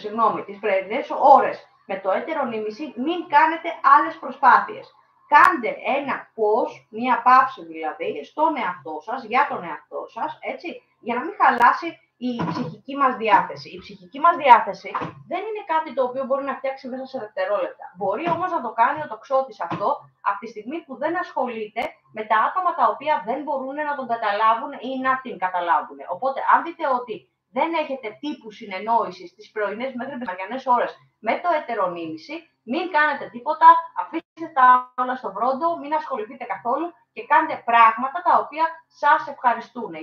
τις πρωινές ώρες με το έτερο νήμιση, μην κάνετε άλλες προσπάθειες. Κάντε ένα πώς, μία παύση δηλαδή, στον εαυτό σας, για τον εαυτό σας, έτσι, για να μην χαλάσει η ψυχική μας διάθεση. Η ψυχική μας διάθεση δεν είναι κάτι το οποίο μπορεί να φτιάξει μέσα σε δευτερόλεπτα. Μπορεί όμως να το κάνει ο τοξότης αυτό από τη στιγμή που δεν ασχολείται με τα άτομα τα οποία δεν μπορούν να τον καταλάβουν ή να την καταλάβουν. Οπότε, αν δείτε ότι δεν έχετε τύπου συνεννόηση στις πρωινές μέχρι μεσημεριανές ώρες με το ετερονίμηση, μην κάνετε τίποτα, αφήστε τα όλα στον βρόντο, μην ασχοληθείτε καθόλου και κάντε πράγματα τα οποία σας ευχαριστούν.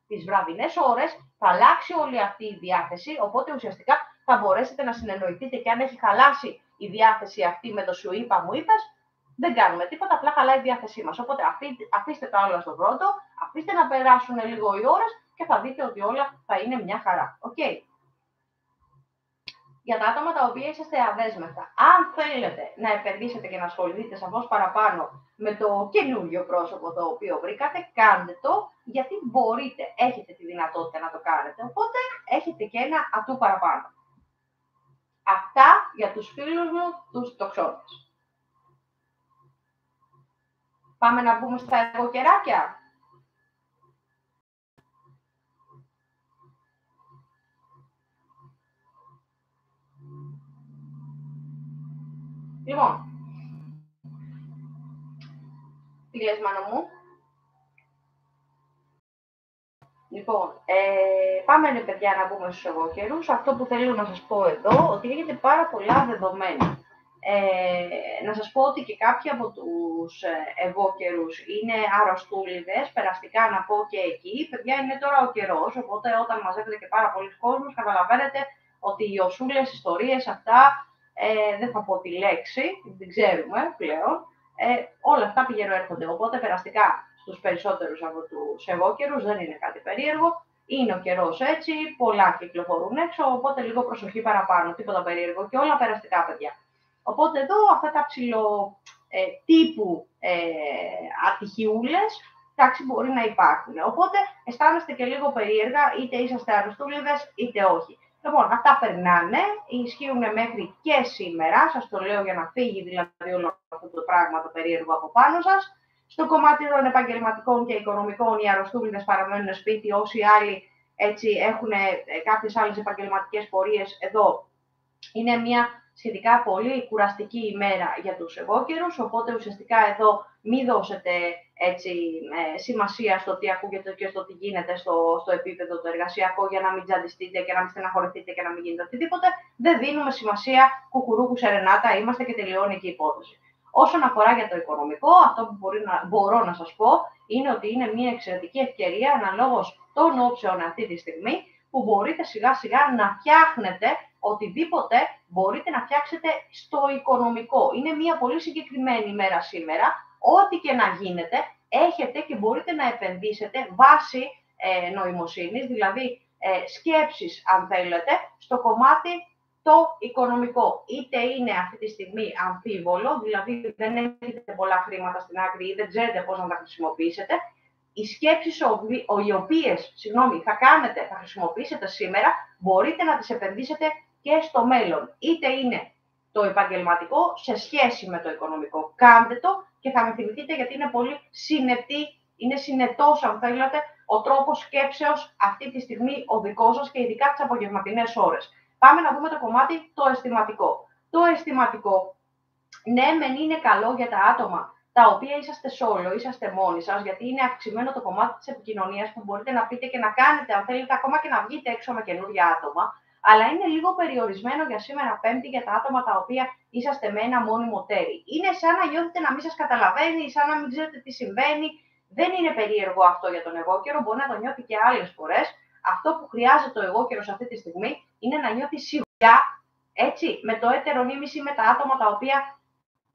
Τις βραδινές ώρες θα αλλάξει όλη αυτή η διάθεση, οπότε ουσιαστικά θα μπορέσετε να συνεννοηθείτε και αν έχει χαλάσει η διάθεση αυτή με το σου είπα, μου είπες, δεν κάνουμε τίποτα, απλά χαλάει η διάθεσή μας. Οπότε αφήστε τα όλα στον βρόντο, αφήστε να περάσουν λίγο οι ώρες και θα δείτε ότι όλα θα είναι μια χαρά. Okay. Για τα άτομα τα οποία είσαστε αδέσμευτα, αν θέλετε να επενδύσετε και να ασχοληθείτε σαφώς παραπάνω με το καινούριο πρόσωπο το οποίο βρήκατε, κάντε το, γιατί μπορείτε, έχετε τη δυνατότητα να το κάνετε, οπότε έχετε και ένα ατού παραπάνω. Αυτά για τους φίλους μου, τους τοξότες. Πάμε να μπούμε στα εγωκεράκια. Λοιπόν, τι λες μάνα μου? Λοιπόν, πάμε παιδιά να μπούμε στους εγώκερους. Αυτό που θέλω να σας πω εδώ, ότι έχετε πάρα πολλά δεδομένα. Να σας πω ότι και κάποιοι από τους εγώκερους είναι αρρωστούλιδες, περαστικά να πω και εκεί. Παιδιά, είναι τώρα ο καιρός, οπότε όταν μαζεύετε και πάρα πολλοί κόσμος, καταλαβαίνετε ότι οι οσούλες, ιστορίες, αυτά, δεν θα πω τη λέξη, δεν ξέρουμε πλέον, όλα αυτά πηγαίνουν έρχονται. Οπότε περαστικά στους περισσότερους από τους εγώκερους δεν είναι κάτι περίεργο. Είναι ο καιρός έτσι, πολλά κυκλοφορούν έξω, οπότε λίγο προσοχή παραπάνω, τίποτα περίεργο και όλα περαστικά, παιδιά. Οπότε εδώ αυτά τα τύπου ατυχιούλες, εντάξει, μπορεί να υπάρχουν. Οπότε αισθάνεστε και λίγο περίεργα, είτε είσαστε αρρωστούλιδες, είτε όχι. Λοιπόν, αυτά περνάνε, ισχύουν μέχρι και σήμερα, σας το λέω για να φύγει δηλαδή όλο αυτό το πράγμα το περίεργο από πάνω σας. Στο κομμάτι των επαγγελματικών και οικονομικών, οι αρρωστούλιδες παραμένουν σπίτι, όσοι άλλοι έτσι, έχουν κάποιες άλλες επαγγελματικές πορείες, εδώ είναι μια σχετικά πολύ κουραστική ημέρα για τους εγώκερους, οπότε ουσιαστικά εδώ μην δώσετε έτσι, σημασία στο τι ακούγεται και στο τι γίνεται στο επίπεδο το εργασιακό για να μην τζαντιστείτε και να μην στεναχωρηθείτε και να μην γίνεται οτιδήποτε. Δεν δίνουμε σημασία, κουκουρούκου σερενάτα, είμαστε και τελειώνει και η υπόθεση. Όσον αφορά για το οικονομικό, αυτό που μπορώ να σας πω είναι ότι είναι μια εξαιρετική ευκαιρία αναλόγως των όψεων αυτή τη στιγμή που μπορείτε σιγά σιγά να φτιάχνετε οτιδήποτε μπορείτε να φτιάξετε στο οικονομικό. Είναι μια πολύ συγκεκριμένη ημέρα σήμερα, ό,τι και να γίνεται έχετε και μπορείτε να επενδύσετε βάσει νοημοσύνης, δηλαδή σκέψεις αν θέλετε, στο κομμάτι το οικονομικό. Είτε είναι αυτή τη στιγμή αμφίβολο, δηλαδή δεν έχετε πολλά χρήματα στην άκρη ή δεν ξέρετε πώς να τα χρησιμοποιήσετε, οι σκέψεις οι οποίες θα χρησιμοποιήσετε σήμερα, μπορείτε να τις επενδύσετε και στο μέλλον. Είτε είναι το επαγγελματικό σε σχέση με το οικονομικό. Κάντε το και θα με θυμηθείτε γιατί είναι πολύ συνετή, είναι συνετός αν θέλετε ο τρόπος σκέψεως αυτή τη στιγμή ο δικός σας και ειδικά τις απογευματινές ώρες. Πάμε να δούμε το κομμάτι το αισθηματικό. Το αισθηματικό, ναι, μεν είναι καλό για τα άτομα τα οποία είσαστε solo, είσαστε μόνοι σας, γιατί είναι αυξημένο το κομμάτι της επικοινωνίας που μπορείτε να πείτε και να κάνετε, αν θέλετε, ακόμα και να βγείτε έξω με καινούργια άτομα. Αλλά είναι λίγο περιορισμένο για σήμερα Πέμπτη για τα άτομα τα οποία είσαστε με ένα μόνιμο τέρι. Είναι σαν να νιώθετε να μην σας καταλαβαίνει, σαν να μην ξέρετε τι συμβαίνει. Δεν είναι περίεργο αυτό για τον εγώκερο, μπορεί να το νιώθει και άλλες φορές. Αυτό που χρειάζεται ο εγώκερος αυτή τη στιγμή είναι να νιώθει σιγουριά, έτσι, με το έτερονίμηση με τα άτομα τα οποία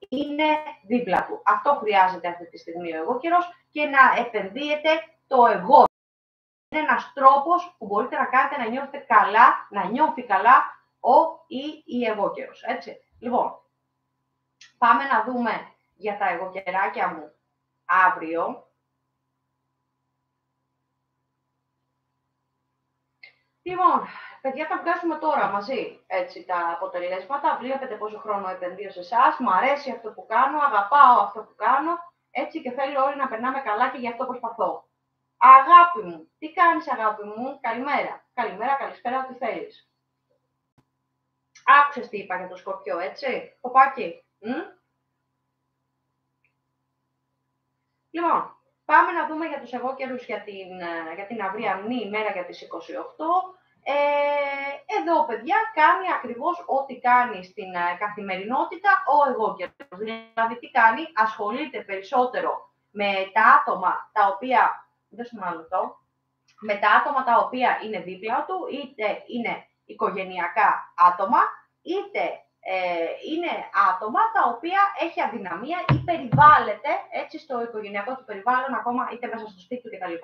είναι δίπλα του. Αυτό χρειάζεται αυτή τη στιγμή ο εγώκερος και να επενδύετε το εγώ. Είναι ένας τρόπος που μπορείτε να κάνετε να νιώθετε καλά, να νιώθει καλά ο ή η εγώκερος, έτσι. Λοιπόν, πάμε να δούμε για τα εγωκεράκια μου αύριο. Λοιπόν, παιδιά, θα βγάζουμε τώρα μαζί έτσι, τα αποτελέσματα. Βλέπετε πόσο χρόνο επενδύω σε εσάς. Μ' αρέσει αυτό που κάνω, αγαπάω αυτό που κάνω. Έτσι και θέλω όλοι να περνάμε καλά και γι' αυτό προσπαθώ. Αγάπη μου, τι κάνεις αγάπη μου, καλημέρα. Καλημέρα, καλησπέρα, τι θέλεις. Άκουσες τι είπα για το Σκορπιό, έτσι, κοπάκι. Λοιπόν, πάμε να δούμε για τους εγώκερους για την αυριανή ημέρα για τις 28. Εδώ, παιδιά, κάνει ακριβώς ό,τι κάνει στην καθημερινότητα ο εγώκερος. Δηλαδή, τι κάνει, ασχολείται περισσότερο με τα άτομα τα οποία, με τα άτομα τα οποία είναι δίπλα του, είτε είναι οικογενειακά άτομα, είτε είναι άτομα τα οποία έχει αδυναμία ή περιβάλλεται έτσι στο οικογενειακό του περιβάλλον, ακόμα είτε μέσα στο σπίτι του κτλ.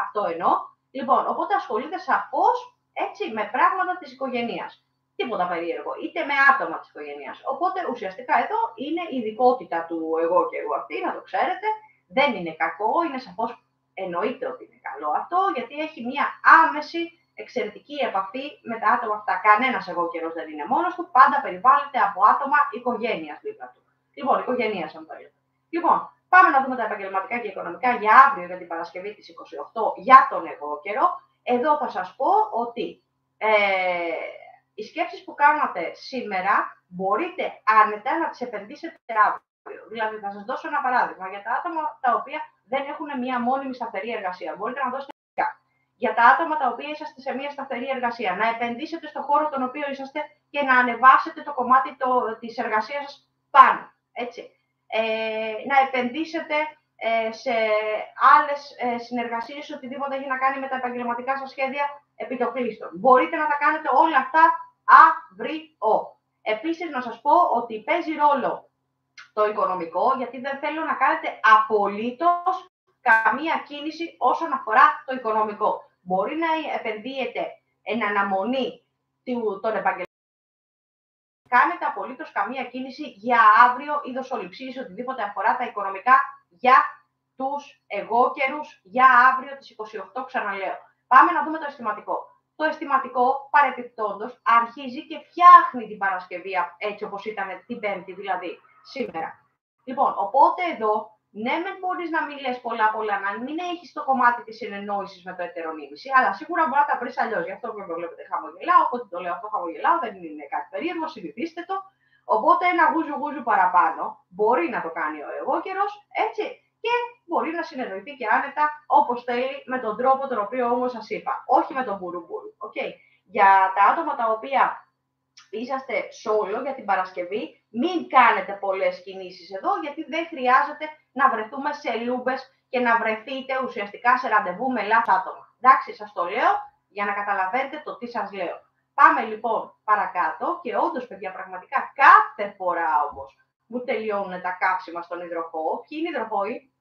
Αυτό εννοώ. Λοιπόν, οπότε ασχολείται σαφώς έτσι με πράγματα της οικογένειας. Τίποτα περίεργο, είτε με άτομα της οικογένειας. Οπότε ουσιαστικά εδώ είναι η ειδικότητα του εγώκερου αυτή, να το ξέρετε. Δεν είναι κακό, είναι σαφώς, εννοείται ότι είναι καλό αυτό, γιατί έχει μια άμεση εξαιρετική επαφή με τα άτομα αυτά. Κανένας εγώκερος δεν είναι μόνος του, πάντα περιβάλλεται από άτομα οικογένειας δίπλα του. Λοιπόν, οικογένειας αν θέλετε. Λοιπόν, πάμε να δούμε τα επαγγελματικά και οικονομικά για αύριο, για την Παρασκευή της 28, για τον εγώκερο. Εδώ θα σας πω ότι οι σκέψεις που κάνατε σήμερα μπορείτε άνετα να τις επενδύσετε αύριο. Δηλαδή, θα σας δώσω ένα παράδειγμα για τα άτομα τα οποία δεν έχουν μια μόνιμη σταθερή εργασία. Μπορείτε να δώσετε για τα άτομα τα οποία είσαστε σε μια σταθερή εργασία, να επενδύσετε στον χώρο τον οποίο είσαστε και να ανεβάσετε το κομμάτι της εργασίας σας πάνω. Έτσι. Να επενδύσετε σε άλλες συνεργασίες, οτιδήποτε έχει να κάνει με τα επαγγελματικά σας σχέδια επιτοπλίστων. Μπορείτε να τα κάνετε όλα αυτά αύριο. Επίσης, να σας πω ότι παίζει ρόλο το οικονομικό, γιατί δεν θέλω να κάνετε απολύτως καμία κίνηση όσον αφορά το οικονομικό. Μπορεί να επενδύετε εν αναμονή των επαγγελματικών. Κάνετε απολύτως καμία κίνηση για αύριο ή δοσοληψίες, οτιδήποτε αφορά τα οικονομικά για τους εγώκερους για αύριο τις 28, ξαναλέω. Πάμε να δούμε το αισθηματικό. Το αισθηματικό, παρεπιπτόντως, αρχίζει και φτιάχνει την Παρασκευή έτσι όπως ήταν την Πέμπτη, δηλαδή σήμερα. Λοιπόν, οπότε εδώ, ναι, μεν μπορείς να μην λες πολλά, να μην έχεις το κομμάτι της συνεννόησης με το ετερονίμηση, αλλά σίγουρα μπορεί να τα βρεις αλλιώς. Γι' αυτό που βλέπετε χαμογελάω, οπότε το λέω αυτό χαμογελάω, δεν είναι κάτι περίεργο, συνηθίστε το. Οπότε ένα γούζου παραπάνω μπορεί να το κάνει ο εγώκερος, έτσι, και μπορεί να συνεννοηθεί και άνετα όπως θέλει, με τον τρόπο τον οποίο όμως σας είπα. Όχι με τον μπουρουμπουρου. Okay. Για τα άτομα τα οποία είσαστε solo για την Παρασκευή, μην κάνετε πολλές κινήσεις εδώ, γιατί δεν χρειάζεται να βρεθούμε σε λούμπες και να βρεθείτε ουσιαστικά σε ραντεβού με λάθος άτομα. Εντάξει, σας το λέω για να καταλαβαίνετε το τι σας λέω. Πάμε λοιπόν παρακάτω και όντως, παιδιά, πραγματικά κάθε φορά όμως μου τελειώνουν τα καύσιμα στον υδροχόο. Ποιοι είναι οι υδροχόοι?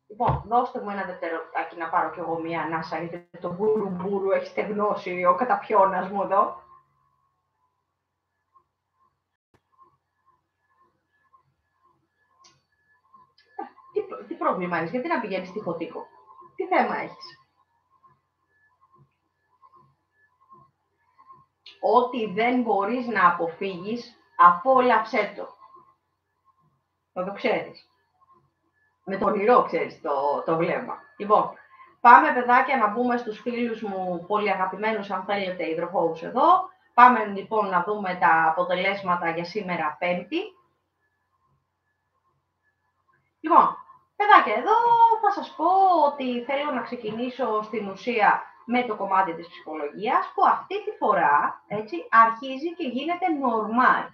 Λοιπόν, δώστε μου ένα δευτερολεπτάκι να πάρω κι εγώ μία ανάσα, γιατί το μπουρουμπουρου έχει στεγνώσει ο καταπιώνας μου εδώ. Τι πρόβλημα έχεις, γιατί να πηγαίνεις τυχοτήχο? Τι θέμα έχεις? Ό,τι δεν μπορείς να αποφύγεις, απόλαυσέ το. Θα το ξέρεις. Με το όνειρο ξέρεις το βλέμμα. Λοιπόν, πάμε, παιδάκια, να μπούμε στους φίλους μου πολύ αγαπημένους, αν θέλετε, υδροχόους εδώ. Πάμε λοιπόν να δούμε τα αποτελέσματα για σήμερα Πέμπτη. Λοιπόν, παιδάκια, εδώ θα σας πω ότι θέλω να ξεκινήσω στην ουσία με το κομμάτι της ψυχολογίας, που αυτή τη φορά έτσι, αρχίζει και γίνεται normal.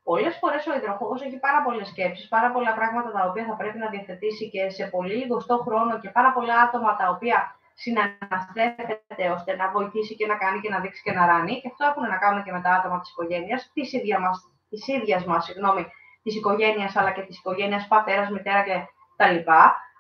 Πολλές φορές ο υδροχόος έχει πάρα πολλές σκέψεις, πάρα πολλά πράγματα τα οποία θα πρέπει να διαθετήσει και σε πολύ λιγοστό χρόνο και πάρα πολλά άτομα τα οποία συναναστρέφεται ώστε να βοηθήσει και να κάνει και να δείξει και να ράνει. Και αυτό έχουν να κάνουν και με τα άτομα της οικογένειας, της ίδιας μας, της οικογένειας, αλλά και της οικογένειας πατέρας, μητέρα κτλ.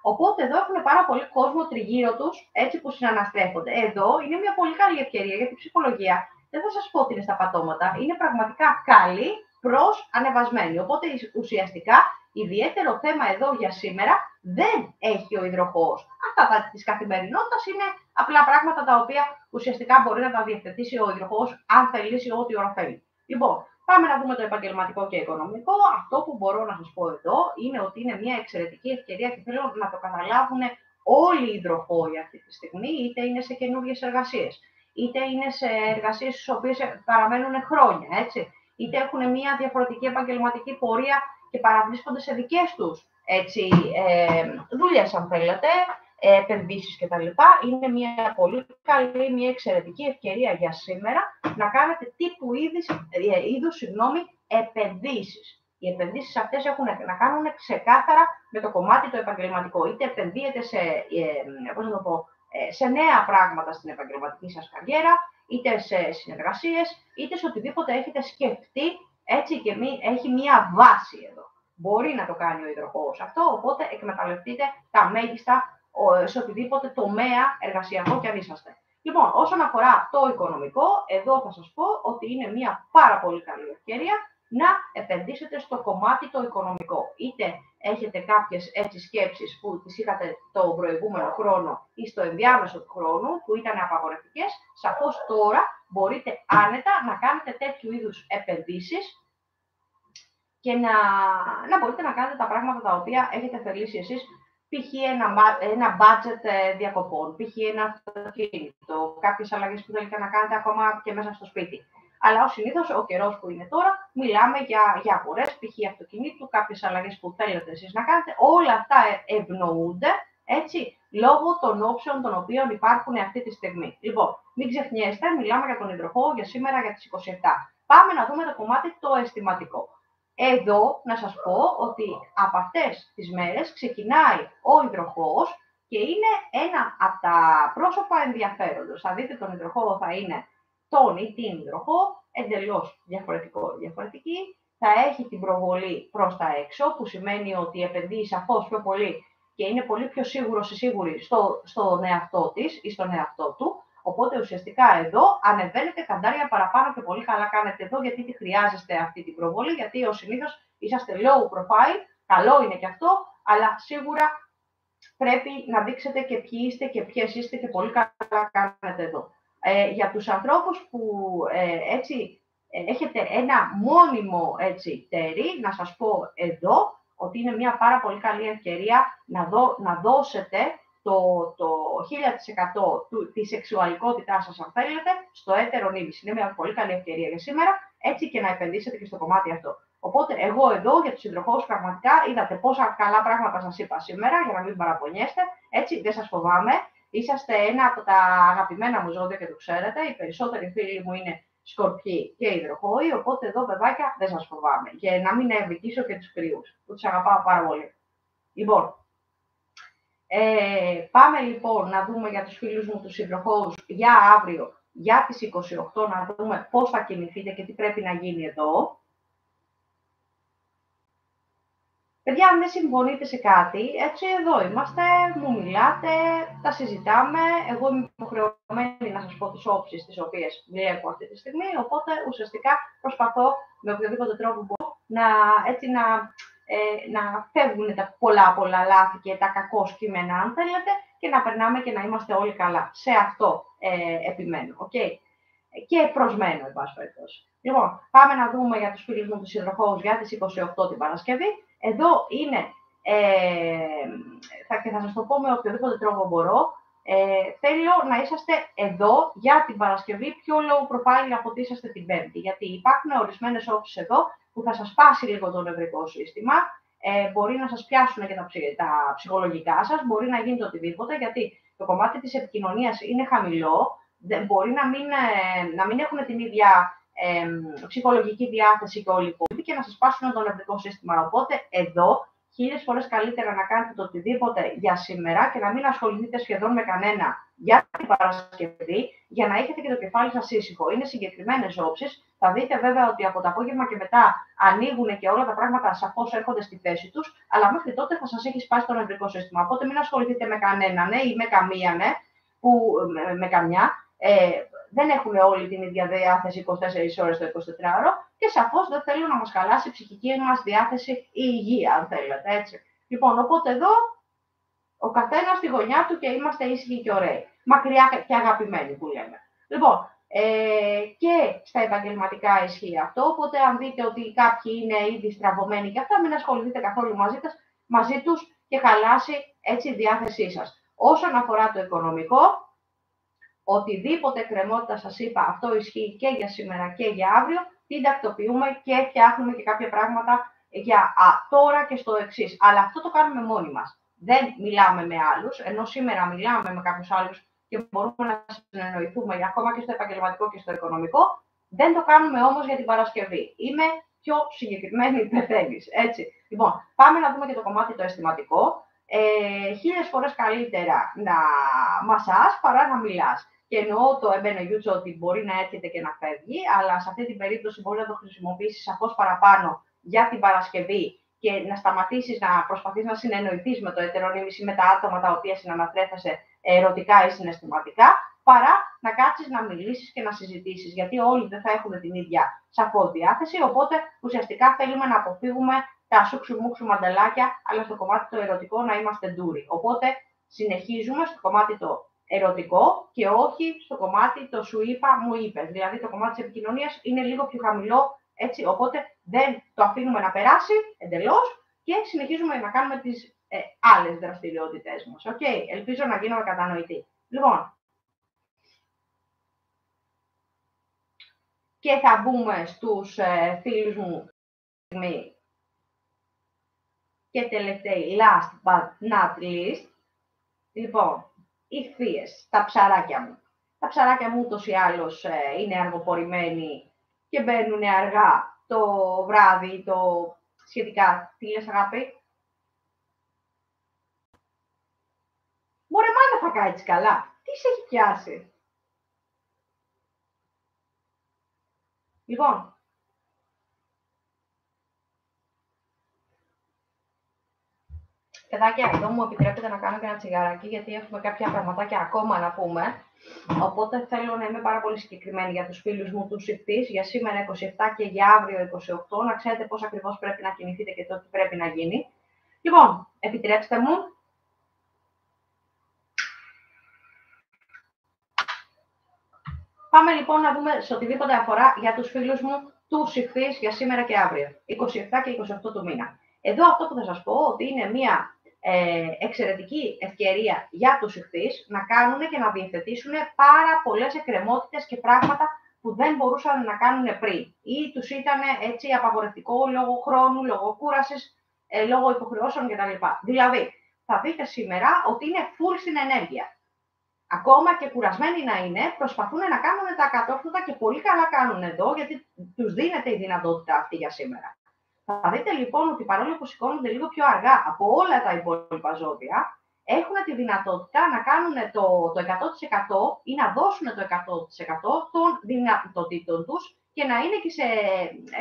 Οπότε εδώ έχουν πάρα πολύ κόσμο τριγύρω τους, έτσι που συναναστρέφονται. Εδώ είναι μια πολύ καλή ευκαιρία για την ψυχολογία. Δεν θα σας πω ότι είναι στα πατώματα, είναι πραγματικά καλή προς ανεβασμένη. Οπότε ουσιαστικά ιδιαίτερο θέμα εδώ για σήμερα δεν έχει ο υδροχόος. Αυτά της καθημερινότητας είναι απλά πράγματα τα οποία ουσιαστικά μπορεί να τα διευθετήσει ο υδροχόος αν θελήσει ό,τι ώρα θέλει. Λοιπόν, πάμε να δούμε το επαγγελματικό και οικονομικό. Αυτό που μπορώ να σας πω εδώ είναι ότι είναι μια εξαιρετική ευκαιρία και θέλω να το καταλάβουν όλοι οι υδροχόοι αυτή τη στιγμή, είτε είναι σε καινούριες εργασίες, είτε είναι σε εργασίες στις οποίες παραμένουν χρόνια, έτσι, είτε έχουν μια διαφορετική επαγγελματική πορεία και παραβρίσκονται σε δικές τους δουλειές, αν θέλετε, επενδύσεις κτλ. Είναι μια πολύ καλή, μια εξαιρετική ευκαιρία για σήμερα να κάνετε τύπου είδους επενδύσεις. Οι επενδύσεις αυτές έχουν να κάνουν ξεκάθαρα με το κομμάτι το επαγγελματικό. Είτε επενδύετε σε νέα πράγματα στην επαγγελματική σας καριέρα, είτε σε συνεργασίες, είτε σε οτιδήποτε έχετε σκεφτεί, έτσι, και έχει μία βάση εδώ. Μπορεί να το κάνει ο υδροχόος αυτό, οπότε εκμεταλλευτείτε τα μέγιστα σε οτιδήποτε τομέα εργασιακό κι αν είσαστε. Λοιπόν, όσον αφορά το οικονομικό, εδώ θα σας πω ότι είναι μία πάρα πολύ καλή ευκαιρία να επενδύσετε στο κομμάτι το οικονομικό. Είτε έχετε κάποιες σκέψεις που τις είχατε το προηγούμενο χρόνο ή στο ενδιάμεσο του χρόνου, που ήταν απαγορευτικές, σαφώς τώρα μπορείτε άνετα να κάνετε τέτοιου είδους επενδύσεις και να μπορείτε να κάνετε τα πράγματα τα οποία έχετε θελήσει εσείς, π.χ. ένα budget διακοπών, π.χ. ένα αυτοκίνητο, κάποιες αλλαγές που θέλετε να κάνετε ακόμα και μέσα στο σπίτι. Αλλά ως συνήθως, ο καιρός που είναι τώρα, μιλάμε για αγορές, π.χ. αυτοκινήτου, κάποιες αλλαγές που θέλετε εσείς να κάνετε. Όλα αυτά ευνοούνται, έτσι, λόγω των όψεων των οποίων υπάρχουν αυτή τη στιγμή. Λοιπόν, μην ξεχνιέστε, μιλάμε για τον υδροχόο για σήμερα για τις 27. Πάμε να δούμε το κομμάτι το αισθηματικό. Εδώ να σας πω ότι από αυτές τις μέρες ξεκινάει ο υδροχόος και είναι ένα από τα πρόσωπα ενδιαφέροντος. Θα δείτε τον υδροχόο θα είναι τον ή την υδροχόο, εντελώς διαφορετική. Θα έχει την προβολή προς τα έξω, που σημαίνει ότι επενδύει σαφώς πιο πολύ και είναι πολύ πιο σίγουρος ή σίγουρη στον εαυτό της ή στον εαυτό του. Οπότε ουσιαστικά εδώ ανεβαίνετε καντάρια παραπάνω και πολύ καλά κάνετε εδώ, γιατί τη χρειάζεστε αυτή την προβολή, γιατί ως συνήθως είσαστε low profile, καλό είναι και αυτό, αλλά σίγουρα πρέπει να δείξετε και ποιοι είστε και ποιες είστε και πολύ καλά κάνετε εδώ. Για τους ανθρώπους που έχετε ένα μόνιμο τέρι, να σας πω εδώ ότι είναι μια πάρα πολύ καλή ευκαιρία να δώσετε το 1000% της σεξουαλικότητάς σας, αν θέλετε, στο έτερον ήμιση. Είναι μια πολύ καλή ευκαιρία για σήμερα, έτσι, και να επενδύσετε και στο κομμάτι αυτό. Οπότε, εγώ εδώ για τους υδροχόους πραγματικά είδατε πόσα καλά πράγματα σας είπα σήμερα, για να μην παραπονιέστε. Έτσι, δεν σας φοβάμαι. Είσαστε ένα από τα αγαπημένα μου ζώδια και το ξέρετε. Οι περισσότεροι φίλοι μου είναι Σκορπιοί και υδροχόοι, οπότε εδώ, παιδάκια, δεν σας φοβάμαι. Και να μην ευδικήσω και τους κρυούς, που τους αγαπάω πάρα πολύ. Λοιπόν, πάμε λοιπόν να δούμε για τους φίλους μου τους υδροχόους για αύριο, για τις 28, να δούμε πώς θα κινηθείτε και τι πρέπει να γίνει εδώ. Παιδιά, αν δεν συμφωνείτε σε κάτι, έτσι εδώ είμαστε, μου μιλάτε, τα συζητάμε. Εγώ είμαι υποχρεωμένη να σας πω τις όψεις τις οποίες βλέπω αυτή τη στιγμή, οπότε ουσιαστικά προσπαθώ με οποιοδήποτε τρόπο μπορώ να φεύγουν τα πολλά λάθη και τα κακό κείμενα, αν θέλετε, και να περνάμε και να είμαστε όλοι καλά. Σε αυτό επιμένω, okay? Και προσμένω, εν πάση περιπτώσει. Λοιπόν, πάμε να δούμε για τους φίλους μου τους υδροχόους για τις 28 την Παρασκευή. Εδώ είναι, και θα σας το πω με οποιοδήποτε τρόπο μπορώ, θέλω να είσαστε εδώ για την Παρασκευή πιο low profile από ότι είσαστε την Πέμπτη. Γιατί υπάρχουν ορισμένες όψεις εδώ που θα σας πάσει λίγο το νευρικό σύστημα, μπορεί να σας πιάσουν και τα ψυχολογικά σας, μπορεί να γίνει το οτιδήποτε, γιατί το κομμάτι της επικοινωνίας είναι χαμηλό, μπορεί να μην έχουν την ίδια ψυχολογική διάθεση και όλοι οι υπόλοιποι και να σας πάσουν το νευρικό σύστημα. Οπότε εδώ 1000 φορές καλύτερα να κάνετε το οτιδήποτε για σήμερα και να μην ασχοληθείτε σχεδόν με κανένα για την Παρασκευή, για να έχετε και το κεφάλι σας ήσυχο. Είναι συγκεκριμένες όψεις. Θα δείτε βέβαια ότι από το απόγευμα και μετά ανοίγουν και όλα τα πράγματα σαφώς έρχονται στη θέση τους, αλλά μέχρι τότε θα σας έχει σπάσει το νευρικό σύστημα. Οπότε μην ασχοληθείτε με κανένα, ναι, ή με καμία, ναι, με καμιά. δεν έχουν όλη την ίδια διάθεση 24 ώρες το 24ωρο και σαφώς δεν θέλουν να μας χαλάσει η ψυχική μας διάθεση η υγεία, αν θέλετε, έτσι. Λοιπόν, οπότε εδώ ο καθένας στη γωνιά του και είμαστε ήσυχοι και ωραίοι. Μακριά και αγαπημένοι που λέμε. Λοιπόν, και στα επαγγελματικά ισχύει αυτό, οπότε αν δείτε ότι κάποιοι είναι ήδη στραβωμένοι και αυτά, μην ασχοληθείτε καθόλου μαζί τους και χαλάσει έτσι η διάθεσή σας. Όσον αφορά το οικονομικό, οτιδήποτε κρεμότητα σας είπα, αυτό ισχύει και για σήμερα και για αύριο, την τακτοποιούμε και φτιάχνουμε και κάποια πράγματα για τώρα και στο εξής. Αλλά αυτό το κάνουμε μόνοι μας. Δεν μιλάμε με άλλους, ενώ σήμερα μιλάμε με κάποιους άλλους και μπορούμε να συνεννοηθούμε ακόμα και στο επαγγελματικό και στο οικονομικό. Δεν το κάνουμε όμως για την Παρασκευή. Είμαι πιο συγκεκριμένη πεθαίνεις, έτσι. Λοιπόν, πάμε να δούμε και το κομμάτι το αισθηματικό. 1000 φορές καλύτερα να μασάς παρά να μιλάς. Και εννοώ το έμπαινε γιούτσο ότι μπορεί να έρχεται και να φεύγει, αλλά σε αυτή την περίπτωση μπορεί να το χρησιμοποιήσεις σαφώς παραπάνω για την Παρασκευή και να σταματήσεις να προσπαθείς να συνεννοηθείς με το ετερονίμηση, με τα άτομα τα οποία συναναθρέφεσαι ερωτικά ή συναισθηματικά, παρά να κάτσεις να μιλήσεις και να συζητήσεις, γιατί όλοι δεν θα έχουν την ίδια σαφώς διάθεση, οπότε ουσιαστικά θέλουμε να αποφύγουμε τα σούξου-μουξου μαντελάκια, αλλά στο κομμάτι το ερωτικό να είμαστε ντούροι. Οπότε συνεχίζουμε στο κομμάτι το ερωτικό και όχι στο κομμάτι το σου είπα, μου είπες. Δηλαδή το κομμάτι της επικοινωνίας είναι λίγο πιο χαμηλό, έτσι, οπότε δεν το αφήνουμε να περάσει εντελώς και συνεχίζουμε να κάνουμε τις άλλες δραστηριότητες μας. Okay. Ελπίζω να γίνομαι κατανοητή. Λοιπόν, και θα μπούμε στους φίλους μου και τελευταίοι, last but not least. Λοιπόν, οι θείες, τα ψαράκια μου. Τα ψαράκια μου ούτως ή άλλως είναι αργοπορημένοι και μπαίνουν αργά το βράδυ, το σχετικά. Τι λες αγάπη? Μωρέ μάνα θα κάτσεις καλά. Τι σε έχει πιάσει? Λοιπόν, παιδάκια, εδώ μου επιτρέπετε να κάνω και ένα τσιγαράκι, γιατί έχουμε κάποια πραγματάκια ακόμα να πούμε. Οπότε θέλω να είμαι πάρα πολύ συγκεκριμένη για τους φίλους μου τους Ιχθύς, για σήμερα 27 και για αύριο 28, να ξέρετε πώς ακριβώς πρέπει να κινηθείτε και το τι πρέπει να γίνει. Λοιπόν, επιτρέψτε μου. Πάμε λοιπόν να δούμε σε οτιδήποτε αφορά για τους φίλους μου τους Ιχθύς για σήμερα και αύριο, 27 και 28 του μήνα. Εδώ αυτό που θα σας πω ότι είναι μια εξαιρετική ευκαιρία για τους Ιχθύς να κάνουν και να διευθετήσουν πάρα πολλές εκκρεμότητες και πράγματα που δεν μπορούσαν να κάνουν πριν ή τους ήταν έτσι απαγορευτικό λόγω χρόνου, λόγω κούρασης, λόγω υποχρεώσεων κτλ. Δηλαδή, θα δείτε σήμερα ότι είναι full στην ενέργεια. Ακόμα και κουρασμένοι να είναι, προσπαθούν να κάνουν τα κατόρθωτα και πολύ καλά κάνουν εδώ, γιατί τους δίνεται η δυνατότητα αυτή για σήμερα. Θα δείτε λοιπόν ότι παρόλο που σηκώνονται λίγο πιο αργά από όλα τα υπόλοιπα ζώδια, έχουν τη δυνατότητα να κάνουν το 100% ή να δώσουν το 100% των δυνατοτήτων τους και να είναι και σε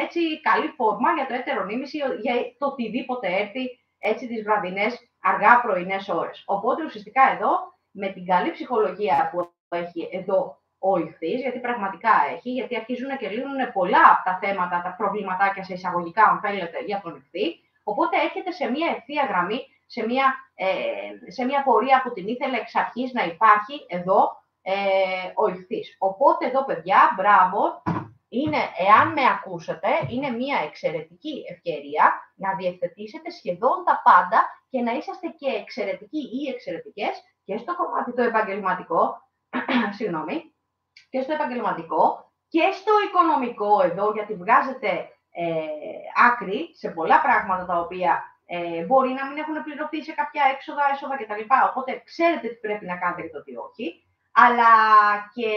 έτσι καλή φόρμα για το έτερονίμηση, για το οτιδήποτε έρθει έτσι τις βραδινές αργά πρωινές ώρες. Οπότε ουσιαστικά εδώ, με την καλή ψυχολογία που έχει εδώ ο Ιχθύς, γιατί πραγματικά έχει, γιατί αρχίζουν και λύνουν πολλά από τα θέματα, τα προβληματάκια σε εισαγωγικά, αν θέλετε, για τον Ιχθύ. Οπότε έρχεται σε μια ευθεία γραμμή, σε μια πορεία που την ήθελε εξ αρχής να υπάρχει εδώ ο Ιχθύς. Οπότε εδώ, παιδιά, μπράβο, εάν με ακούσετε, είναι μια εξαιρετική ευκαιρία να διευθετήσετε σχεδόν τα πάντα και να είσαστε και εξαιρετικοί ή εξαιρετικές και στο κομμάτι το επαγγελματικό, συγγνώμη, και στο επαγγελματικό και στο οικονομικό εδώ, γιατί βγάζετε άκρη σε πολλά πράγματα τα οποία μπορεί να μην έχουν πληρωθεί σε κάποια έξοδα, έσοδα κτλ. Οπότε ξέρετε τι πρέπει να κάνετε και το τι όχι, αλλά και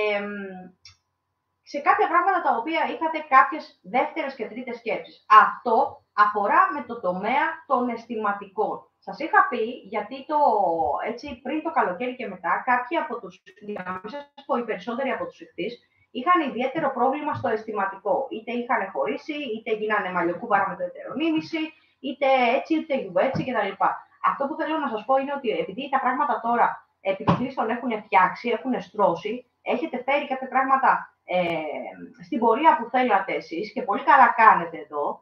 σε κάποια πράγματα τα οποία είχατε κάποιες δεύτερες και τρίτες σκέψεις. Αυτό αφορά με το τομέα των αισθηματικών. Σας είχα πει, γιατί έτσι, πριν το καλοκαίρι και μετά, κάποιοι από τους, για να μην σας πω οι περισσότεροι από τους Ιχθύς, είχαν ιδιαίτερο πρόβλημα στο αισθηματικό. Είτε είχαν χωρίσει, είτε γίνανε μαλλιοκούβαρα με το ετερονίμηση, είτε έτσι, είτε γιουβέτσι κτλ. Αυτό που θέλω να σας πω είναι ότι επειδή τα πράγματα τώρα επιτυχώς τον έχουν φτιάξει, έχουν στρώσει, έχετε φέρει κάποια πράγματα στην πορεία που θέλατε εσείς και πολύ καλά κάνετε εδώ,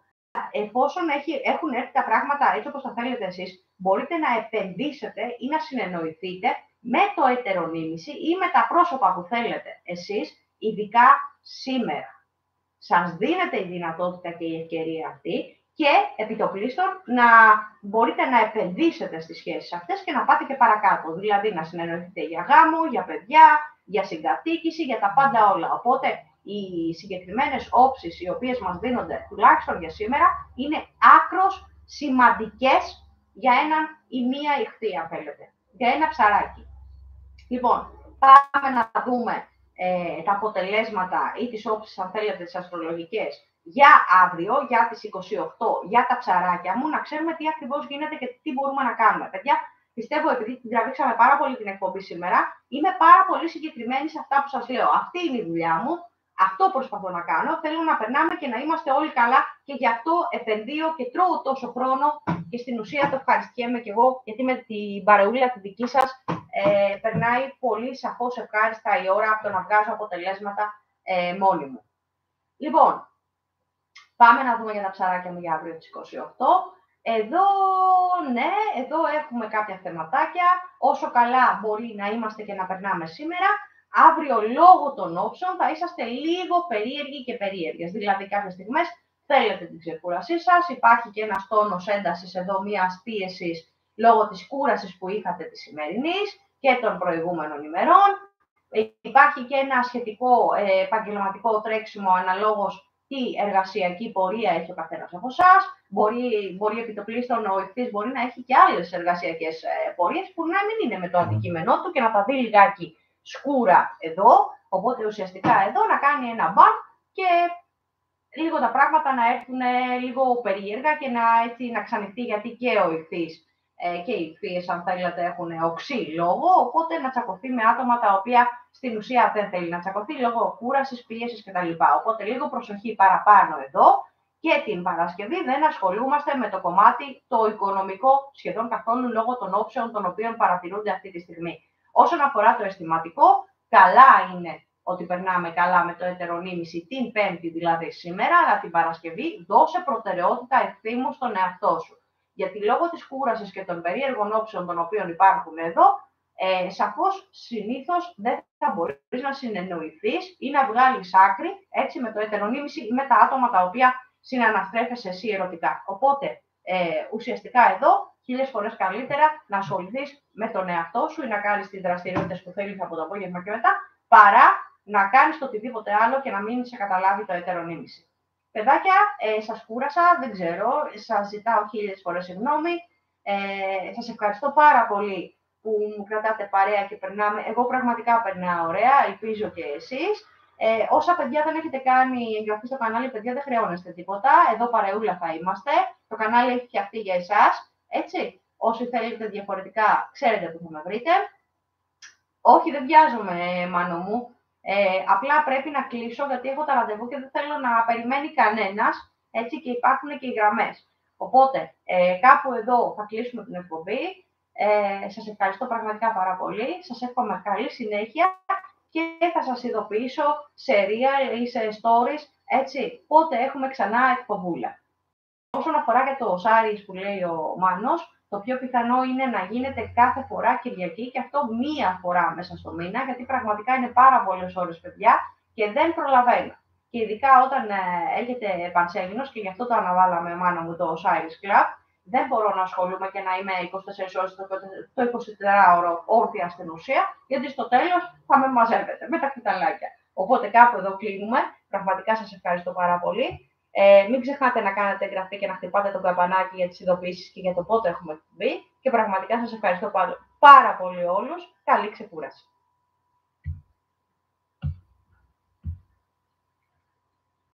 εφόσον έχουν έρθει τα πράγματα έτσι όπως τα θέλετε εσείς, μπορείτε να επενδύσετε ή να συνεννοηθείτε με το ετερονίμηση ή με τα πρόσωπα που θέλετε εσείς, ειδικά σήμερα. Σας δίνεται η δυνατότητα και η ευκαιρία αυτή και επιτοπλίστων να μπορείτε να επενδύσετε στις σχέσεις αυτές και να πάτε και παρακάτω. Δηλαδή να συνεννοηθείτε για γάμο, για παιδιά, για συγκατοίκηση, για τα πάντα όλα. Οπότε οι συγκεκριμένες όψεις οι οποίες μας δίνονται τουλάχιστον για σήμερα είναι άκρως σημαντικές για έναν ή μία ιχθύ, αν θέλετε, για ένα ψαράκι. Λοιπόν, πάμε να δούμε τα αποτελέσματα ή τις όψεις, αν θέλετε, τις αστρολογικές για αύριο, για τις 28, για τα ψαράκια μου, να ξέρουμε τι ακριβώς γίνεται και τι μπορούμε να κάνουμε. Παιδιά, πιστεύω, επειδή την τραβήξαμε πάρα πολύ την εκπομπή σήμερα, είμαι πάρα πολύ συγκεκριμένη σε αυτά που σας λέω. Αυτή είναι η δουλειά μου, αυτό προσπαθώ να κάνω. Θέλω να περνάμε και να είμαστε όλοι καλά και γι' αυτό επενδύω και τρώω τόσο χρόνο και στην ουσία το ευχαριστιέμαι κι εγώ, γιατί με την παρεούλα τη δική σας περνάει πολύ σαφώς ευχάριστα η ώρα από το να βγάζω αποτελέσματα μόνη μου. Λοιπόν, πάμε να δούμε για τα ψαράκια μου για αύριο τις 28. Εδώ, ναι, εδώ έχουμε κάποια θεματάκια. Όσο καλά μπορεί να είμαστε και να περνάμε σήμερα, αύριο λόγω των όψεων θα είσαστε λίγο περίεργοι και περίεργες. Δηλαδή κάποιες στιγμές θέλετε την ξεκούρασή σας, υπάρχει και ένας τόνος έντασης εδώ μιας πίεσης λόγω της κούρασης που είχατε τη σημερινής και των προηγούμενων ημερών. Υπάρχει και ένα σχετικό επαγγελματικό τρέξιμο αναλόγως τι εργασιακή πορεία έχει ο καθένας από εσάς. Μπορεί επιτοπλίστων ο ιχθύς μπορεί να έχει και άλλες εργασιακές πορείες που να μην είναι με το αντικείμενό του και να τα δει λιγάκι σκούρα εδώ. Οπότε ουσιαστικά εδώ να κάνει ένα μπαμ και λίγο τα πράγματα να έρθουν λίγο περίεργα και να ξανοιχτεί, γιατί και ο ιχθύς και οι ιχθύες, αν θέλετε, έχουν οξύ λόγο, οπότε να τσακωθεί με άτομα τα οποία στην ουσία δεν θέλει να τσακωθεί λόγω κούρασης, πίεσης κτλ. Οπότε λίγο προσοχή παραπάνω εδώ και την Παρασκευή δεν ασχολούμαστε με το κομμάτι το οικονομικό σχεδόν καθόλου λόγω των όψεων των οποίων παρατηρούνται αυτή τη στιγμή. Όσον αφορά το αισθηματικό, καλά είναι ότι περνάμε καλά με το ετερονίμηση την Πέμπτη, δηλαδή σήμερα, αλλά την Παρασκευή δώσε προτεραιότητα ευθύμου στον εαυτό σου. Γιατί λόγω της κούρασης και των περίεργων όψεων των οποίων υπάρχουν εδώ, σαφώς συνήθως δεν θα μπορείς να συνεννοηθείς ή να βγάλεις άκρη έτσι με το ετερονίμηση ή με τα άτομα τα οποία συναναστρέφεσαι εσύ ερωτικά. Οπότε ουσιαστικά εδώ 1000 φορές καλύτερα να ασχοληθείς με τον εαυτό σου ή να κάνεις τις δραστηριότητες που θέλεις από το απόγευμα και μετά, παρά να κάνεις το οτιδήποτε άλλο και να μην σε καταλάβει το ετερονίμηση. Παιδάκια, σας κούρασα, δεν ξέρω, σας ζητάω 1000 φορές συγγνώμη. Σας ευχαριστώ πάρα πολύ που μου κρατάτε παρέα και περνάμε. Εγώ πραγματικά περνάω ωραία, ελπίζω και εσείς. Όσα παιδιά δεν έχετε κάνει εγγραφή στο κανάλι, παιδιά, δεν χρεώνεστε τίποτα. Εδώ παρεούλα θα είμαστε. Το κανάλι έχει φτιαχτεί για εσάς, έτσι. Όσοι θέλετε διαφορετικά, ξέρετε που θα με βρείτε. Όχι, δεν βιάζομαι, Μάνο μου. Απλά πρέπει να κλείσω, γιατί έχω τα ραντεβού και δεν θέλω να περιμένει κανένας, έτσι, και υπάρχουν και οι γραμμές. Οπότε, κάπου εδώ θα κλείσουμε την εκπομπή. Σας ευχαριστώ πραγματικά πάρα πολύ. Σας εύχομαι καλή συνέχεια και θα σας ειδοποιήσω σε real ή σε stories, έτσι, πότε έχουμε ξανά εκπομπούλα. Όσον αφορά για το Σάρις που λέει ο Μάνος, το πιο πιθανό είναι να γίνεται κάθε φορά Κυριακή και αυτό μία φορά μέσα στο μήνα, γιατί πραγματικά είναι πάρα πολλές ώρες, παιδιά, και δεν προλαβαίνω. Και ειδικά όταν έχετε Πανσέλινος, και γι' αυτό το αναβάλαμε, Μάνα μου, το Osiris Club, δεν μπορώ να ασχολούμαι και να είμαι 24 ώρες το 24ωρο όρθια στην ουσία, γιατί στο τέλος θα με μαζεύετε με τα κουταλάκια. Οπότε κάπου εδώ κλείνουμε. Πραγματικά σας ευχαριστώ πάρα πολύ. Μην ξεχνάτε να κάνετε εγγραφή και να χτυπάτε το καμπανάκι για τις ειδοποιήσεις και για το πότε έχουμε μπει. Και πραγματικά σας ευχαριστώ πάρα πολύ όλους. Καλή ξεκούραση.